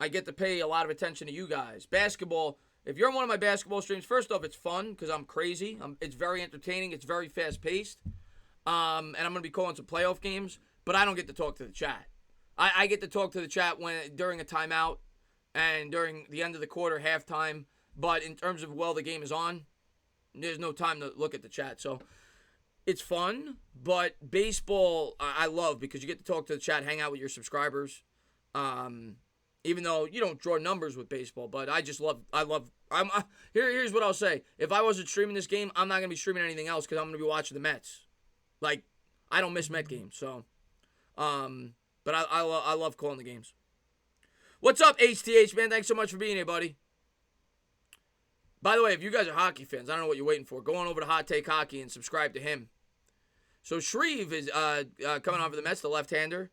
get to pay a lot of attention to you guys. Basketball, if you're on one of my basketball streams, first off, it's fun because I'm crazy. It's very entertaining. It's very fast-paced. And I'm going to be calling some playoff games, but I don't get to talk to the chat. I get to talk to the chat during a timeout and during the end of the quarter, halftime. But in terms of the game is on, there's no time to look at the chat. So it's fun, but baseball I love because you get to talk to the chat, hang out with your subscribers. Even though you don't draw numbers with baseball, but here's what I'll say. If I wasn't streaming this game, I'm not going to be streaming anything else because I'm going to be watching the Mets. I don't miss Met games, so but I love calling the games. What's up, HTH, man? Thanks so much for being here, buddy. By the way, if you guys are hockey fans, I don't know what you're waiting for. Go on over to Hot Take Hockey and subscribe to him. So Shreve is coming on for the Mets, the left-hander.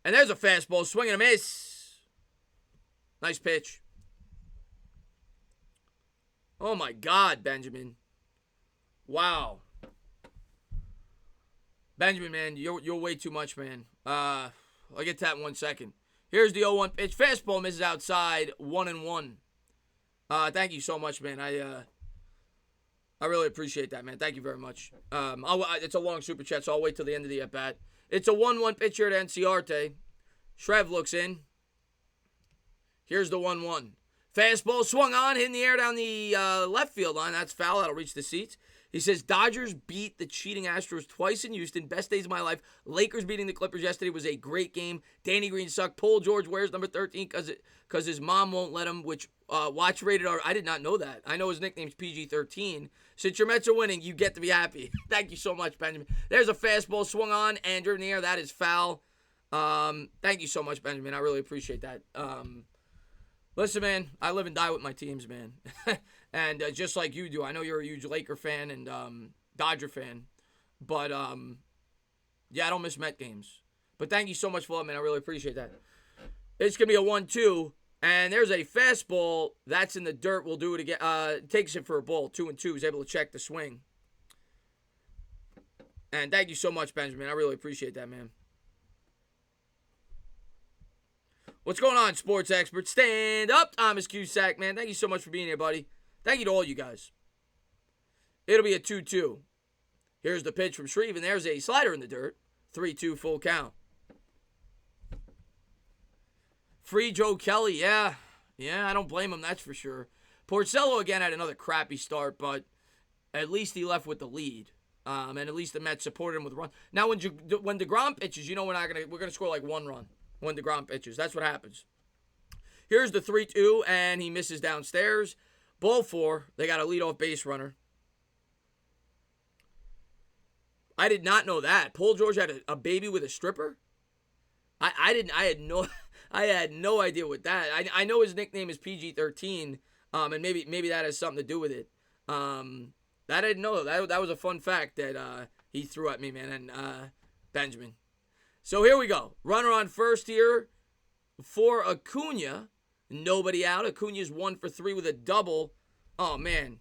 And there's a fastball, swing and a miss. Nice pitch. Oh my God, Benjamin. Wow. Benjamin, man, you're way too much, man. I'll get to that in 1 second. Here's the 0-1 pitch. Fastball misses outside, 1-1. Thank you so much, man. I really appreciate that, man. Thank you very much. It's a long super chat, so I'll wait till the end of the at-bat. It's a 1-1 pitch here at Enciarte. Shreve looks in. Here's the 1-1. Fastball swung on, hit in the air down the left field line. That's foul. That'll reach the seats. He says, Dodgers beat the cheating Astros twice in Houston. Best days of my life. Lakers beating the Clippers yesterday was a great game. Danny Green sucked. Paul George wears number 13 because his mom won't let him, which watch rated R. I did not know that. I know his nickname's PG-13. Since your Mets are winning, you get to be happy. Thank you so much, Benjamin. There's a fastball swung on and driven in the air. That is foul. Thank you so much, Benjamin. I really appreciate that. Listen, man, I live and die with my teams, man. And just like you do, I know you're a huge Laker fan and Dodger fan. But Yeah, I don't miss Met games. But thank you so much for that, man. I really appreciate that. It's going to be a 1-2. And there's a fastball. That's in the dirt. We'll do it again. Takes it for a ball. 2-2. He's able to check the swing. And thank you so much, Benjamin. I really appreciate that, man. What's going on, sports expert? Stand up, Thomas Cusack, man. Thank you so much for being here, buddy. Thank you to all you guys. It'll be a 2-2. Here's the pitch from Shreve, and there's a slider in the dirt. 3-2 full count. Free Joe Kelly, yeah. Yeah, I don't blame him, that's for sure. Porcello, again, had another crappy start, but at least he left with the lead. And at least the Mets supported him with a run. Now, when DeGrom pitches, you know we're gonna score like 1 run when DeGrom pitches. That's what happens. Here's the 3-2, and he misses downstairs. Ball 4. They got a leadoff base runner. I did not know that. Paul George had a baby with a stripper? I had no idea what that. I know his nickname is PG-13, and maybe that has something to do with it. That I didn't know. That was a fun fact that he threw at me, man, and Benjamin. So here we go. Runner on first here for Acuna. Nobody out. Acuna's 1 for 3 with a double. Oh, man.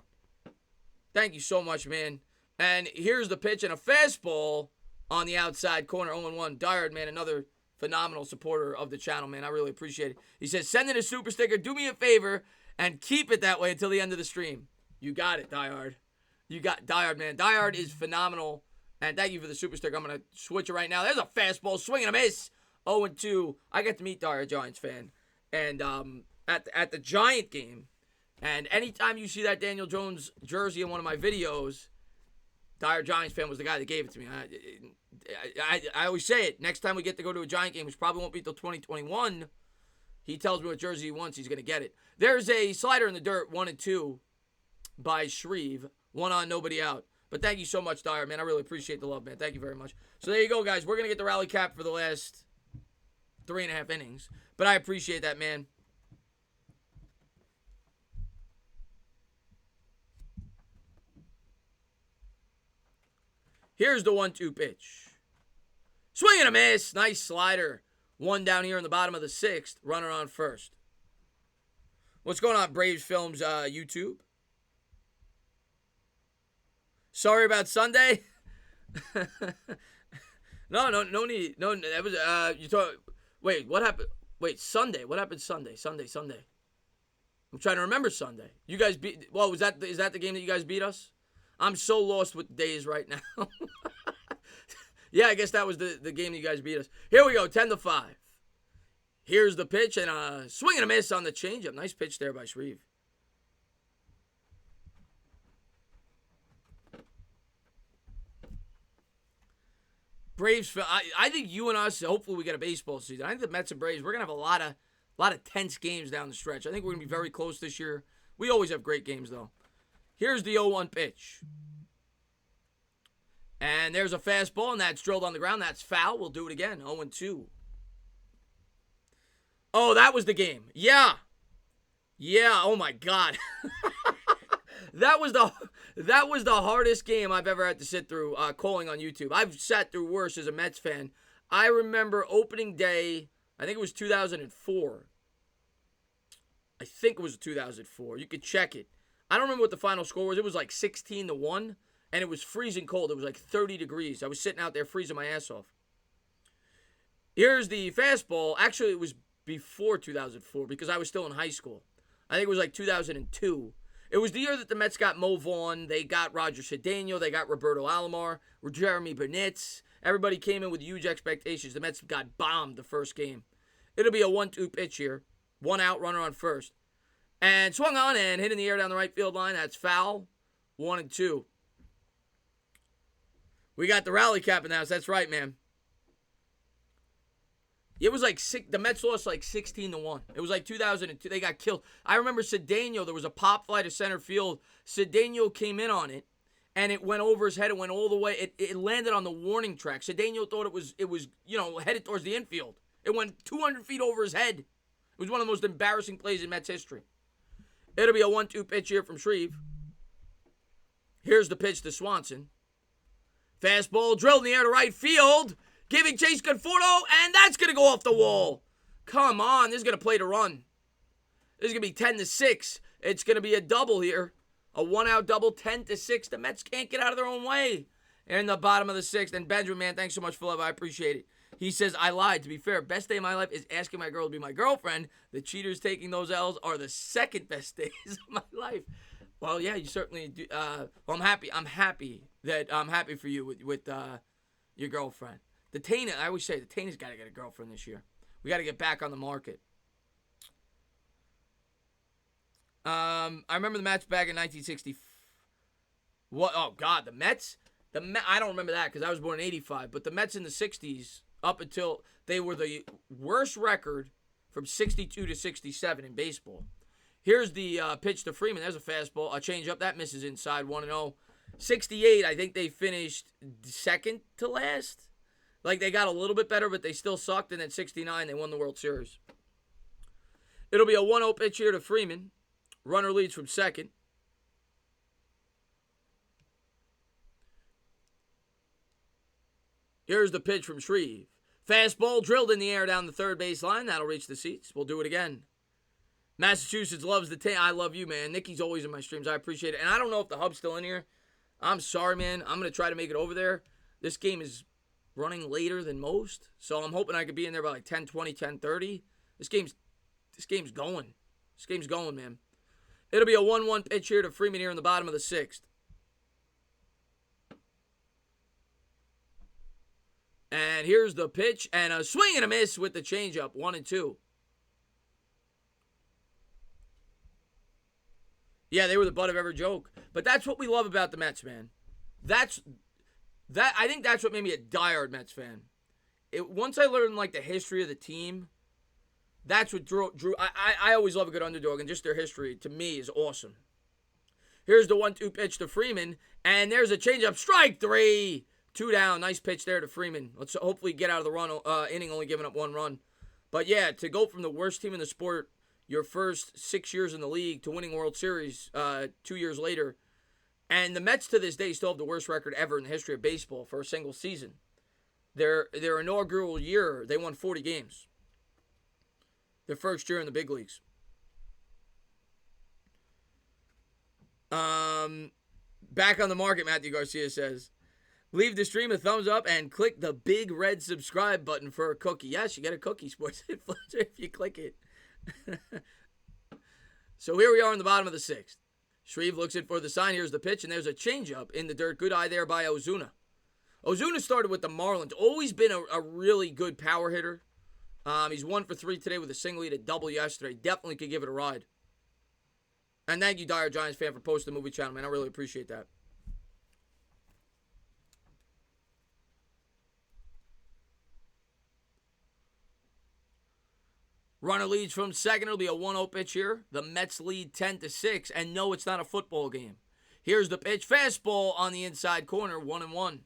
Thank you so much, man. And here's the pitch and a fastball on the outside corner. 0-1. Diehard, man, another phenomenal supporter of the channel, man. I really appreciate it. He says, send in a super sticker. Do me a favor and keep it that way until the end of the stream. You got it, Diehard. You got Diehard, man. Diehard is phenomenal. And thank you for the super sticker. I'm going to switch it right now. There's a fastball. Swing and a miss. 0-2. I got to meet Diehard, Giants fan. And at the Giant game. And anytime you see that Daniel Jones jersey in one of my videos, Diehard Giants fan was the guy that gave it to me. I always say it. Next time we get to go to a Giant game, which probably won't be until 2021, he tells me what jersey he wants. He's going to get it. There's a slider in the dirt, 1-2 by Shreve. 1 on, nobody out. But thank you so much, Diehard, man. I really appreciate the love, man. Thank you very much. So there you go, guys. We're going to get the rally cap for the last 3.5 innings. But I appreciate that, man. Here's the 1-2 pitch. Swing and a miss. Nice slider. 1 down here in the bottom of the 6th. Runner on first. What's going on, Braves Films YouTube? Sorry about Sunday. No need. No, that was you thought. Wait, what happened? Wait, Sunday. What happened Sunday? Sunday. I'm trying to remember Sunday. You guys beat. Well, is that the game that you guys beat us? I'm so lost with days right now. Yeah, I guess that was the game that you guys beat us. Here we go, 10-5. Here's the pitch and a swing and a miss on the changeup. Nice pitch there by Shreve. Braves, I think you and us, hopefully we get a baseball season. I think the Mets and Braves, we're going to have a lot of tense games down the stretch. I think we're going to be very close this year. We always have great games, though. Here's the 0-1 pitch. And there's a fastball, and that's drilled on the ground. That's foul. We'll do it again. 0-2. Oh, that was the game. Yeah. Oh, my God. That was the hardest game I've ever had to sit through calling on YouTube. I've sat through worse as a Mets fan. I remember opening day, I think it was 2004. I think it was 2004. You could check it. I don't remember what the final score was. It was like 16-1, and it was freezing cold. It was like 30 degrees. I was sitting out there freezing my ass off. Here's the fastball. Actually, it was before 2004 because I was still in high school. I think it was like 2002. It was the year that the Mets got Mo Vaughn. They got Roger Cedeno. They got Roberto Alomar. Jeremy Burnitz. Everybody came in with huge expectations. The Mets got bombed the first game. It'll be a 1-2 pitch here. 1 out, runner on first. And swung on and hit in the air down the right field line. That's foul. 1-2. We got the rally cap in the house. That's right, man. It was like the Mets lost like 16-1. It was like 2002. They got killed. I remember Cedeno. There was a pop fly to center field. Cedeno came in on it, and it went over his head. It went all the way. It landed on the warning track. Cedeno thought it was headed towards the infield. It went 200 feet over his head. It was one of the most embarrassing plays in Mets history. It'll be a 1-2 pitch here from Shreve. Here's the pitch to Swanson. Fastball drilled in the air to right field. Giving Chase Conforto, and that's going to go off the wall. Come on, this is going to play to run. This is going to be 10-6. It's going to be a double here. A one-out double, 10-6. The Mets can't get out of their own way. They're in the bottom of the sixth. And Benjamin, man, thanks so much for love. I appreciate it. He says, I lied. To be fair, best day of my life is asking my girl to be my girlfriend. The cheaters taking those L's are the second best days of my life. Well, yeah, you certainly do. Well, I'm happy. I'm happy for you with your girlfriend. I always say, the Tana's got to get a girlfriend this year. We got to get back on the market. I remember the Mets back in 1960. What? Oh, God, the Mets? I don't remember that because I was born in 85. But the Mets in the 60s, up until they were the worst record from 62 to 67 in baseball. Here's the pitch to Freeman. There's a fastball. A changeup. That misses inside 1-0. 68, I think they finished second to last. Like, they got a little bit better, but they still sucked. And then 69, they won the World Series. It'll be a 1-0 pitch here to Freeman. Runner leads from second. Here's the pitch from Shreve. Fastball drilled in the air down the third base line. That'll reach the seats. We'll do it again. Massachusetts loves the Tana. I love you, man. Nikki's always in my streams. I appreciate it. And I don't know if the hub's still in here. I'm sorry, man. I'm going to try to make it over there. This game is running later than most. So I'm hoping I could be in there by like 10:20, 10:30. This game's going. This game's going, man. It'll be a 1-1 pitch here to Freeman here in the bottom of the sixth. And here's the pitch, and a swing and a miss with the changeup, 1-2. Yeah, they were the butt of every joke. But that's what we love about the Mets, man. I think that's what made me a diehard Mets fan. Once I learned like the history of the team, that's what drew. I always love a good underdog, and just their history to me is awesome. Here's the 1-2 pitch to Freeman, and there's a changeup, strike three. 2 down. Nice pitch there to Freeman. Let's hopefully get out of the inning, only giving up 1 run. But yeah, to go from the worst team in the sport, your first 6 years in the league, to winning World Series 2 years later. And the Mets to this day still have the worst record ever in the history of baseball for a single season. Their inaugural year, they won 40 games. Their first year in the big leagues. Back on the market, Matthew Garcia says. Leave the stream a thumbs up and click the big red subscribe button for a cookie. Yes, you get a cookie, Sports Influencer, if you click it. So here we are in the bottom of the sixth. Shreve looks in for the sign. Here's the pitch, and there's a changeup in the dirt. Good eye there by Ozuna. Ozuna started with the Marlins. Always been a really good power hitter. He's 1 for 3 today with a single. He had a double yesterday. Definitely could give it a ride. And thank you, Dire Giants fan, for posting the movie channel, man. I really appreciate that. Runner leads from second. It'll be a 1-0 pitch here. The Mets lead 10-6. And no, it's not a football game. Here's the pitch. Fastball on the inside corner. 1-1.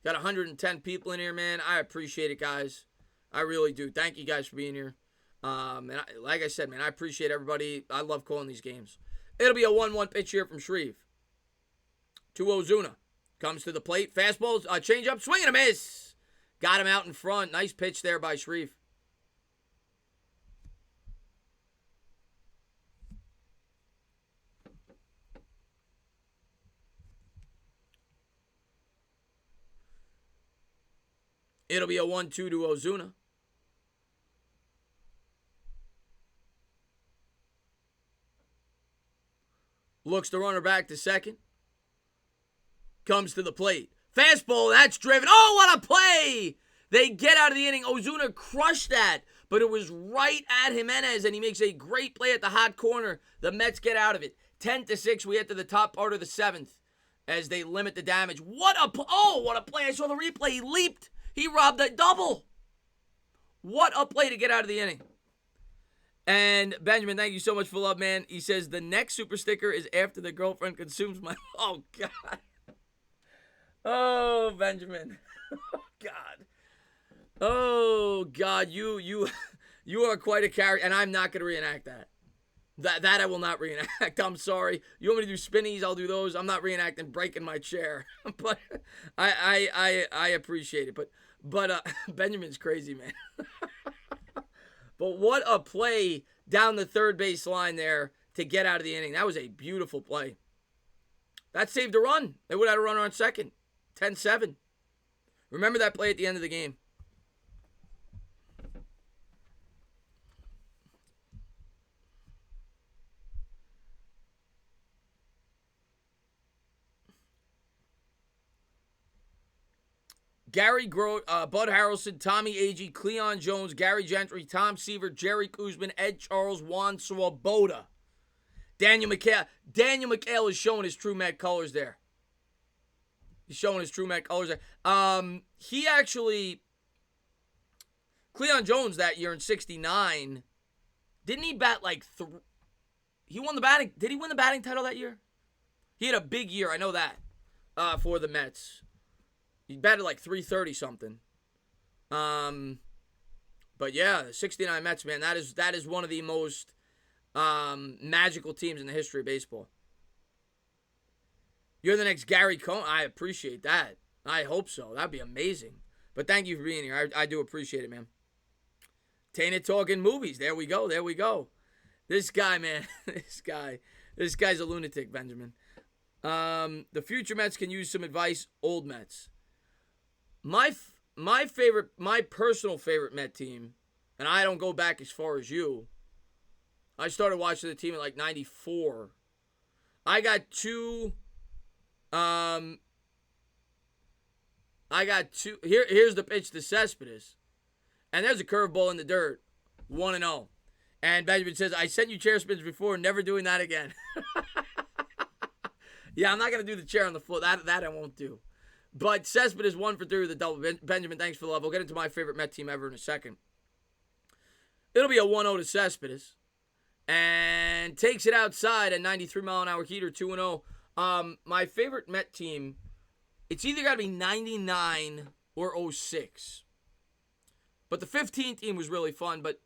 Got 110 people in here, man. I appreciate it, guys. I really do. Thank you guys for being here. Like I said, man, I appreciate everybody. I love calling these games. It'll be a 1-1 pitch here from Shreve. To Ozuna. Comes to the plate. Fastball. Change up. Swing and a miss. Got him out in front. Nice pitch there by Shreve. It'll be a 1-2 to Ozuna. Looks the runner back to second. Comes to the plate. Fastball, that's driven. Oh, what a play! They get out of the inning. Ozuna crushed that, but it was right at Jimenez, and he makes a great play at the hot corner. The Mets get out of it. 10-6, we head to the top part of the seventh as they limit the damage. What a play. I saw the replay. He leaped. He robbed a double. What a play to get out of the inning. And Benjamin, thank you so much for love, man. He says the next super sticker is after the girlfriend consumes my... Oh, God. Oh, Benjamin. Oh, God. Oh, God. You are quite a character, and I'm not going to reenact that. That I will not reenact. I'm sorry. You want me to do spinnies? I'll do those. I'm not reenacting breaking my chair. But I appreciate it. But Benjamin's crazy, man. But what a play down the third base line there to get out of the inning. That was a beautiful play. That saved a run. They would have had a runner on second. 10-7. Remember that play at the end of the game. Gary Grote, Bud Harrelson, Tommy Agee, Cleon Jones, Gary Gentry, Tom Seaver, Jerry Kuzman, Ed Charles, Juan Swoboda. Daniel McHale. Daniel McHale is showing his true Met colors there. He's showing his true Met colors there. He actually, Cleon Jones that year in 69, didn't he bat like he won the batting, did he win the batting title that year? He had a big year, I know that, for the Mets. He batted like 330 something. But yeah, the 69 Mets, man, that is one of the most magical teams in the history of baseball. You're the next Gary Cohen. I appreciate that. I hope so. That'd be amazing. But thank you for being here. I do appreciate it, man. Tainted Talking Movies. There we go. There we go. This guy, man. This guy's a lunatic, Benjamin. The future Mets can use some advice. Old Mets. My personal favorite Met team, and I don't go back as far as you. I started watching the team at like 94. I got two. Here's the pitch to Cespedes. And there's a curveball in the dirt. 1-0. And Benjamin says, I sent you chair spins before, never doing that again. Yeah, I'm not going to do the chair on the floor. That I won't do. But Cespedes 1 for 3 with a double. Benjamin, thanks for the love. We'll get into my favorite Met team ever in a second. It'll be a 1-0 to Cespedes. And takes it outside at 93-mile-an-hour heater, 2-0. My favorite Met team, it's either got to be 99 or 06. But the 15 team was really fun. But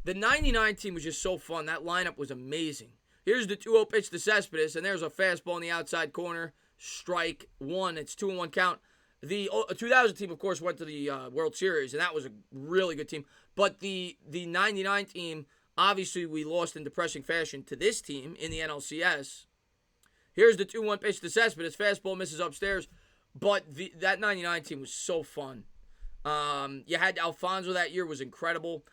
the 99 team was just so fun. That lineup was amazing. Here's the 2-0 pitch to Cespedes. And there's a fastball in the outside corner. Strike one. It's 2-1 count. The 2000 team, of course, went to the World Series, and that was a really good team. But the 99 team, obviously, we lost in depressing fashion to this team in the NLCS. Here's the 2-1 pitch to Cespedes. Fastball misses upstairs. But that 99 team was so fun. You had Alfonso that year, was incredible.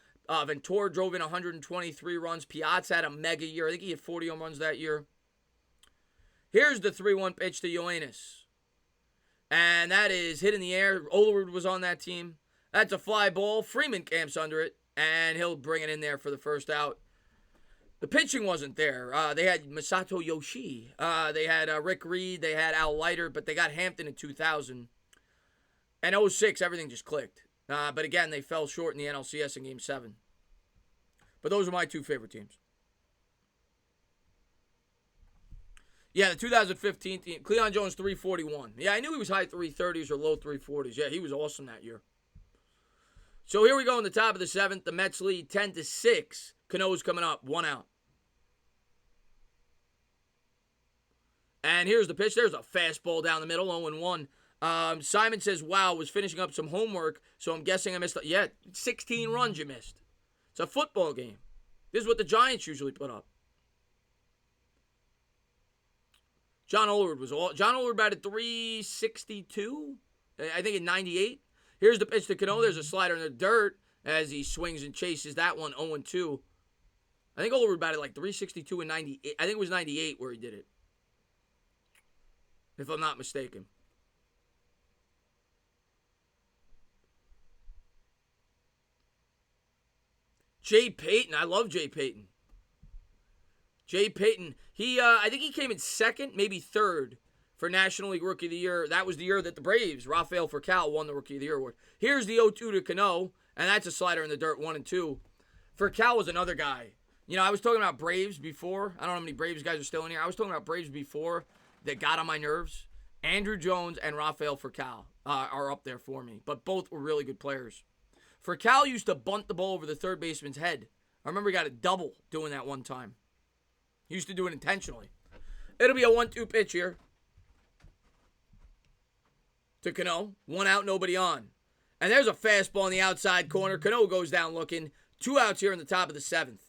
Ventura drove in 123 runs. Piazza had a mega year. I think he had 40 home runs that year. Here's the 3-1 pitch to Yoenis. And that is hit in the air. Olerud was on that team. That's a fly ball. Freeman camps under it. And he'll bring it in there for the first out. The pitching wasn't there. They had Masato Yoshii. They had Rick Reed. They had Al Leiter. But they got Hampton in 2000. And 06, everything just clicked. But again, they fell short in the NLCS in Game 7. But those are my two favorite teams. Yeah, the 2015 team. Cleon Jones, 341. Yeah, I knew he was high 330s or low 340s. Yeah, he was awesome that year. So here we go in the top of the 7th. The Mets lead 10-6. Cano's coming up. 1 out. And here's the pitch. There's a fastball down the middle. 0-1. Simon says, wow, was finishing up some homework, so I'm guessing I missed. Yeah, 16 runs you missed. It's a football game. This is what the Giants usually put up. John Olerud batted 362, I think in 98. Here's the pitch to Cano. There's a slider in the dirt as he swings and chases that one 0-2. I think Olerud batted like 362 in 98. I think it was 98 where he did it, if I'm not mistaken. Jay Payton. I love Jay Payton. Jay Payton, I think he came in second, maybe third for National League Rookie of the Year. That was the year that the Braves, Rafael Furcal, won the Rookie of the Year award. Here's the 0-2 to Cano, and that's a slider in the dirt, 1-2. Furcal was another guy. You know, I was talking about Braves before. I don't know how many Braves guys are still in here. I was talking about Braves before that got on my nerves. Andrew Jones and Rafael Furcal are up there for me, but both were really good players. Furcal used to bunt the ball over the third baseman's head. I remember he got a double doing that one time. He used to do it intentionally. It'll be a 1-2 pitch here to Cano. 1 out, nobody on. And there's a fastball in the outside corner. Cano goes down looking. 2 outs here in the top of the 7th.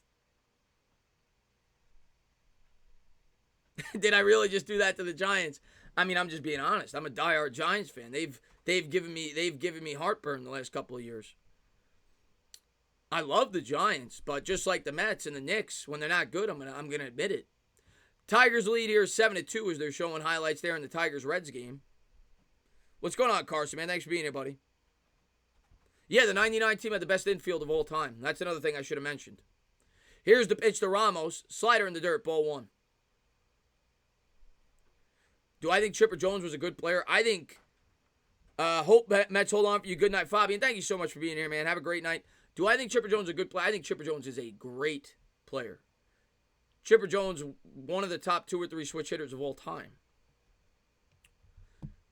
Did I really just do that to the Giants? I mean, I'm just being honest. I'm a diehard Giants fan. They've given me heartburn the last couple of years. I love the Giants, but just like the Mets and the Knicks, when they're not good, I'm gonna admit it. Tigers lead here 7-2 as they're showing highlights there in the Tigers-Reds game. What's going on, Carson, man? Thanks for being here, buddy. Yeah, the 99 team had the best infield of all time. That's another thing I should have mentioned. Here's the pitch to Ramos. Slider in the dirt, ball 1. Do I think Chipper Jones was a good player? I think, hope Mets hold on for you. Good night, Fabian. Thank you so much for being here, man. Have a great night. Do I think Chipper Jones is a good player? I think Chipper Jones is a great player. Chipper Jones, one of the top 2 or 3 switch hitters of all time.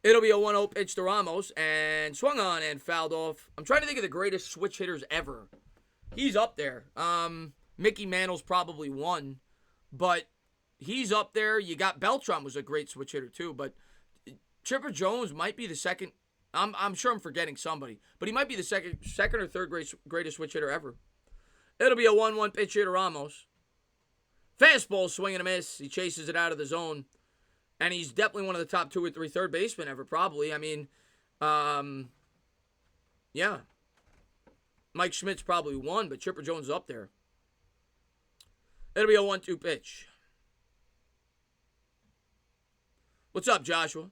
It'll be a 1-0 pitch to Ramos, and swung on and fouled off. I'm trying to think of the greatest switch hitters ever. He's up there. Mickey Mantle's probably one, but he's up there. You got Beltran was a great switch hitter too, but Chipper Jones might be the second. I'm sure I'm forgetting somebody, but he might be the second or third greatest switch hitter ever. It'll be a 1-1 pitch here to Ramos. Fastball, swing and a miss. He chases it out of the zone. And he's definitely one of the top 2 or 3 third basemen ever, probably. I mean, yeah. Mike Schmidt's probably 1, but Chipper Jones is up there. It'll be a 1-2 pitch. What's up, Joshua?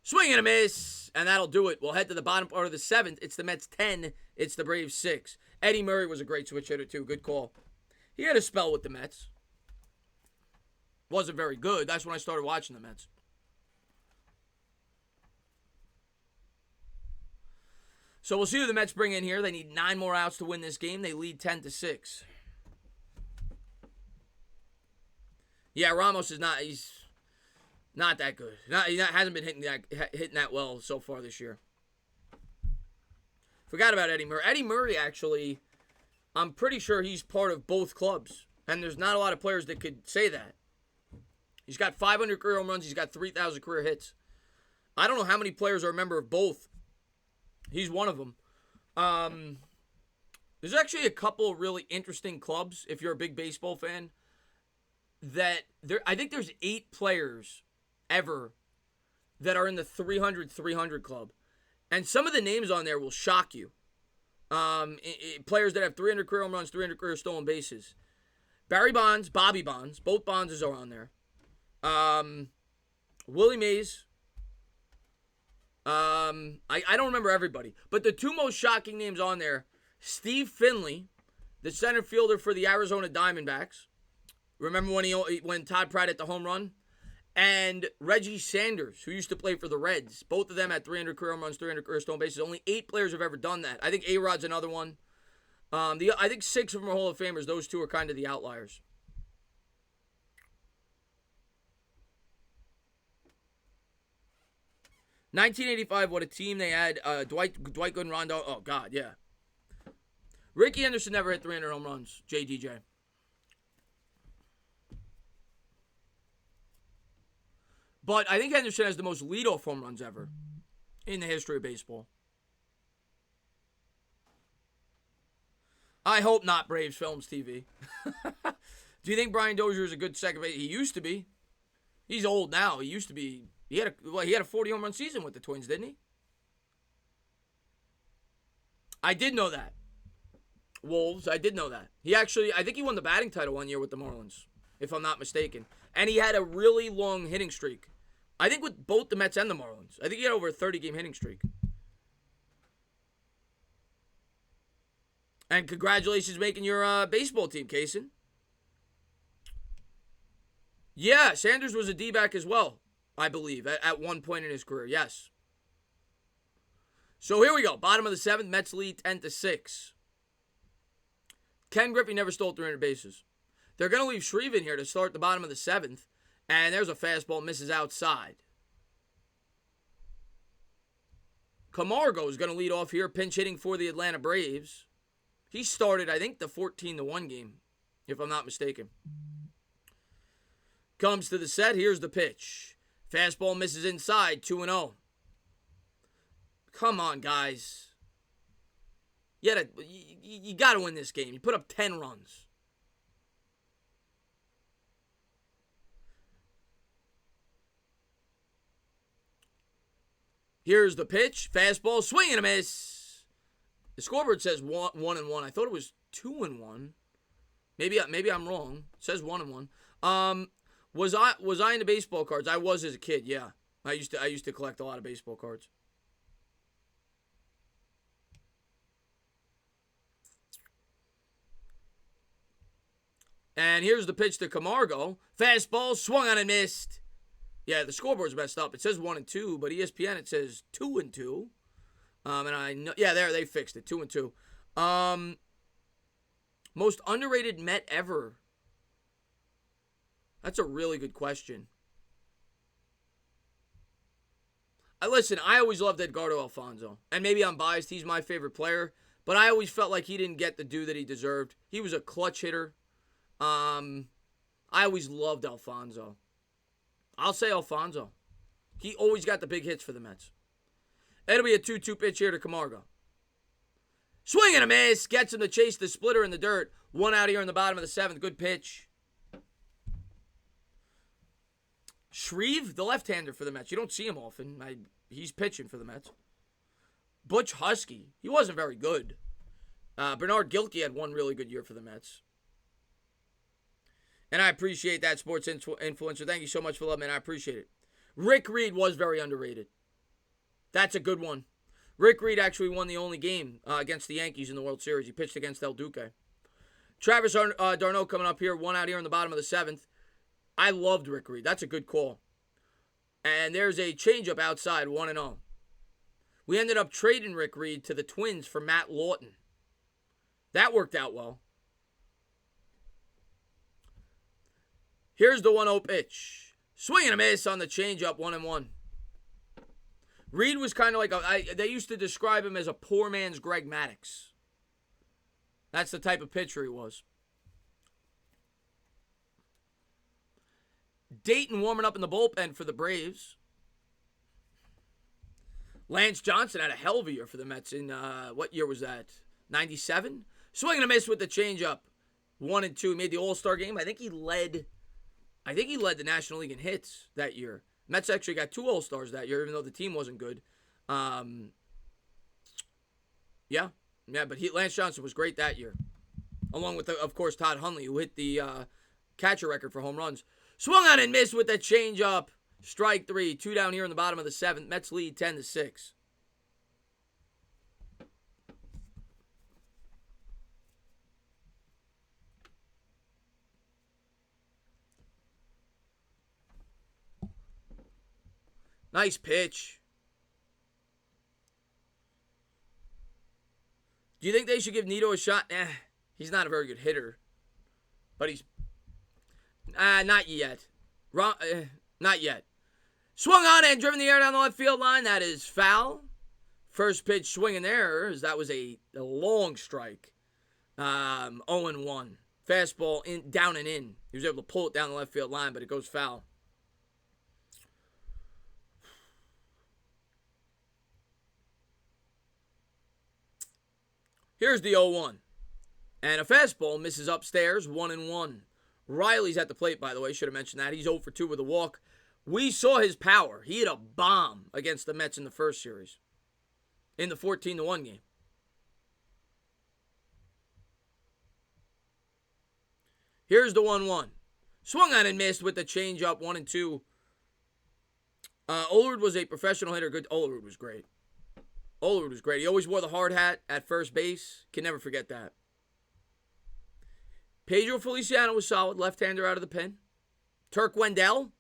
Swing and a miss, and that'll do it. We'll head to the bottom part of the 7th. It's the Mets 10. It's the Braves 6. Eddie Murray was a great switch hitter, too. Good call. He had a spell with the Mets. Wasn't very good. That's when I started watching the Mets. So we'll see who the Mets bring in here. They need 9 more outs to win this game. They lead 10-6. Yeah, Ramos is not. He's not that good. Hasn't been hitting that well so far this year. Forgot about Eddie Murray. Eddie Murray, actually, I'm pretty sure he's part of both clubs. And there's not a lot of players that could say that. He's got 500 career home runs. He's got 3,000 career hits. I don't know how many players are a member of both. He's one of them. There's actually a couple of really interesting clubs, if you're a big baseball fan, I think there's 8 players ever that are in the 300 club. And some of the names on there will shock you. Players that have 300 career home runs, 300 career stolen bases. Barry Bonds, Bobby Bonds, both Bonds are on there. Willie Mays. I don't remember everybody. But the 2 most shocking names on there, Steve Finley, the center fielder for the Arizona Diamondbacks. Remember when Todd Pratt hit the home run? And Reggie Sanders, who used to play for the Reds. Both of them had 300 career home runs, 300 career stolen bases. Only 8 players have ever done that. I think A-Rod's another one. I think 6 of them are Hall of Famers. Those 2 are kind of the outliers. $1985, what a team they had. Dwight Gooden, Rondo. Oh, God, yeah. Ricky Henderson never hit 300 home runs. JDJ. But I think Henderson has the most leadoff home runs ever in the history of baseball. I hope not, Braves Films TV. Do you think Brian Dozier is a good second base? He used to be. He's old now. He used to be. He had a 40 home run season with the Twins, didn't he? I did know that. Wolves, I did know that. I think he won the batting title one year with the Marlins, if I'm not mistaken. And he had a really long hitting streak. I think with both the Mets and the Marlins. I think he had over a 30-game hitting streak. And congratulations making your baseball team, Kaysen. Yeah, Sanders was a D-back as well, I believe, at one point in his career. Yes. So here we go. Bottom of the 7th, Mets lead 10-6. Ken Griffey never stole 300 bases. They're going to leave Shreve in here to start the bottom of the 7th. And there's a fastball, misses outside. Camargo is going to lead off here, pinch hitting for the Atlanta Braves. He started, I think, the 14-1 game, if I'm not mistaken. Comes to the set. Here's the pitch. Fastball misses inside, 2-0. Come on, guys. You got to win this game. You put up 10 runs. Here's the pitch. Fastball, swing and a miss. The scoreboard says 1-1. I thought it was 2-1. Maybe I'm wrong. It says 1-1. Was I into baseball cards? I was as a kid. Yeah, I used to collect a lot of baseball cards. And here's the pitch to Camargo. Fastball, swung on and missed. Yeah, the scoreboard's messed up. It says 1-2, but ESPN it says 2-2. And I know, yeah, there they fixed it, 2-2. Most underrated Met ever. That's a really good question. Listen, I always loved Edgardo Alfonzo, and maybe I'm biased. He's my favorite player, but I always felt like he didn't get the due that he deserved. He was a clutch hitter. I always loved Alfonzo. I'll say Alfonzo. He always got the big hits for the Mets. It'll be a 2-2 pitch here to Camargo. Swing and a miss. Gets him to chase the splitter in the dirt. 1 out here in the bottom of the 7th. Good pitch. Shreve, the left-hander for the Mets. You don't see him often. He's pitching for the Mets. Butch Husky. He wasn't very good. Bernard Gilkey had one really good year for the Mets. And I appreciate that, sports influencer. Thank you so much for loving it. I appreciate it. Rick Reed was very underrated. That's a good one. Rick Reed actually won the only game against the Yankees in the World Series. He pitched against El Duque. Travis d'Arnaud coming up here. 1 out here in the bottom of the 7th. I loved Rick Reed. That's a good call. And there's a changeup outside, 1-0. We ended up trading Rick Reed to the Twins for Matt Lawton. That worked out well. Here's the 1-0 pitch. Swing and a miss on the changeup, 1-1. Reed was kind of like they used to describe him as a poor man's Greg Maddux. That's the type of pitcher he was. Dayton warming up in the bullpen for the Braves. Lance Johnson had a hell of a year for the Mets in, what year was that? 97? Swing and a miss with the changeup. 1-2. Made the All-Star game. I think he led the National League in hits that year. Mets actually got 2 All-Stars that year, even though the team wasn't good. Yeah, but Lance Johnson was great that year. Along with, of course, Todd Hundley, who hit the catcher record for home runs. Swung on and missed with the changeup. Strike 3. 2 down here in the bottom of the 7th. Mets lead 10-6. Nice pitch. Do you think they should give Nito a shot? He's not a very good hitter. But he's... not yet. Not yet. Swung on and driven the air down the left field line. That is foul. First pitch swing and error. That was a long strike. 0-1. Fastball in, down and in. He was able to pull it down the left field line, but it goes foul. Here's the 0-1. And a fastball misses upstairs, 1-1. Riley's at the plate, by the way. Should have mentioned that. He's 0-2 with a walk. We saw his power. He hit a bomb against the Mets in the first series. In the 14-1 game. Here's the 1-1. Swung on and missed with the changeup, 1-2. Olerud was a professional hitter. Good. Olerud was great. Olerud was great. He always wore the hard hat at first base. Can never forget that. Pedro Feliciano was solid. Left-hander out of the pen. Turk Wendell.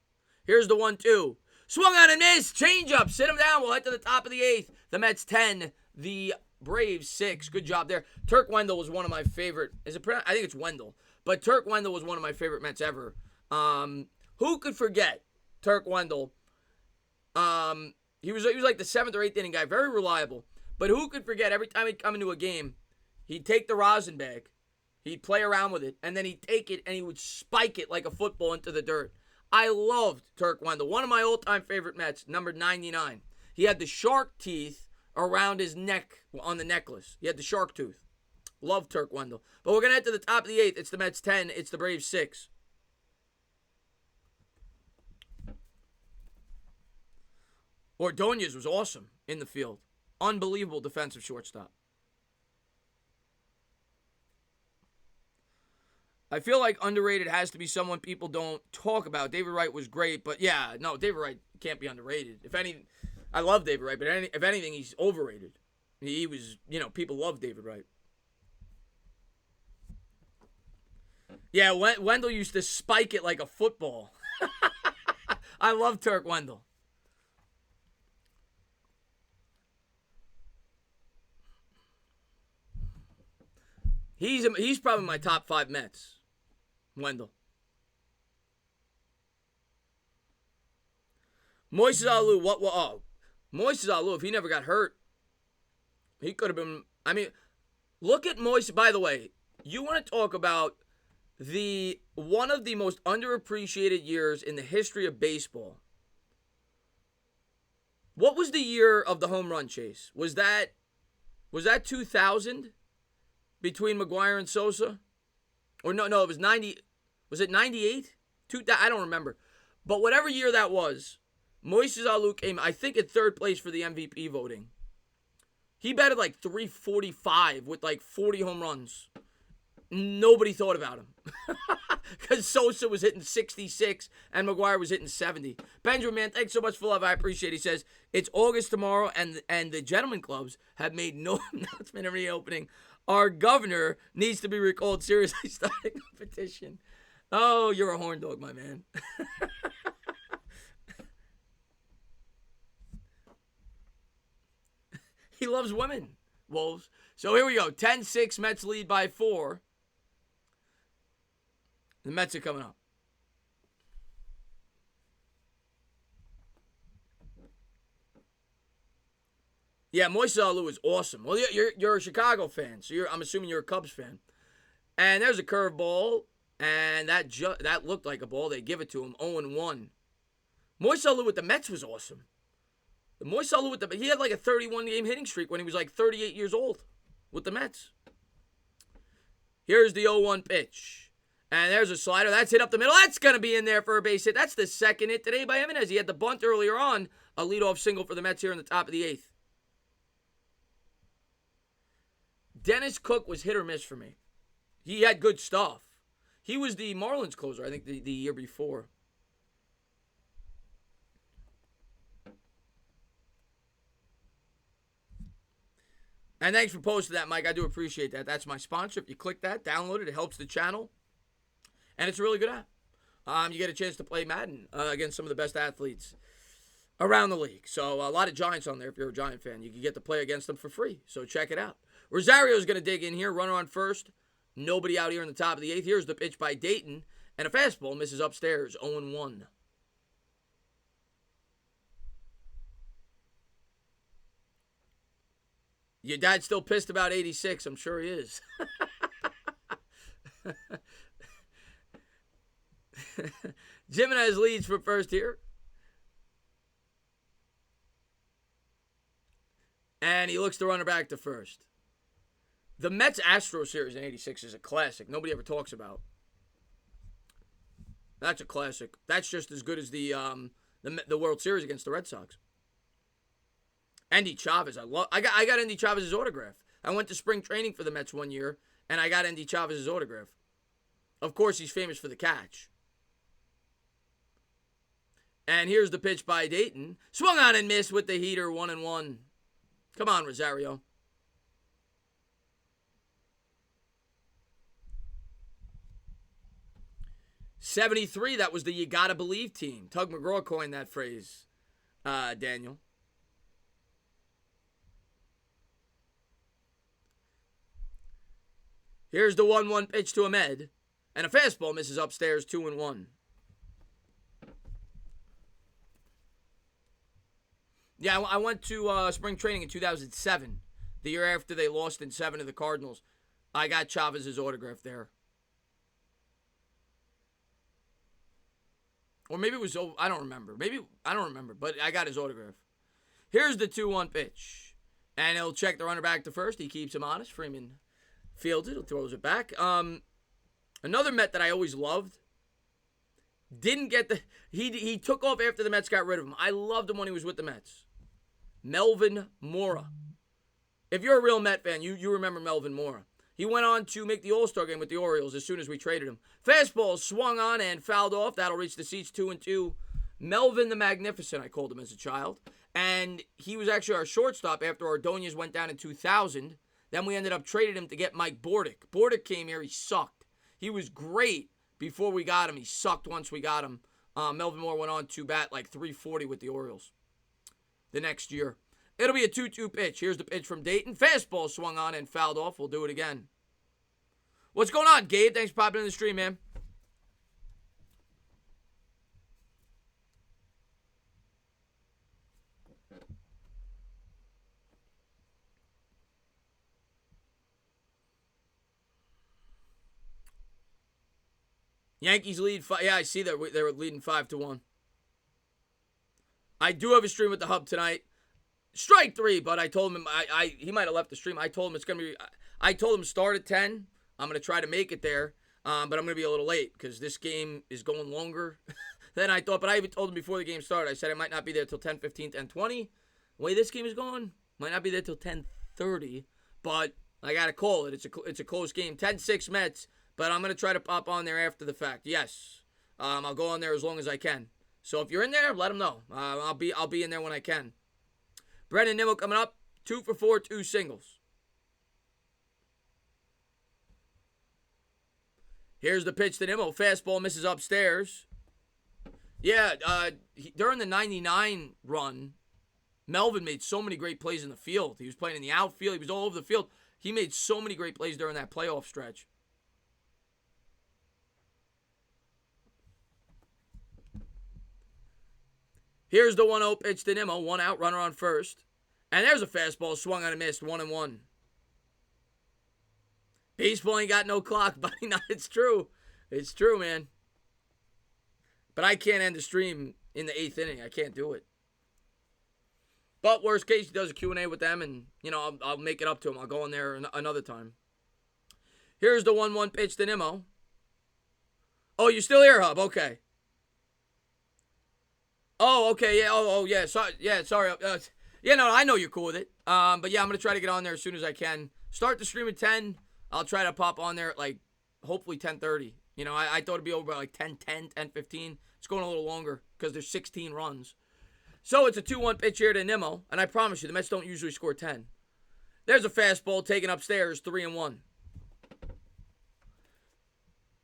Here's the 1-2. Swung on and missed. Changeup. Sit him down. We'll head to the top of the 8th. The Mets 10. The Braves 6. Good job there. Turk Wendell was one of my favorite. I think it's Wendell. But Turk Wendell was one of my favorite Mets ever. Who could forget Turk Wendell? He was like the 7th or 8th inning guy. Very reliable. But who could forget every time he'd come into a game, He'd take the rosin bag, he'd play around with it, and then he'd take it and he would spike it like a football into the dirt. I loved Turk Wendell. One of my all-time favorite Mets, number 99. He had the shark teeth around his neck on the necklace. He had the shark tooth. Love Turk Wendell. But we're going to head to the top of the 8th. It's the Mets 10. It's the Braves 6. Ordonez was awesome in the field. Unbelievable defensive shortstop. I feel like underrated has to be someone people don't talk about. David Wright was great, but yeah, no, David Wright can't be underrated. If any, I love David Wright, but if anything, he's overrated. He was, people love David Wright. Yeah, Wendell used to spike it like a football. I love Turk Wendell. He's probably my top 5 Mets. Wendell. Moises Alou, Moises Alou, if he never got hurt, he could have been, look at Moises, by the way, you want to talk about one of the most underappreciated years in the history of baseball. What was the year of the home run chase? Was that 2000 between McGwire and Sosa? Or no, it was 90. Was it 98? I don't remember. But whatever year that was, Moises Alou came, I think, at 3rd place for the MVP voting. He batted like 345 with like 40 home runs. Nobody thought about him. Because Sosa was hitting 66 and McGwire was hitting 70. Benjamin, man, thanks so much for love. I appreciate it. He says, it's August tomorrow and the gentlemen clubs have made no announcement of reopening. Our governor needs to be recalled. Seriously, starting a petition. Oh, you're a horn dog, my man. He loves women, Wolves. So here we go. 10-6, Mets lead by 4. The Mets are coming up. Yeah, Moises Alou is awesome. Well, you're a Chicago fan, so I'm assuming you're a Cubs fan. And there's a curveball, and that looked like a ball. They give it to him, 0-1. Moises Alou with the Mets was awesome. Moises Alou he had like a 31-game hitting streak when he was like 38 years old with the Mets. Here's the 0-1 pitch. And there's a slider. That's hit up the middle. That's going to be in there for a base hit. That's the second hit today by Jimenez. He had the bunt earlier on. A leadoff single for the Mets here in the top of the 8th. Dennis Cook was hit or miss for me. He had good stuff. He was the Marlins closer, I think, the year before. And thanks for posting that, Mike. I do appreciate that. That's my sponsor. If you click that, download it. It helps the channel. And it's a really good app. You get a chance to play Madden against some of the best athletes around the league. So a lot of Giants on there if you're a Giant fan. You can get to play against them for free. So check it out. Rosario's going to dig in here. Runner on first. Nobody out here in the top of the 8th. Here's the pitch by Dayton. And a fastball misses upstairs. 0-1. Your dad's still pissed about 86. I'm sure he is. Jimenez leads for first here. And he looks the runner back to first. The Mets-Astros series in 86 is a classic. Nobody ever talks about. That's a classic. That's just as good as the World Series against the Red Sox. Endy Chavez. I got Endy Chavez's autograph. I went to spring training for the Mets one year, and I got Endy Chavez's autograph. Of course, he's famous for the catch. And here's the pitch by Dayton. Swung on and missed with the heater, 1-1. Come on, Rosario. '73, that was the You Gotta Believe team. Tug McGraw coined that phrase, Daniel. Here's the 1-1 pitch to Ahmed. And a fastball misses upstairs, 2-1. Yeah, I went to spring training in 2007, the year after they lost in 7 to the Cardinals. I got Chavez's autograph there. Or maybe it was, I don't remember. I don't remember, but I got his autograph. Here's the 2-1 pitch. And he'll check the runner back to first. He keeps him honest. Freeman fields it. Throws it back. Another Met that I always loved. Didn't get the... He took off after the Mets got rid of him. I loved him when he was with the Mets. Melvin Mora. If you're a real Met fan, you remember Melvin Mora. He went on to make the All-Star game with the Orioles as soon as we traded him. Fastball swung on and fouled off. That'll reach the seats 2-2. Melvin the Magnificent, I called him as a child. And he was actually our shortstop after Ordonez went down in 2000. Then we ended up trading him to get Mike Bordick. Bordick came here. He sucked. He was great before we got him. He sucked once we got him. Melvin Moore went on to bat like 340 with the Orioles the next year. It'll be a 2-2 pitch. Here's the pitch from Dayton. Fastball swung on and fouled off. We'll do it again. What's going on, Gabe? Thanks for popping in the stream, man. Yankees lead 5. Yeah, I see that they were leading 5-1. I do have a stream with the Hub tonight. Strike 3, but I told him he might have left the stream. I told him it's gonna be. I told him start at 10. I'm gonna try to make it there, but I'm gonna be a little late because this game is going longer than I thought. But I even told him before the game started. I said I might not be there till 10:15, 10:20. The way this game is going, might not be there till 10:30. But I gotta call it. It's a close game. 10-6 Mets. But I'm gonna try to pop on there after the fact. Yes, I'll go on there as long as I can. So if you're in there, let them know. I'll be in there when I can. Brendan Nimmo coming up. 2 for 4, 2 singles. Here's the pitch to Nimmo. Fastball misses upstairs. Yeah, during the 99 run, Melvin made so many great plays in the field. He was playing in the outfield. He was all over the field. He made so many great plays during that playoff stretch. Here's the 1-0 pitch to Nimmo. 1 out, runner on first. And there's a fastball swung on and missed. 1-1. Baseball ain't got no clock, buddy. No, it's true. It's true, man. But I can't end the stream in the 8th inning. I can't do it. But worst case, he does a Q&A with them, and, I'll make it up to him. I'll go in there another time. Here's the 1-1 pitch to Nimmo. Oh, you're still here, Hub? Okay. Oh, okay, yeah, yeah, sorry, I know you're cool with it, but yeah, I'm going to try to get on there as soon as I can. Start the stream at 10, I'll try to pop on there at, hopefully 10:30. I thought it'd be over by, 10:10, 10:15. It's going a little longer, because there's 16 runs. So, it's a 2-1 pitch here to Nimmo, and I promise you, the Mets don't usually score 10. There's a fastball taken upstairs, 3-1.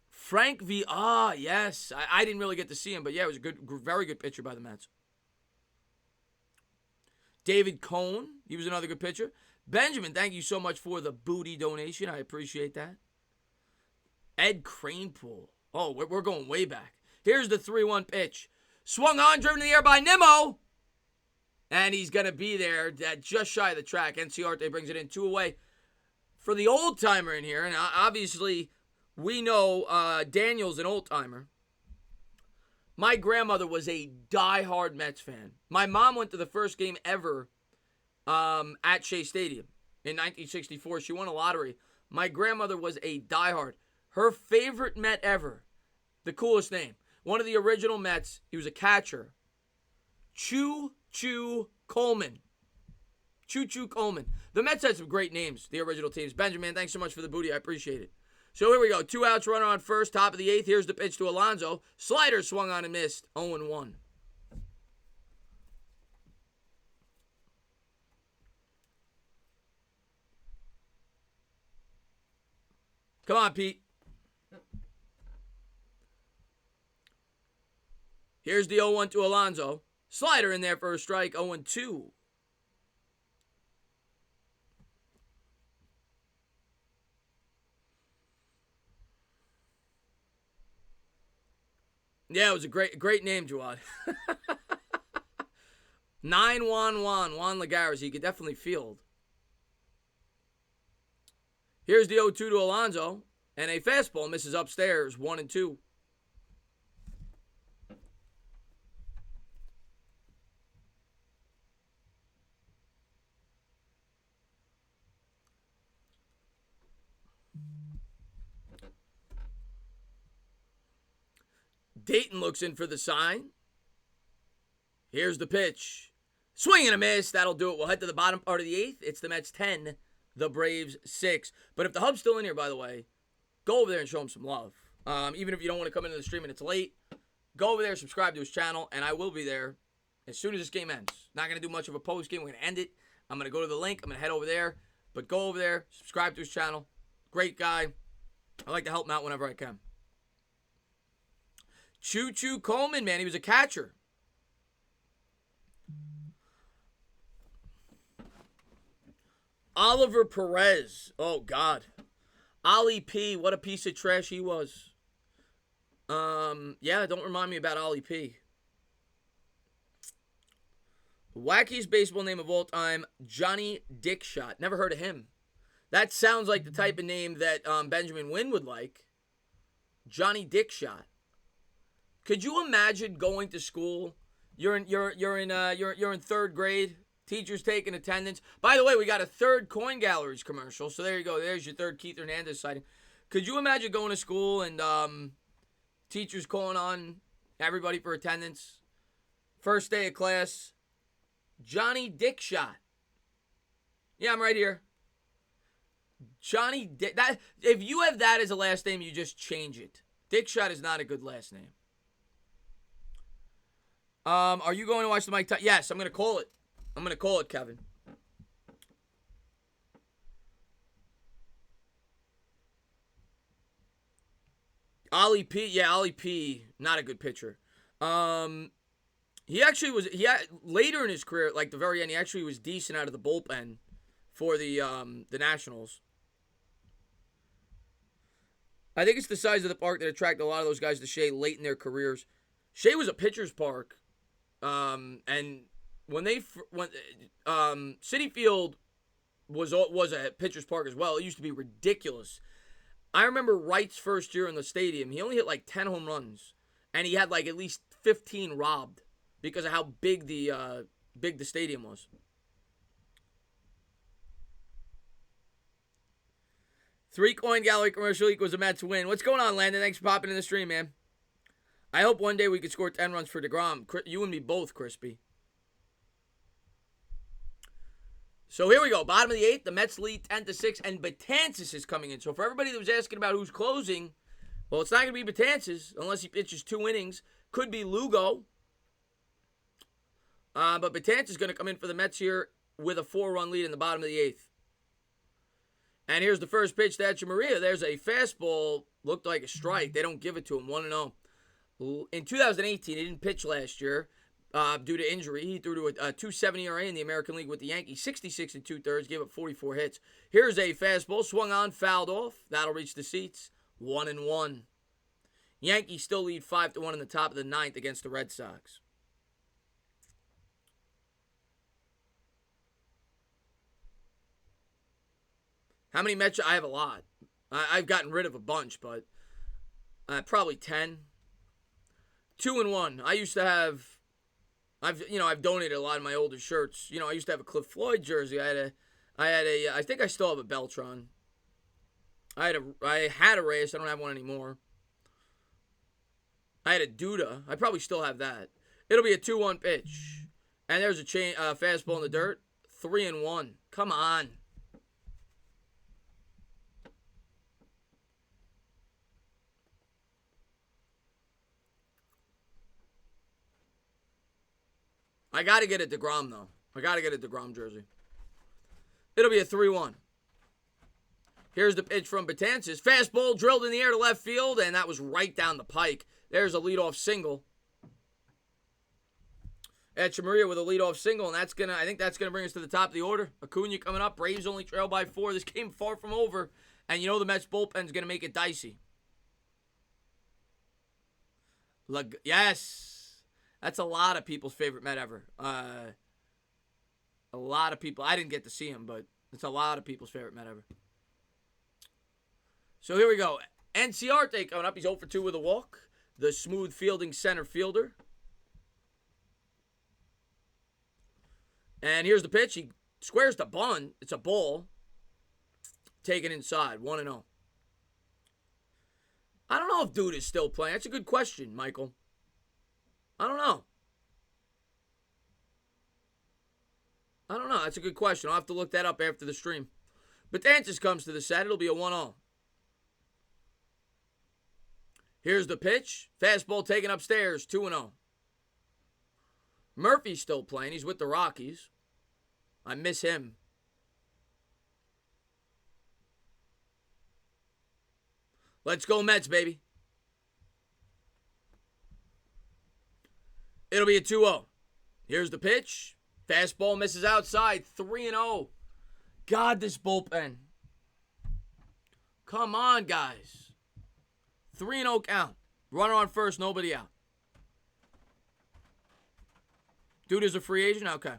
Frank V. Yes. I didn't really get to see him, but yeah, it was a very good pitcher by the Mets. David Cohn, he was another good pitcher. Benjamin, thank you so much for the booty donation. I appreciate that. Ed Cranepool. Oh, we're going way back. Here's the 3-1 pitch. Swung on, driven in the air by Nimmo. And he's going to be there just shy of the track. Enciarte brings it in 2 away. For the old-timer in here, and obviously... we know Daniel's an old-timer. My grandmother was a die-hard Mets fan. My mom went to the first game ever at Shea Stadium in 1964. She won a lottery. My grandmother was a die-hard. Her favorite Met ever, the coolest name, one of the original Mets, he was a catcher, Choo-Choo Coleman. Choo-Choo Coleman. The Mets had some great names, the original teams. Benjamin, thanks so much for the booty. I appreciate it. So here we go. 2 outs, runner on first, top of the 8th. Here's the pitch to Alonso. Slider swung on and missed. 0-1. Come on, Pete. Here's the 0-1 to Alonso. Slider in there for a strike. 0-2. Yeah, it was a great name, Jawad. 9-1-1, Juan Lagares. He could definitely field. Here's the 0-2 to Alonso. And a fastball misses upstairs, 1-2. Dayton looks in for the sign. Here's the pitch. Swing and a miss. That'll do it. We'll head to the bottom part of the 8th. It's the Mets 10, the Braves 6. But if the hub's still in here, by the way, go over there and show him some love. Even if you don't want to come into the stream and it's late, go over there, subscribe to his channel, and I will be there as soon as this game ends. Not going to do much of a post game. We're going to end it. I'm going to go to the link. I'm going to head over there. But go over there, subscribe to his channel. Great guy. I like to help him out whenever I can. Choo-Choo Coleman, man. He was a catcher. Oliver Perez. Oh, God. Ollie P. What a piece of trash he was. Yeah, don't remind me about Ollie P. Wackiest baseball name of all time, Johnny Dickshot. Never heard of him. That sounds like the type of name that Benjamin Wynn would like. Johnny Dickshot. Could you imagine going to school? You're in third grade. Teachers taking attendance. By the way, we got a third Coin Galleries commercial. So there you go. There's your third Keith Hernandez sighting. Could you imagine going to school and teachers calling on everybody for attendance? First day of class, Johnny Dickshot. Yeah, I'm right here. Johnny Dick. That, if you have that as a last name, you just change it. Dickshot is not a good last name. Are you going to watch the Mike Tyson? Yes, I'm going to call it. I'm going to call it, Kevin. Ollie P. Yeah, Ollie P. Not a good pitcher. He actually was. Later in his career, like the very end, he actually was decent out of the bullpen for the Nationals. I think it's the size of the park that attracted a lot of those guys to Shea late in their careers. Shea was a pitcher's park, and when Citi Field was a pitcher's park as well. It used to be ridiculous. I remember Wright's first year in the stadium. He only hit like 10 home runs, and he had like at least 15 robbed because of how big the stadium was. Three Coin Gallery commercial equals a Mets win. What's going on, Landon? Thanks for popping in the stream, man. I hope one day we could score 10 runs for DeGrom. You and me both, Crispy. So here we go. Bottom of the 8th. The Mets lead 10-6, and Betances is coming in. So for everybody that was asking about who's closing, well, it's not going to be Betances unless he pitches 2 innings. Could be Lugo. But Betances is going to come in for the Mets here with a 4-run lead in the bottom of the 8th. And here's the first pitch to Echeverria. There's a fastball. Looked like a strike. They don't give it to him. 1-0. In 2018, he didn't pitch last year due to injury. He threw to a 2.70 ERA in the American League with the Yankees. 66 2/3, gave up 44 hits. Here's a fastball. Swung on, fouled off. That'll reach the seats. 1-1. Yankees still lead 5-1 in the top of the 9th against the Red Sox. How many Mets? I have a lot. I've gotten rid of a bunch, but probably 10. 2-1. I used to have. I've donated a lot of my older shirts. I used to have a Cliff Floyd jersey. I think I still have a Beltron. I had a Reyes. I don't have one anymore. I had a Duda. I probably still have that. It'll be a 2-1 pitch, and there's a fastball in the dirt. 3-1. Come on. I got to get a DeGrom, though. I got to get a DeGrom jersey. It'll be a 3-1. Here's the pitch from Betances. Fastball drilled in the air to left field, and that was right down the pike. There's a leadoff single. Echeverria with a leadoff single, and I think that's gonna bring us to the top of the order. Acuna coming up. Braves only trail by 4. This game far from over, and the Mets bullpen's gonna make it dicey. Yes. That's a lot of people's favorite Met ever. A lot of people. I didn't get to see him, but it's a lot of people's favorite Met ever. So here we go. Enciarte coming up. He's 0 for 2 with a walk. The smooth fielding center fielder. And here's the pitch. He squares the bunt. It's a ball. Taken inside. 1-0. I don't know if Dude is still playing. That's a good question, Michael. I don't know. That's a good question. I'll have to look that up after the stream. Betances comes to the set. It'll be a 1-0. Here's the pitch. Fastball taken upstairs. 2-0. Murphy's still playing. He's with the Rockies. I miss him. Let's go Mets, baby. It'll be a 2-0. Here's the pitch. Fastball misses outside. 3-0. God, this bullpen. Come on, guys. 3-0 count. Runner on first, nobody out. Dude is a free agent? Okay.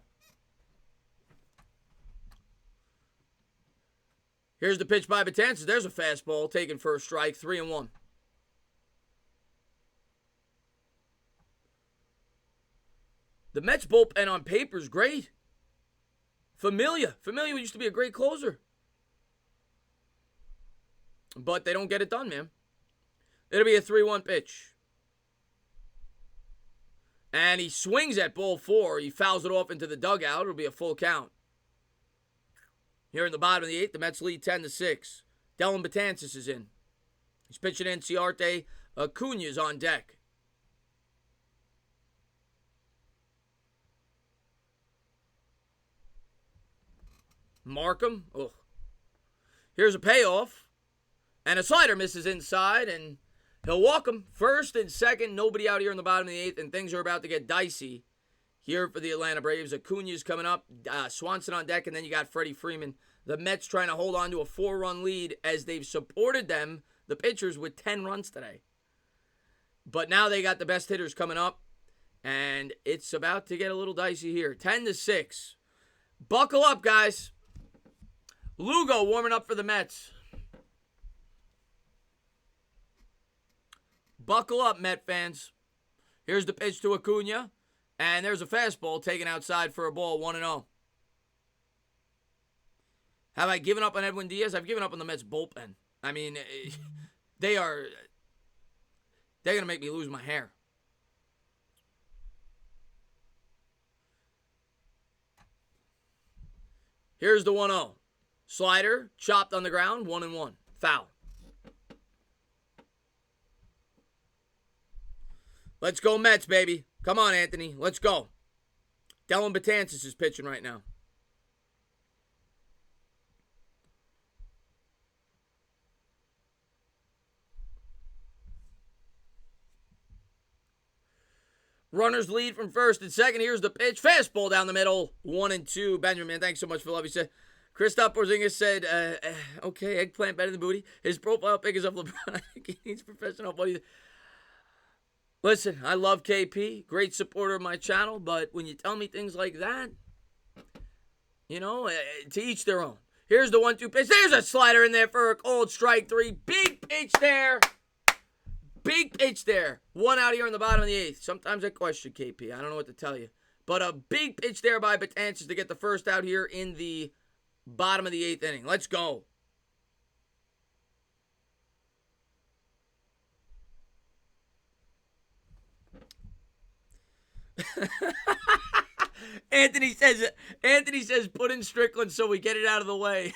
Here's the pitch by Betances. There's a fastball taken for a strike. 3-1. The Mets bullpen on paper is great. Familia used to be a great closer. But they don't get it done, man. It'll be a 3-1 pitch. And he swings at ball 4. He fouls it off into the dugout. It'll be a full count. Here in the bottom of the 8th, the Mets lead 10-6. Dellin Betances is in. He's pitching Enciarte. Acuna's on deck. Markham. Ugh. Here's a payoff. And a slider misses inside, and he'll walk him. First and second, nobody out here in the bottom of the 8th, and things are about to get dicey here for the Atlanta Braves. Acuna's coming up, Swanson on deck, and then you got Freddie Freeman. The Mets trying to hold on to a 4-run lead as they've supported them, the pitchers, with 10 runs today. But now they got the best hitters coming up, and it's about to get a little dicey here. 10-6. Buckle up, guys. Lugo warming up for the Mets. Buckle up, Met fans. Here's the pitch to Acuna. And there's a fastball taken outside for a ball. 1-0. Have I given up on Edwin Diaz? I've given up on the Mets bullpen. I mean, they're going to make me lose my hair. Here's the 1-0. Slider, chopped on the ground, 1-1. Foul. Let's go Mets, baby. Come on, Anthony. Let's go. Dellin Betances is pitching right now. Runners lead from first and second. Here's the pitch. Fastball down the middle. 1-2. Benjamin, thanks so much for love. He said, Kristaps Porzingis said, okay, eggplant better than booty. His profile pic is of LeBron. I think he needs professional buddies. Listen, I love KP. Great supporter of my channel. But when you tell me things like that, to each their own. Here's the 1-2 pitch. There's a slider in there for a cold strike 3. Big pitch there. Big pitch there. One out here in the bottom of the 8th. Sometimes I question KP. I don't know what to tell you. But a big pitch there by Betances to get the first out here in the bottom of the 8th inning. Let's go. Anthony says put in Strickland so we get it out of the way.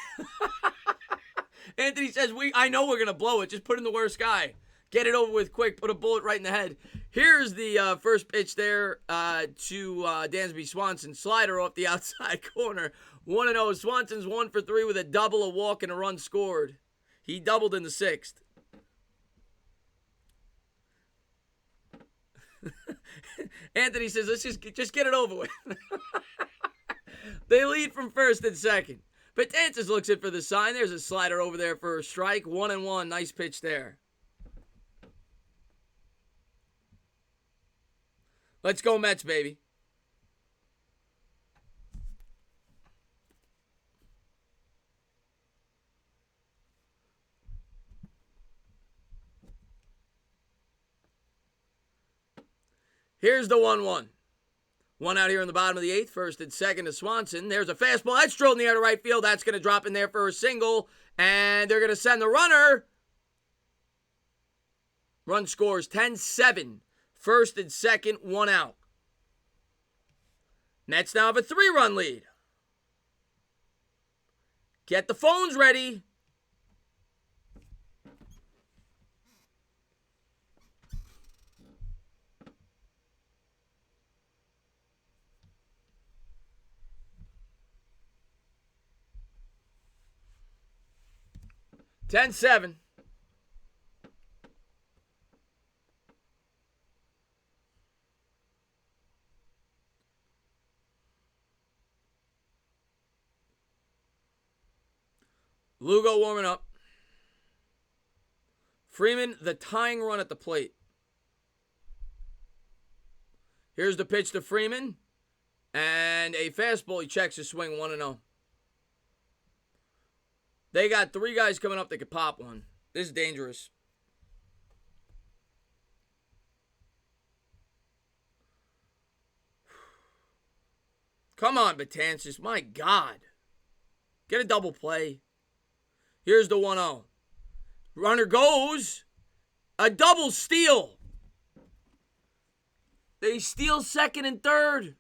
Anthony says I know we're going to blow it. Just put in the worst guy. Get it over with quick. Put a bullet right in the head. Here's the first pitch there to Dansby Swanson. Slider off the outside corner. 1-0. Swanson's 1 for 3 with a double, a walk, and a run scored. He doubled in the 6th. Anthony says, let's just get it over with. They lead from first and second. Betances looks in for the sign. There's a slider over there for a strike. 1-1. Nice pitch there. Let's go Mets, baby. Here's the 1-1. One out here in the bottom of the 8th, first and second to Swanson. There's a fastball. That's drilled in the air to right field. That's going to drop in there for a single. And they're going to send the runner. Run scores 10-7. First and second, one out. Mets now have a 3-run lead. Get the phones ready. Ten seven. Lugo warming up. Freeman, the tying run at the plate. Here's the pitch to Freeman. And a fastball. He checks his swing 1-0. They got 3 guys coming up that could pop one. This is dangerous. Come on, Betances. My God. Get a double play. Here's the 1-0. Runner goes. A double steal. They steal second and third.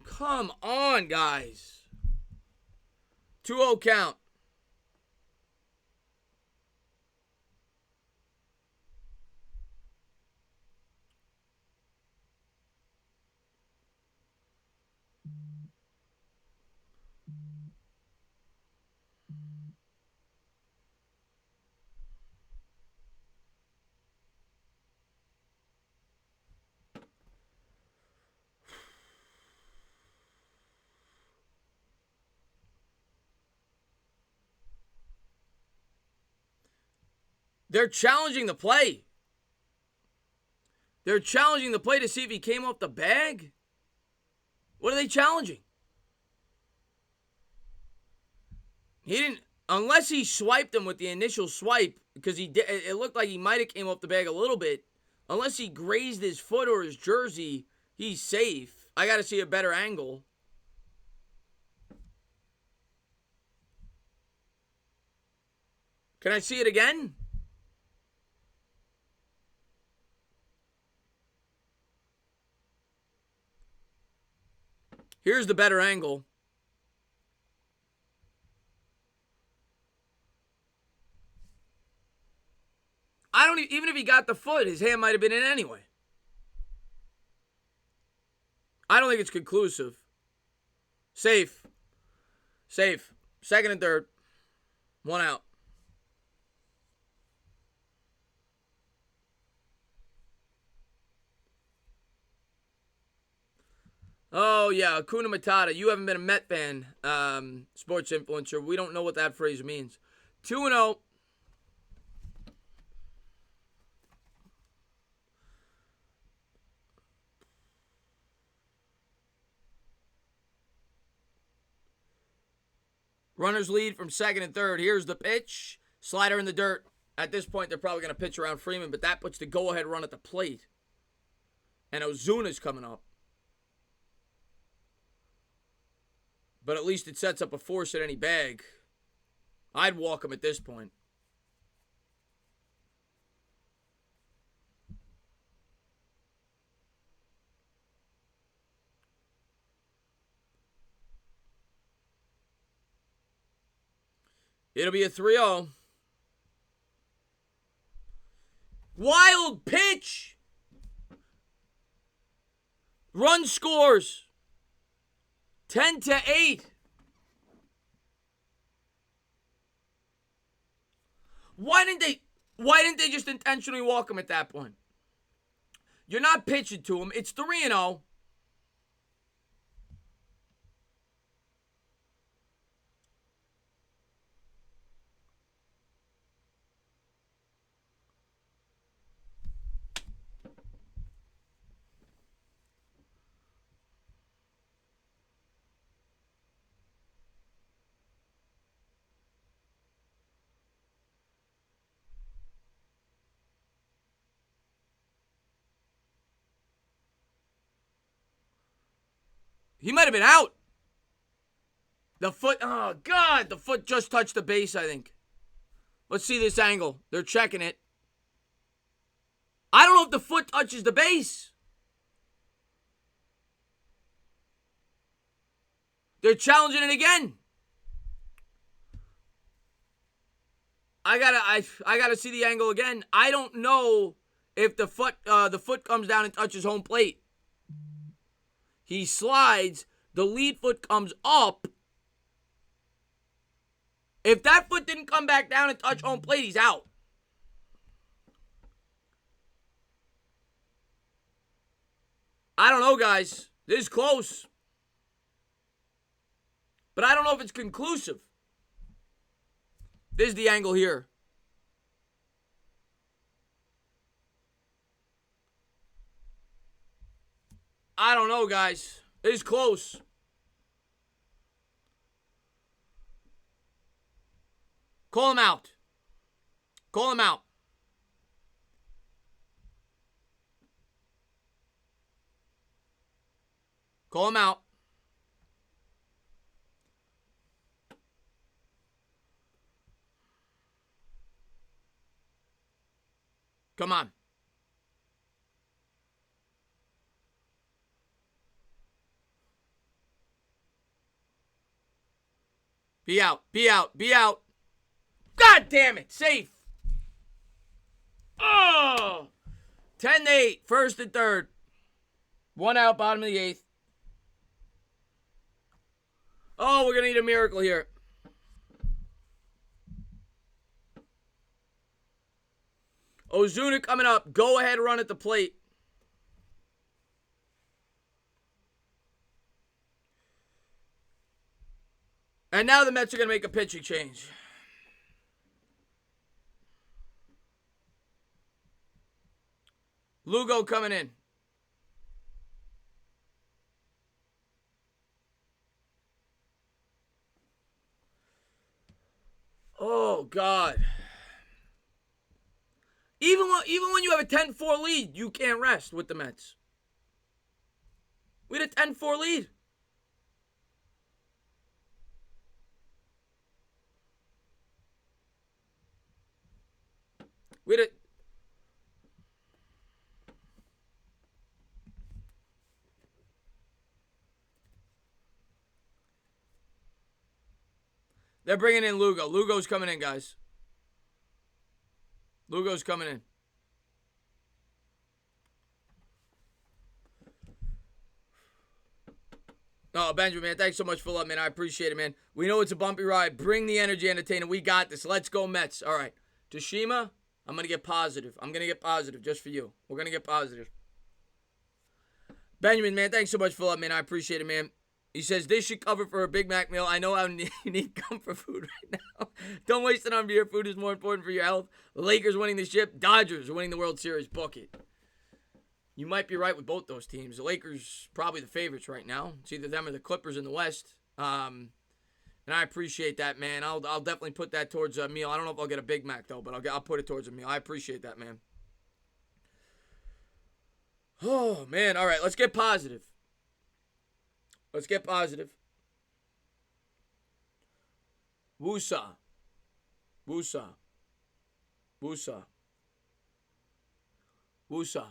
Come on, guys. 2-0 count. They're challenging the play. They're challenging the play to see if he came off the bag. What are they challenging? He didn't, unless he swiped him with the initial swipe, because it looked like he might have came off the bag a little bit. Unless he grazed his foot or his jersey, he's safe. I got to see a better angle. Can I see it again? Here's the better angle. Even if he got the foot, his hand might have been in anyway. I don't think it's conclusive. Safe. Safe. Second and third. One out. Oh, yeah, Hakuna Matata. You haven't been a Met fan, sports influencer. We don't know what that phrase means. 2-0. Runners lead from second and third. Here's the pitch. Slider in the dirt. At this point, they're probably going to pitch around Freeman, but that puts the go-ahead run at the plate. And Ozuna's coming up. But at least it sets up a force at any bag. I'd walk him at this point. It'll be a 3-0. Wild pitch. Run scores. 10-8. Why didn't they just intentionally walk him at that point? You're not pitching to him. It's 3-0. He might have been out. The foot, oh, God. The foot just touched the base, I think. Let's see this angle. They're checking it. I don't know if the foot touches the base. They're challenging it again. I gotta see the angle again. I don't know if the foot comes down and touches home plate. He slides. The lead foot comes up. If that foot didn't come back down and touch home plate, he's out. I don't know, guys. This is close. But I don't know if it's conclusive. This is the angle here. I don't know, guys. This is close. Call him out. Call him out. Call him out. Come on. Be out. Be out. Be out. God damn it. Safe. Oh. 10-8. First and third. One out, bottom of the eighth. Oh, we're going to need a miracle here. Ozuna coming up. Go ahead run at the plate. And now the Mets are going to make a pitching change. Lugo coming in. Oh, God. Even when you have a 10-4 lead, you can't rest with the Mets. We had a 10-4 lead. They're bringing in Lugo. Lugo's coming in, guys. Lugo's coming in. Oh, Benjamin, man, thanks so much for love, man. I appreciate it, man. We know it's a bumpy ride. Bring the energy, entertainer. We got this. Let's go, Mets. All right. Tashima, I'm going to get positive. I'm going to get positive just for you. We're going to get positive. Benjamin, man, thanks so much for love, man. I appreciate it, man. He says, this should cover for a Big Mac meal. I know how you need comfort food right now. Don't waste it on beer. Food is more important for your health. The Lakers winning the ship. Dodgers winning the World Series. Book it. You might be right with both those teams. The Lakers probably the favorites right now. It's either them or the Clippers in the West. And I appreciate that, man. I'll definitely put that towards a meal. I don't know if I'll get a Big Mac, though, but I'll put it towards a meal. I appreciate that, man. Oh, man. All right, let's get positive. Let's get positive. Wusa. Wusa. Wusa. Wusa.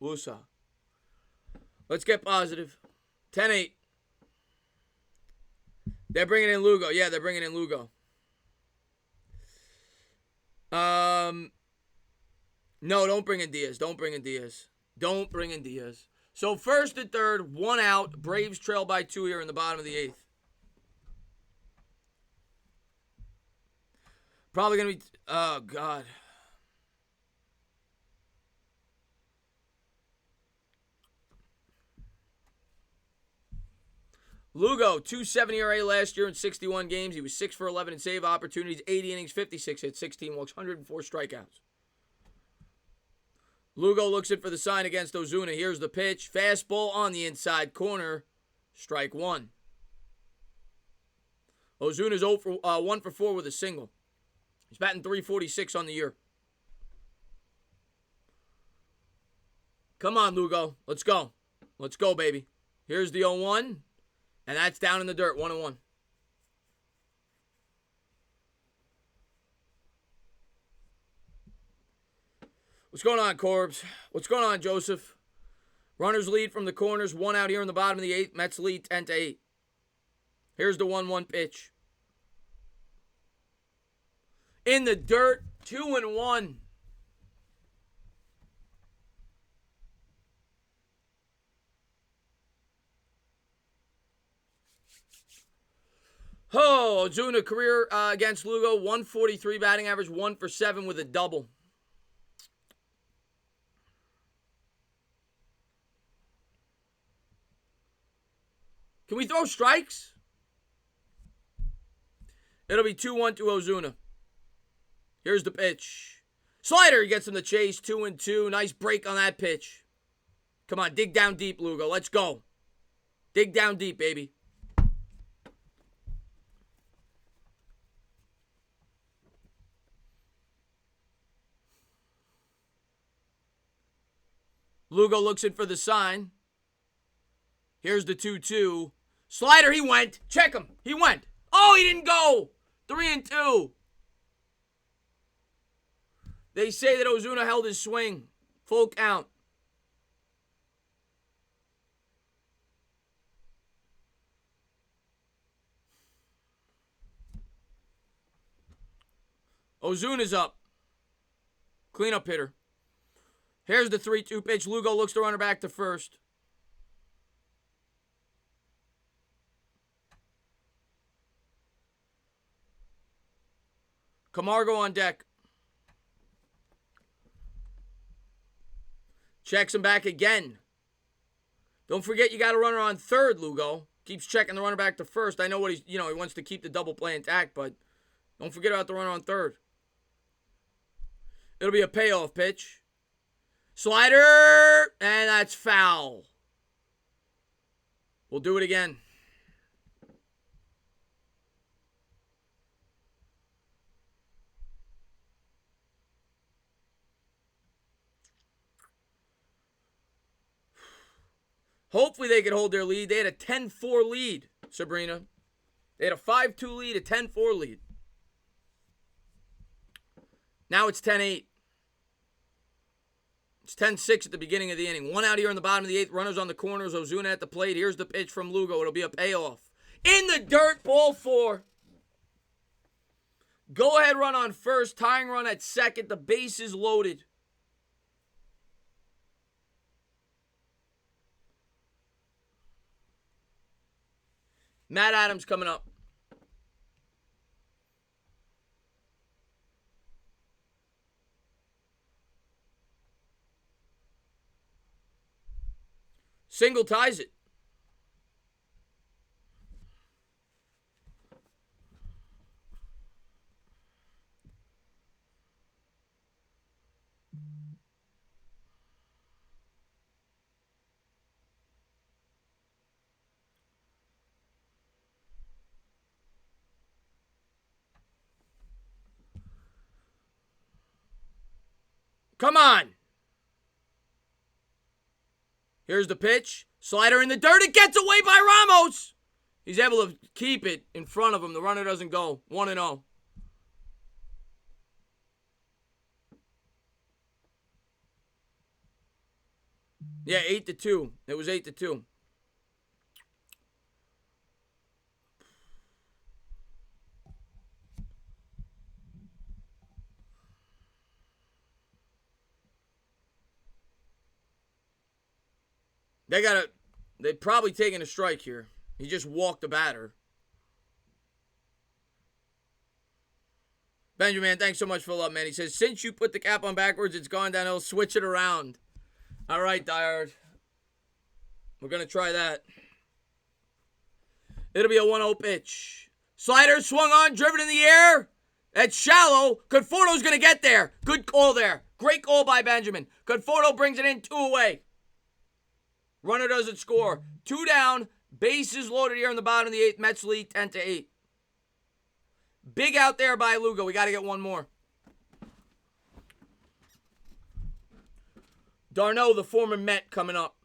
Wusa. Let's get positive. 10-8. They're bringing in Lugo. Yeah, they're bringing in Lugo. No, don't bring in Diaz. Don't bring in Diaz. Don't bring in Diaz. So first and third, one out. Braves trail by 2 here in the bottom of the eighth. Probably going to be... Oh, God. Lugo, 2.70 ERA last year in 61 games. He was 6 for 11 in save opportunities, 80 innings, 56 hits, 16 walks, 104 strikeouts. Lugo looks in for the sign against Ozuna. Here's the pitch. Fastball on the inside corner. Strike one. Ozuna's 1 for 4 with a single. He's batting .346 on the year. Come on, Lugo. Let's go. Let's go, baby. Here's the 0-1. And that's down in the dirt, 1-1. What's going on, Corbs? What's going on, Joseph? Runners lead from the corners. 1 out here in the bottom of the 8th. Mets lead 10-8. Here's the 1-1 pitch. In the dirt, 2-1. Oh, Ozuna career against Lugo, 143 batting average, 1 for 7 with a double. Can we throw strikes? It'll be 2-1 to Ozuna. Here's the pitch. Slider, he gets him the chase, 2-2. Nice break on that pitch. Come on, dig down deep, Lugo. Let's go. Dig down deep, baby. Lugo looks in for the sign. Here's the 2-2. Slider, he went. Check him. He went. Oh, he didn't go. 3-2. They say that Ozuna held his swing. Full count. Ozuna's up. Cleanup hitter. Here's the 3-2 pitch. Lugo looks to runner back to first. Camargo on deck. Checks him back again. Don't forget you got a runner on third, Lugo. Keeps checking the runner back to first. I know what he wants to keep the double play intact, but don't forget about the runner on third. It'll be a payoff pitch. Slider, and that's foul. We'll do it again. Hopefully they can hold their lead. They had a 10-4 lead, Sabrina. They had a 5-2 lead, a 10-4 lead. Now it's 10-8. It's 10-6 at the beginning of the inning. 1 out here in the bottom of the 8th. Runners on the corners. Ozuna at the plate. Here's the pitch from Lugo. It'll be a payoff. In the dirt, ball 4. Go ahead run on first. Tying run at second. The base is loaded. Matt Adams coming up. Single ties it. Come on. Here's the pitch. Slider in the dirt. It gets away by Ramos. He's able to keep it in front of him. The runner doesn't go. 1-0. Yeah, 8-2. It was 8-2. They're probably taking a strike here. He just walked the batter. Benjamin, thanks so much for the love, man. He says, since you put the cap on backwards, it's gone downhill. Switch it around. All right, Diehard. We're going to try that. It'll be a 1-0 pitch. Slider swung on, driven in the air. That's shallow. Conforto's going to get there. Good call there. Great call by Benjamin. Conforto brings it in, 2 away. Runner doesn't score. 2 down. Bases loaded here in the bottom of the 8th. Mets lead 10-8. Big out there by Lugo. We got to get one more. Darno, the former Met, coming up.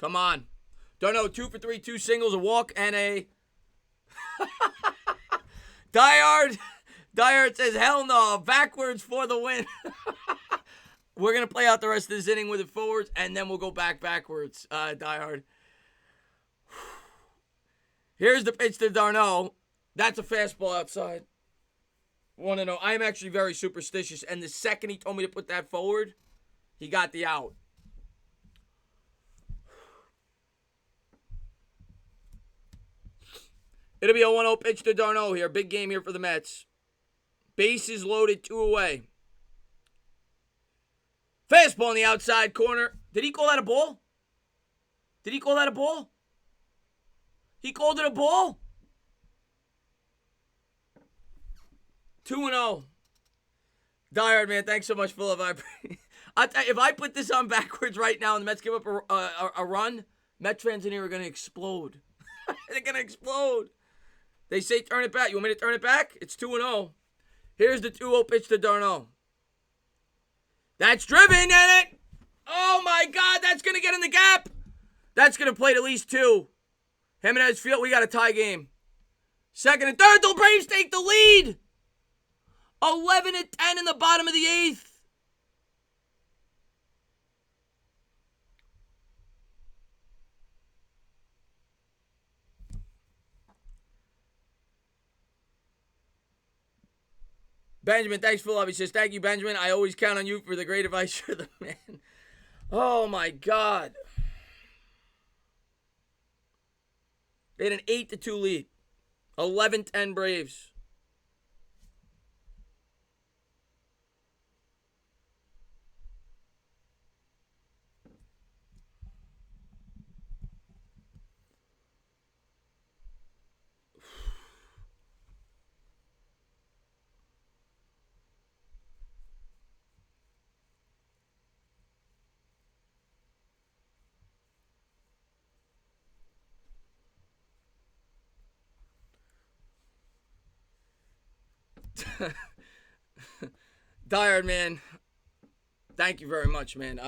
Come on. Don't know. 2 for 3, 2 singles, a walk, and a... Diehard says, hell no. Backwards for the win. We're going to play out the rest of this inning with it forwards, and then we'll go backwards, Diehard. Here's the pitch to d'Arnaud. That's a fastball outside. 1-0. I'm actually very superstitious, and the second he told me to put that forward, he got the out. It'll be a 1-0 pitch to d'Arnaud here. Big game here for the Mets. Bases loaded, 2 away. Fastball in the outside corner. Did he call that a ball? Did he call that a ball? He called it a ball? 2-0. Diehard, man. Thanks so much, Philip. If I put this on backwards right now and the Mets give up a run, Mets fans in here are going to explode. They're going to explode. They say turn it back. You want me to turn it back? It's 2-0. Here's the 2-0 pitch to d'Arnaud. That's driven in it. Oh, my God. That's going to get in the gap. That's going to play at least 2. Jimenez Field, we got a tie game. Second and third, the Braves take the lead. 11-10 in the bottom of the 8th. Benjamin, thanks for love. He says, thank you, Benjamin. I always count on you for the great advice. You're the man. Oh, my God. They had an 8-2 lead. 11-10 Braves. Diehard, man. Thank you very much, man.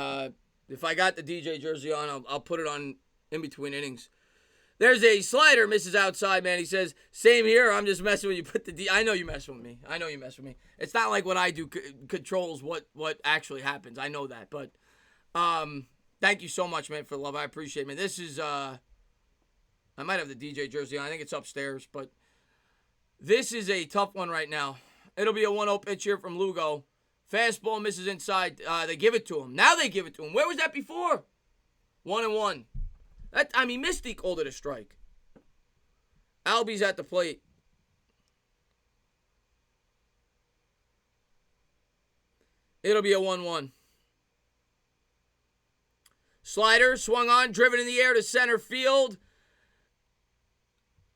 If I got the DJ jersey on, I'll put it on in between innings. There's a slider, misses outside, man. He says, same here. I'm just messing with you. Put the D. I know you mess with me. It's not like what I do controls what actually happens. I know that. But thank you so much, man, for the love. I appreciate it, man. This is, I might have the DJ jersey on. I think it's upstairs. But this is a tough one right now. It'll be a 1-0 pitch here from Lugo. Fastball misses inside. They give it to him. Now they give it to him. Where was that before? 1-1. Misty called it a strike. Albie's at the plate. It'll be a 1-1. Slider swung on, driven in the air to center field.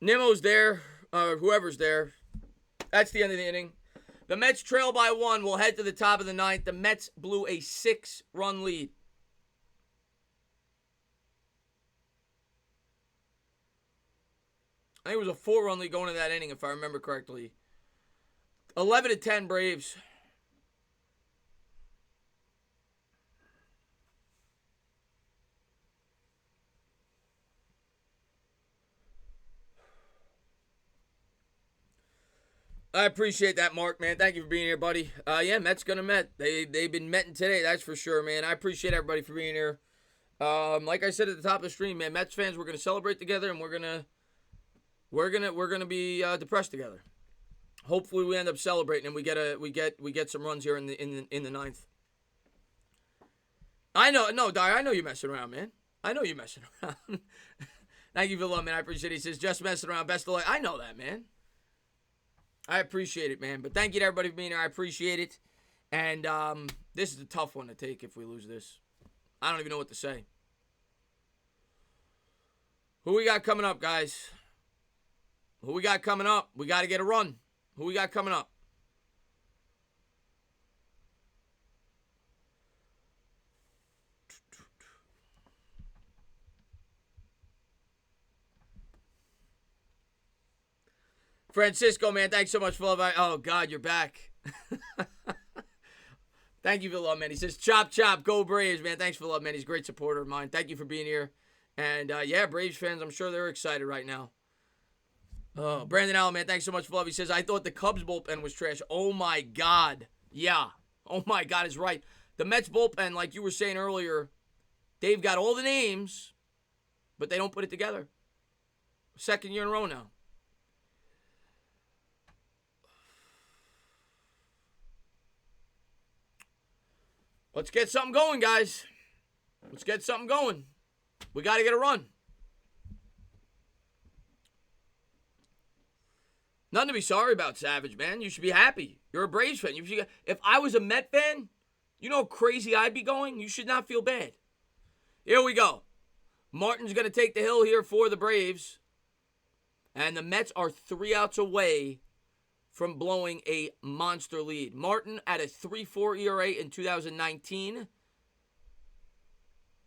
Nimmo's there, whoever's there. That's the end of the inning. The Mets trail by 1. We'll head to the top of the 9th. The Mets blew a 6-run lead. I think it was a 4-run lead going into that inning, if I remember correctly. 11-10 Braves. I appreciate that, Mark, man. Thank you for being here, buddy. Yeah, Mets gonna Met. They've been metting today, that's for sure, man. I appreciate everybody for being here. Like I said at the top of the stream, man, Mets fans, we're gonna celebrate together, and we're gonna be depressed together. Hopefully, we end up celebrating and we get some runs here in the 9th. I know, no, Dyer, I know you're messing around, man. I know you're messing around. Thank you for the love, man. I appreciate it. He says, just messing around. Best of luck. I know that, man. I appreciate it, man. But thank you to everybody for being here. I appreciate it. And this is a tough one to take if we lose this. I don't even know what to say. Who we got coming up, guys? Who we got coming up? We got to get a run. Who we got coming up? Francisco, man, thanks so much for love. Oh, God, you're back. Thank you for the love, man. He says, chop, chop, go Braves, man. Thanks for the love, man. He's a great supporter of mine. Thank you for being here. And yeah, Braves fans, I'm sure they're excited right now. Oh, Brandon Allen, man, thanks so much for love. He says, I thought the Cubs bullpen was trash. Oh my God. Yeah. Oh my God is right. The Mets bullpen, like you were saying earlier, they've got all the names, but they don't put it together. Second year in a row now. Let's get something going, guys. Let's get something going. We got to get a run. Nothing to be sorry about, Savage, man. You should be happy. You're a Braves fan. If I was a Met fan, you know how crazy I'd be going? You should not feel bad. Here we go. Martin's going to take the hill here for the Braves. And the Mets are 3 outs away from blowing a monster lead. Martin at a 3.4 ERA in 2019.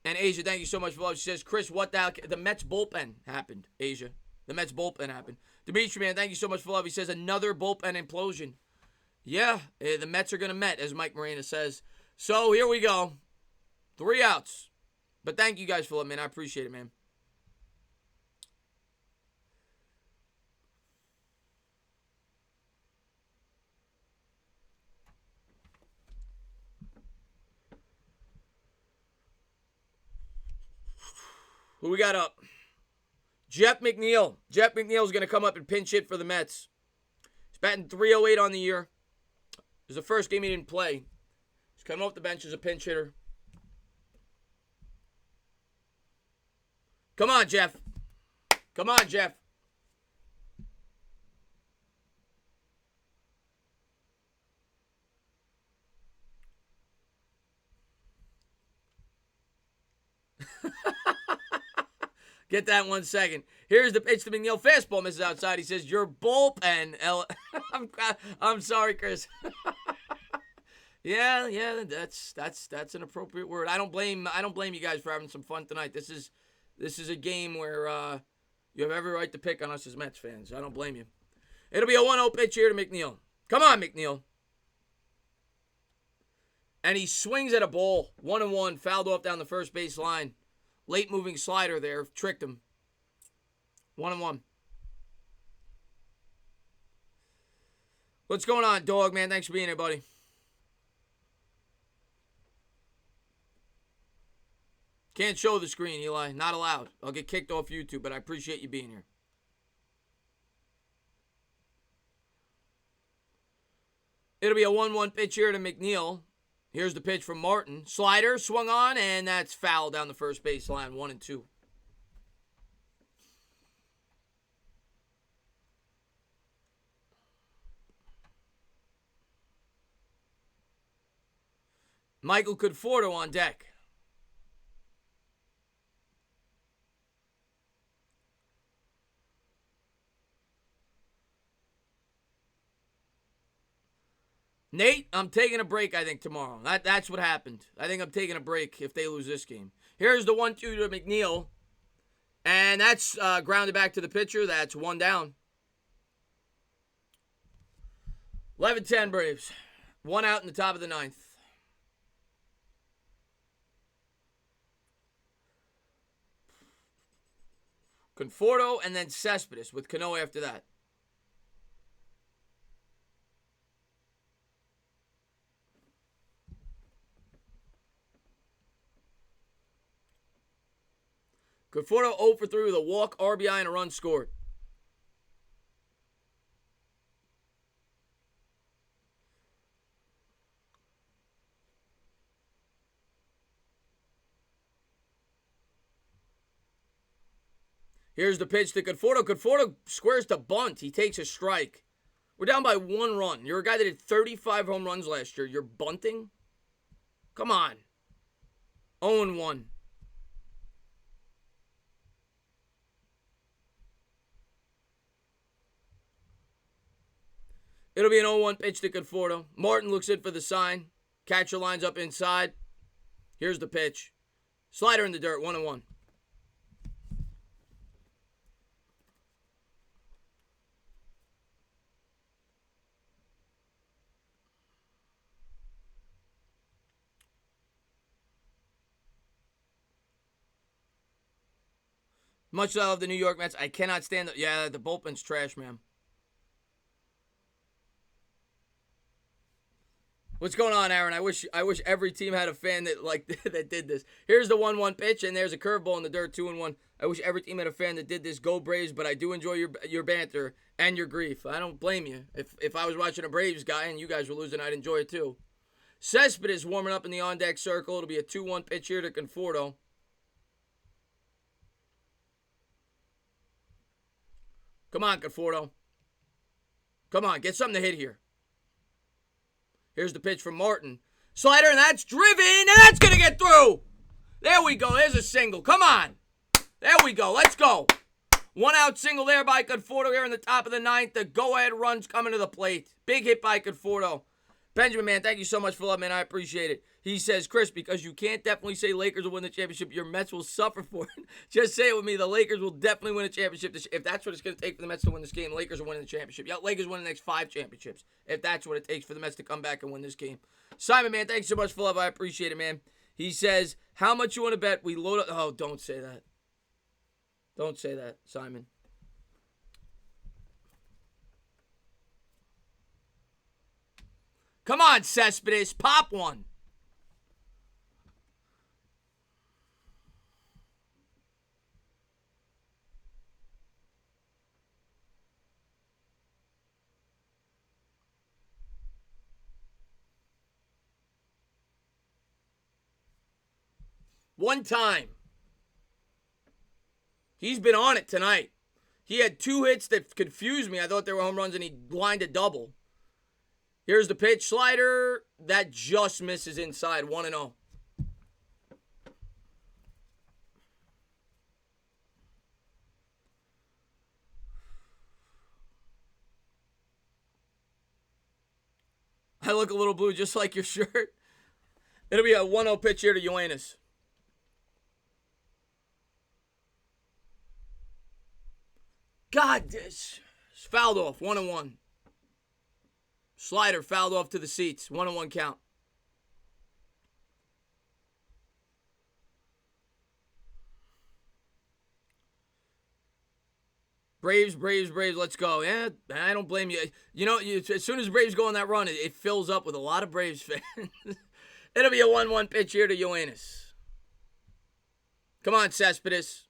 And Asia, thank you so much for love. She says, Chris, what the Mets bullpen happened, Asia. The Mets bullpen happened. Dimitri, man, thank you so much for love. He says, another bullpen implosion. Yeah, the Mets are going to Met, as Mike Morena says. So here we go. 3 outs. But thank you guys for love, man. I appreciate it, man. Who we got up? Jeff McNeil. Jeff McNeil is going to come up and pinch hit for the Mets. He's batting .308 on the year. It was the first game he didn't play. He's coming off the bench as a pinch hitter. Come on, Jeff. Come on, Jeff. Get that 1 second. Here's the pitch to McNeil. Fastball misses outside. He says, your bullpen. I'm sorry, Chris. yeah, that's an appropriate word. I don't blame you guys for having some fun tonight. This is a game where you have every right to pick on us as Mets fans. I don't blame you. It'll be a 1-0 pitch here to McNeil. Come on, McNeil. And he swings at a ball. 1-1, fouled off down the first base line. Late moving slider there. Tricked him. 1-1. What's going on, dog, man? Thanks for being here, buddy. Can't show the screen, Eli. Not allowed. I'll get kicked off YouTube, but I appreciate you being here. It'll be a 1-1 pitch here to McNeil. Here's the pitch from Martin. Slider swung on, and that's foul down the first baseline. 1-2. Michael Conforto on deck. Nate, I'm taking a break, I think, tomorrow. That's what happened. I think I'm taking a break if they lose this game. Here's the 1-2 to McNeil. And that's grounded back to the pitcher. That's 1 down. 11-10 Braves. 1 out in the top of the 9th. Conforto and then Cespedes with Cano after that. Conforto 0 for 3 with a walk, RBI, and a run scored. Here's the pitch to Conforto. Conforto squares to bunt. He takes a strike. We're down by 1 run. You're a guy that did 35 home runs last year. You're bunting? Come on. 0-1. It'll be an 0-1 pitch to Conforto. Martin looks in for the sign. Catcher lines up inside. Here's the pitch. Slider in the dirt, 1-1. Much as I love the New York Mets, I cannot stand the... Yeah, the bullpen's trash, man. What's going on, Aaron? I wish every team had a fan that that did this. Here's the 1-1 pitch, and there's a curveball in the dirt, 2-1. I wish every team had a fan that did this. Go Braves, but I do enjoy your banter and your grief. I don't blame you. If I was watching a Braves guy and you guys were losing, I'd enjoy it too. Cespedes warming up in the on-deck circle. It'll be a 2-1 pitch here to Conforto. Come on, Conforto. Come on, get something to hit here. Here's the pitch from Martin. Slider, and that's driven, and that's going to get through. There we go. There's a single. Come on. There we go. Let's go. 1-out single there by Conforto here in the top of the ninth. The go-ahead run's coming to the plate. Big hit by Conforto. Benjamin, man, thank you so much for love, man. I appreciate it. He says, Chris, because you can't definitely say Lakers will win the championship, your Mets will suffer for it. Just say it with me. The Lakers will definitely win a championship. If that's what it's going to take for the Mets to win this game, Lakers are winning the championship. Yeah, Lakers win the next 5 championships. If that's what it takes for the Mets to come back and win this game. Simon, man, thanks so much for love. I appreciate it, man. He says, how much you want to bet we load up? Oh, don't say that. Don't say that, Simon. Come on, Cespedes. Pop one. One time. He's been on it tonight. He had 2 hits that confused me. I thought they were home runs, and he lined a double. Here's the pitch. Slider. That just misses inside. 1-0. I look a little blue just like your shirt. It'll be a 1-0 pitch here to Yoenis. God, this fouled off. 1-1. Slider fouled off to the seats. 1-1 count. Braves, let's go. Yeah, I don't blame you. You know, as soon as Braves go on that run, it fills up with a lot of Braves fans. It'll be a 1-1 pitch here to Yoenis. Come on, Cespedes.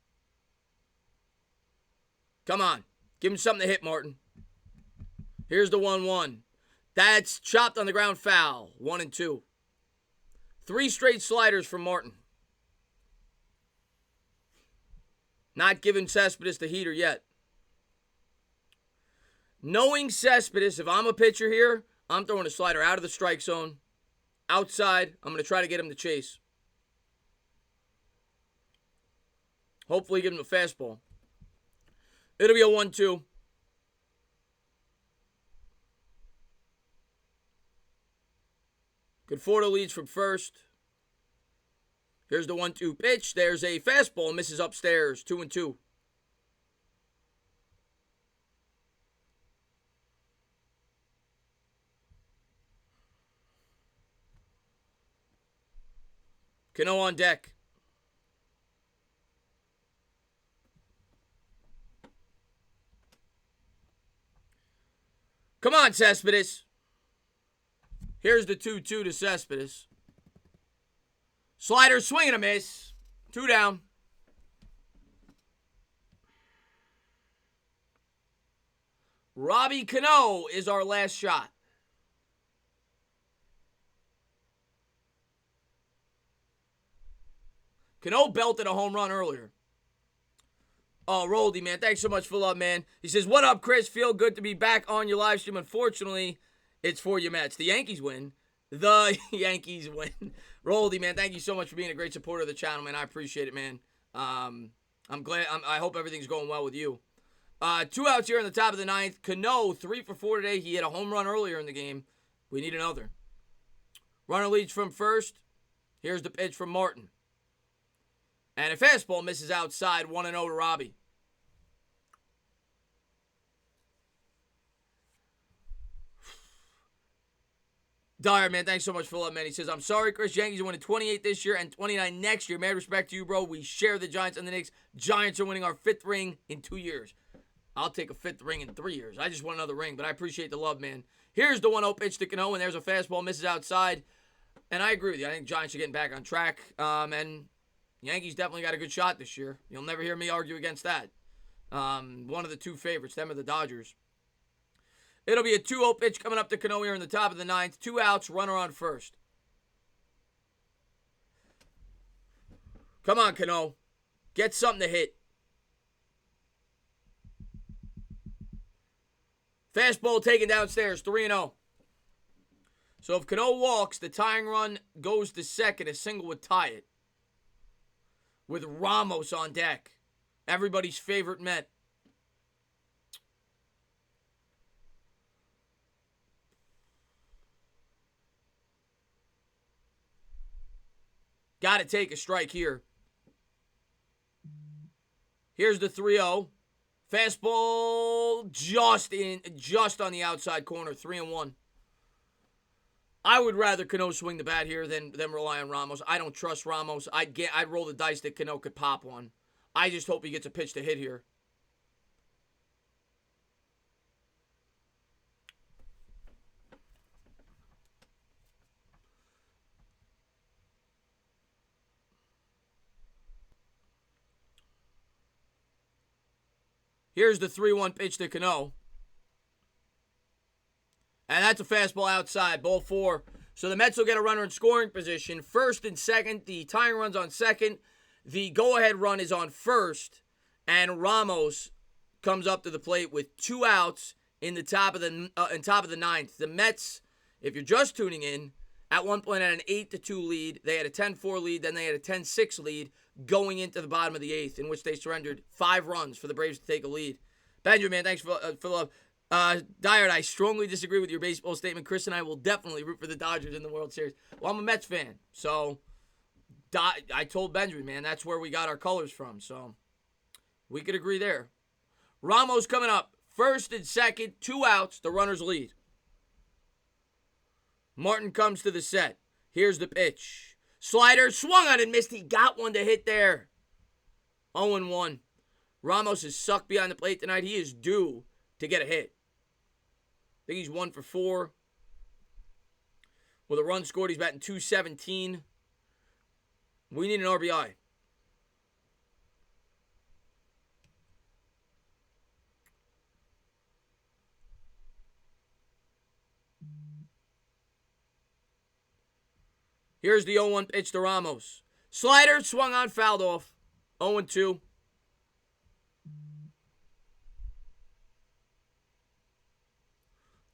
Come on. Give him something to hit, Martin. Here's the 1-1. That's chopped on the ground, foul. 1-2. 3 straight sliders from Martin. Not giving Cespedes the heater yet. Knowing Cespedes, if I'm a pitcher here, I'm throwing a slider out of the strike zone. Outside, I'm going to try to get him to chase. Hopefully give him a fastball. It'll be a 1-2. Conforto leads from first. Here's the 1-2 pitch. There's a fastball. Misses upstairs. 2-2. Cano on deck. Come on, Cespedes. Here's the 2-2 to Cespedes. Slider, swing and a miss. 2 down. Robbie Cano is our last shot. Cano belted a home run earlier. Oh, Roldy, man. Thanks so much for love, man. He says, what up, Chris? Feel good to be back on your live stream. Unfortunately, it's for your Mets. The Yankees win. The Yankees win. Roldy, man, thank you so much for being a great supporter of the channel, man. I appreciate it, man. I'm glad. I hope everything's going well with you. 2 outs here in the top of the ninth. Cano, 3 for 4 today. He hit a home run earlier in the game. We need another. Runner leads from first. Here's the pitch from Martin. And a fastball misses outside. 1-0 to Robbie. Dyer, man, thanks so much for love, man. He says, I'm sorry, Chris. Yankees are winning 28 this year and 29 next year. Mad respect to you, bro. We share the Giants and the Knicks. Giants are winning our 5th ring in 2 years. I'll take a 5th ring in 3 years. I just want another ring, but I appreciate the love, man. Here's the 1-0 pitch to Cano, and there's a fastball, misses outside. And I agree with you. I think Giants are getting back on track. And Yankees definitely got a good shot this year. You'll never hear me argue against that. One of the 2 favorites, them or the Dodgers. It'll be a 2-0 pitch coming up to Cano here in the top of the 9th. 2 outs, runner on first. Come on, Cano. Get something to hit. Fastball taken downstairs, 3-0. So if Cano walks, the tying run goes to second. A single would tie it. With Ramos on deck. Everybody's favorite Met. Got to take a strike here. Here's the 3-0. Fastball just on the outside corner, 3-1. I would rather Cano swing the bat here than rely on Ramos. I don't trust Ramos. I'd roll the dice that Cano could pop one. I just hope he gets a pitch to hit here. Here's the 3-1 pitch to Cano. And that's a fastball outside, ball 4. So the Mets will get a runner in scoring position. First and second, the tying run's on second. The go-ahead run is on first. And Ramos comes up to the plate with 2 outs in the top of the 9th. The Mets, if you're just tuning in, at one point had an 8-2 lead. They had a 10-4 lead. Then they had a 10-6 lead going into the bottom of the 8th, in which they surrendered 5 runs for the Braves to take a lead. Benjamin, thanks for the love. Dyer, I strongly disagree with your baseball statement. Chris and I will definitely root for the Dodgers in the World Series. Well, I'm a Mets fan, so I told Benjamin, man, that's where we got our colors from, so we could agree there. Ramos coming up, first and second, 2 outs, the runners lead. Martin comes to the set. Here's the pitch. Slider, swung on and missed. He got one to hit there. 0-1. Ramos is sucked behind the plate tonight. He is due to get a hit. I think he's 1 for 4. With a run scored, he's batting .217. We need an RBI. Here's the 0-1 pitch to Ramos. Slider, swung on, fouled off. 0-2.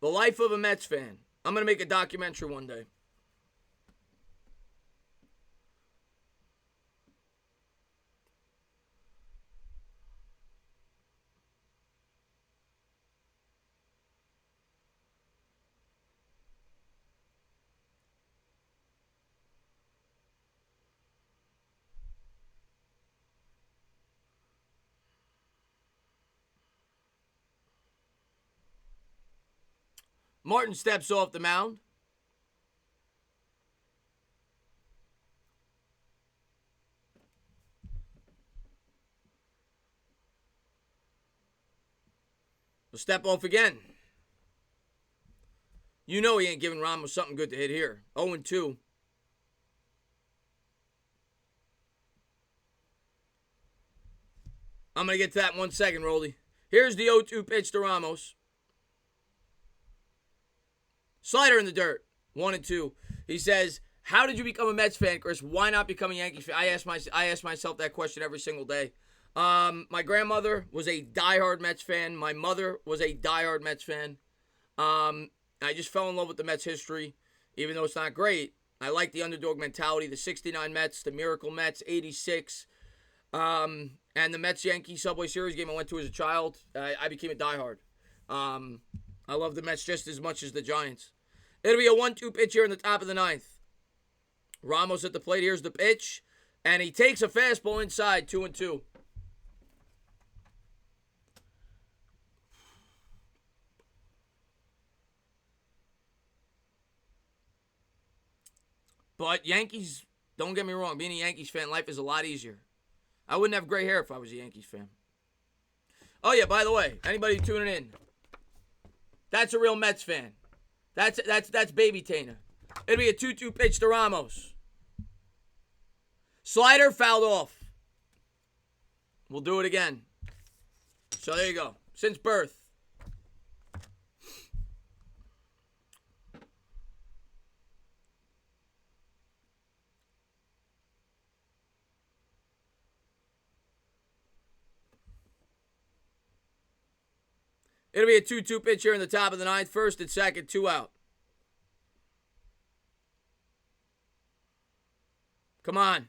The life of a Mets fan. I'm going to make a documentary one day. Martin steps off the mound. He'll step off again. You know he ain't giving Ramos something good to hit here. 0-2. I'm going to get to that in 1 second, Rolly. Here's the 0-2 pitch to Ramos. Slider in the dirt. 1-2. He says, how did you become a Mets fan, Chris? Why not become a Yankees fan? I ask myself that question every single day. My grandmother was a diehard Mets fan. My mother was a diehard Mets fan. I just fell in love with the Mets history, even though it's not great. I like the underdog mentality, the 69 Mets, the Miracle Mets, 86. And the Mets-Yankees Subway Series game I went to as a child, I became a diehard. I love the Mets just as much as the Giants. It'll be a 1-2 pitch here in the top of the 9th. Ramos at the plate. Here's the pitch. And he takes a fastball inside, 2-2. But Yankees, don't get me wrong, being a Yankees fan, life is a lot easier. I wouldn't have gray hair if I was a Yankees fan. Oh, yeah, by the way, anybody tuning in, that's a real Mets fan. That's Baby Tana. It'll be a 2-2 pitch to Ramos. Slider fouled off. We'll do it again. So there you go. Since birth. It'll be a 2-2 pitch here in the top of the ninth. First and second, 2 out. Come on.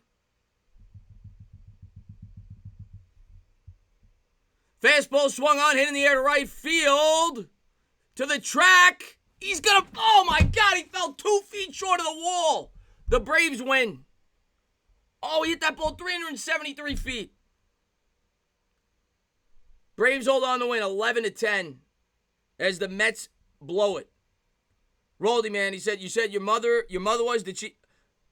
Fastball swung on, hit in the air to right field. To the track. He's going to... Oh, my God. He fell 2 feet short of the wall. The Braves win. Oh, he hit that ball 373 feet. Braves hold on to win 11-10 as the Mets blow it. Roldy, man, he said, you said your mother was, did she...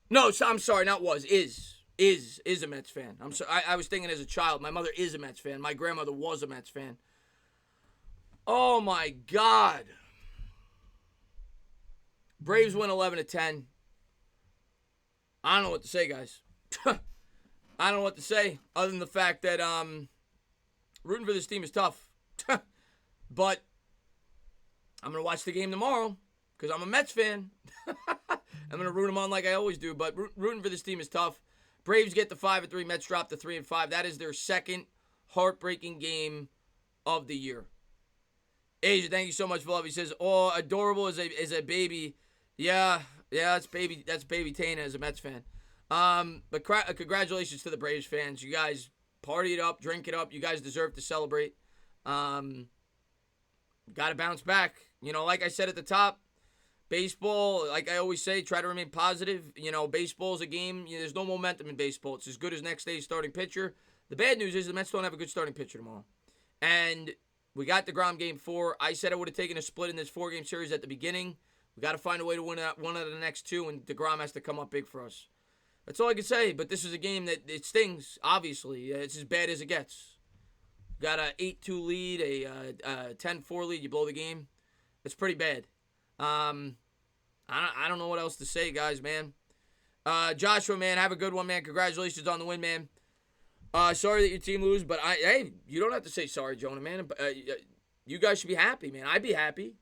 No, I'm sorry, not was, is a Mets fan. I'm sorry, I was thinking as a child. My mother is a Mets fan. My grandmother was a Mets fan. Oh, my God. Braves win 11-10. I don't know what to say, guys. I don't know what to say other than the fact that rooting for this team is tough. But I'm going to watch the game tomorrow because I'm a Mets fan. I'm going to root them on like I always do, but rooting for this team is tough. Braves get the 5-3, Mets drop to 3-5. That is their second heartbreaking game of the year. Asia, thank you so much for love. He says, "Oh, adorable as a baby." Yeah, that's baby Tana as a Mets fan. But congratulations to the Braves fans. You guys party it up, drink it up. You guys deserve to celebrate. Got to bounce back. You know, like I said at the top, baseball, like I always say, try to remain positive. You know, baseball's a game. You know, there's no momentum in baseball. It's as good as next day's starting pitcher. The bad news is the Mets don't have a good starting pitcher tomorrow. And we got DeGrom game 4. I said I would have taken a split in this 4-game series at the beginning. We got to find a way to win one out of the next 2, and DeGrom has to come up big for us. That's all I can say, but this is a game that it stings, obviously. It's as bad as it gets. Got a 8-2 lead, a 10-4 lead, you blow the game. It's pretty bad. I don't know what else to say, guys, man. Joshua, man, have a good one, man. Congratulations on the win, man. Sorry that your team lose, but hey, you don't have to say sorry, Jonah, man. You guys should be happy, man. I'd be happy.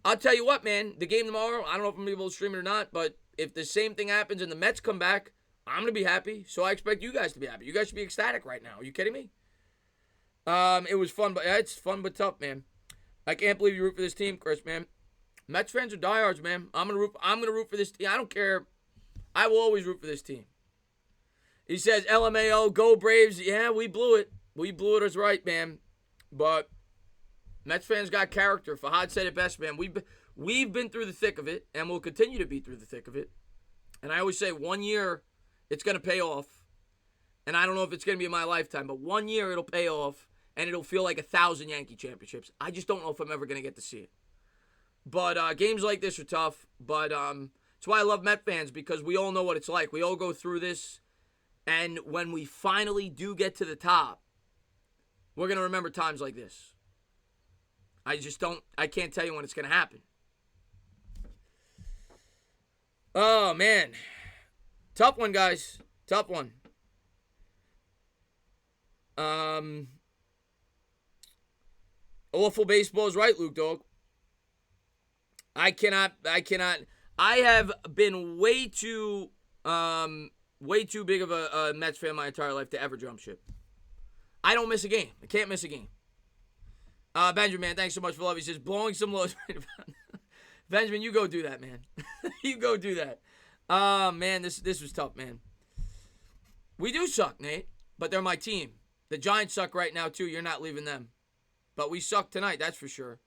I'll tell you what, man. The game tomorrow, I don't know if I'm going to be able to stream it or not, but if the same thing happens and the Mets come back, I'm going to be happy. So I expect you guys to be happy. You guys should be ecstatic right now. Are you kidding me? It was fun, but it's fun but tough, man. I can't believe you root for this team, Chris, man. Mets fans are diehards, man. I'm gonna root for this team. I don't care. I will always root for this team. He says, LMAO, go Braves. Yeah, we blew it. We blew it as right, man. But Mets fans got character. Fahad said it best, man. We've been through the thick of it, and we'll continue to be through the thick of it. And I always say 1 year, it's going to pay off. And I don't know if it's going to be in my lifetime, but 1 year it'll pay off, and it'll feel like 1,000 Yankee championships. I just don't know if I'm ever going to get to see it. But games like this are tough. But that's why I love Met fans, because we all know what it's like. We all go through this. And when we finally do get to the top, we're going to remember times like this. I can't tell you when it's going to happen. Oh, man. Tough one, guys. Tough one. Awful baseball is right, Luke Dog. I cannot. I have been way too big of a Mets fan my entire life to ever jump ship. I don't miss a game. I can't miss a game. Benjamin, man, thanks so much for love. He says, blowing some loads. Benjamin, you go do that, man. You go do that. Man, this was tough, man. We do suck, Nate, but they're my team. The Giants suck right now, too. You're not leaving them. But we suck tonight, that's for sure.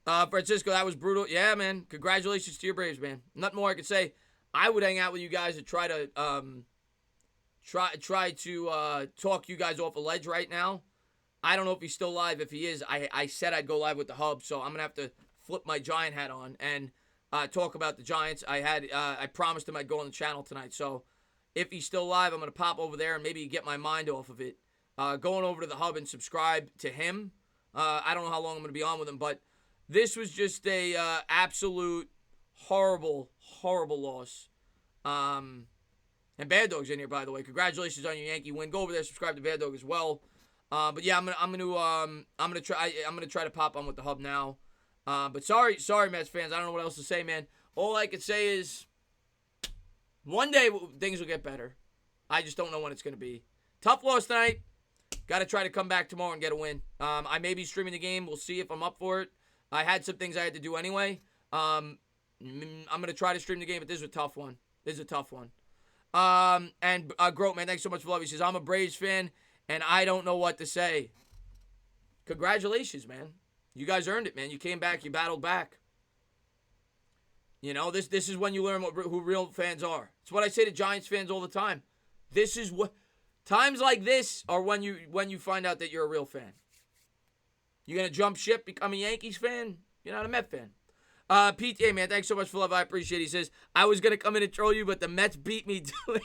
Francisco, that was brutal. Yeah, man. Congratulations to your Braves, man. Nothing more I could say. I would hang out with you guys and try to talk you guys off a ledge right now. I don't know if he's still live. If he is, I said I'd go live with the hub, so I'm going to have to flip my Giant hat on. And talk about the Giants. I promised him I'd go on the channel tonight. So if he's still live, I'm going to pop over there and maybe get my mind off of it. Going over to the hub and subscribe to him. I don't know how long I'm going to be on with him, but this was just a absolute horrible, horrible loss. And Bad Dog's in here, by the way. Congratulations on your Yankee win. Go over there, subscribe to Bad Dog as well. But yeah, I'm gonna try to pop on with the hub now. But sorry, Mets fans. I don't know what else to say, man. All I can say is, one day things will get better. I just don't know when it's gonna be. Tough loss tonight. Got to try to come back tomorrow and get a win. I may be streaming the game. We'll see if I'm up for it. I had some things I had to do anyway. I'm gonna try to stream the game, but this is a tough one. And Grote, man, thanks so much for love. He says, I'm a Braves fan, and I don't know what to say. Congratulations, man. You guys earned it, man. You came back. You battled back. You know, this is when you learn who real fans are. It's what I say to Giants fans all the time. This is what times like this are when you find out that you're a real fan. You're going to jump ship, become a Yankees fan? You're not a Met fan. PTA, man, thanks so much for love. I appreciate it. He says, I was going to come in and troll you, but the Mets beat me to it.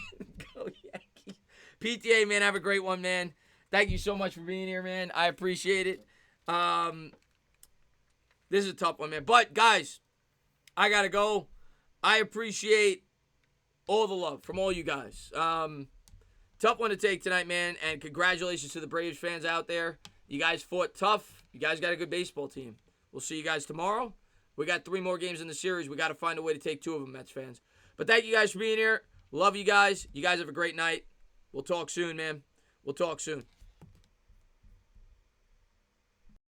Go Yankees. PTA, man, have a great one, man. Thank you so much for being here, man. I appreciate it. This is a tough one, man. But, guys, I got to go. I appreciate all the love from all you guys. Tough one to take tonight, man. And congratulations to the Braves fans out there. You guys fought tough. You guys got a good baseball team. We'll see you guys tomorrow. We got 3 more games in the series. We got to find a way to take 2 of them, Mets fans. But thank you guys for being here. Love you guys. You guys have a great night. We'll talk soon, man. We'll talk soon.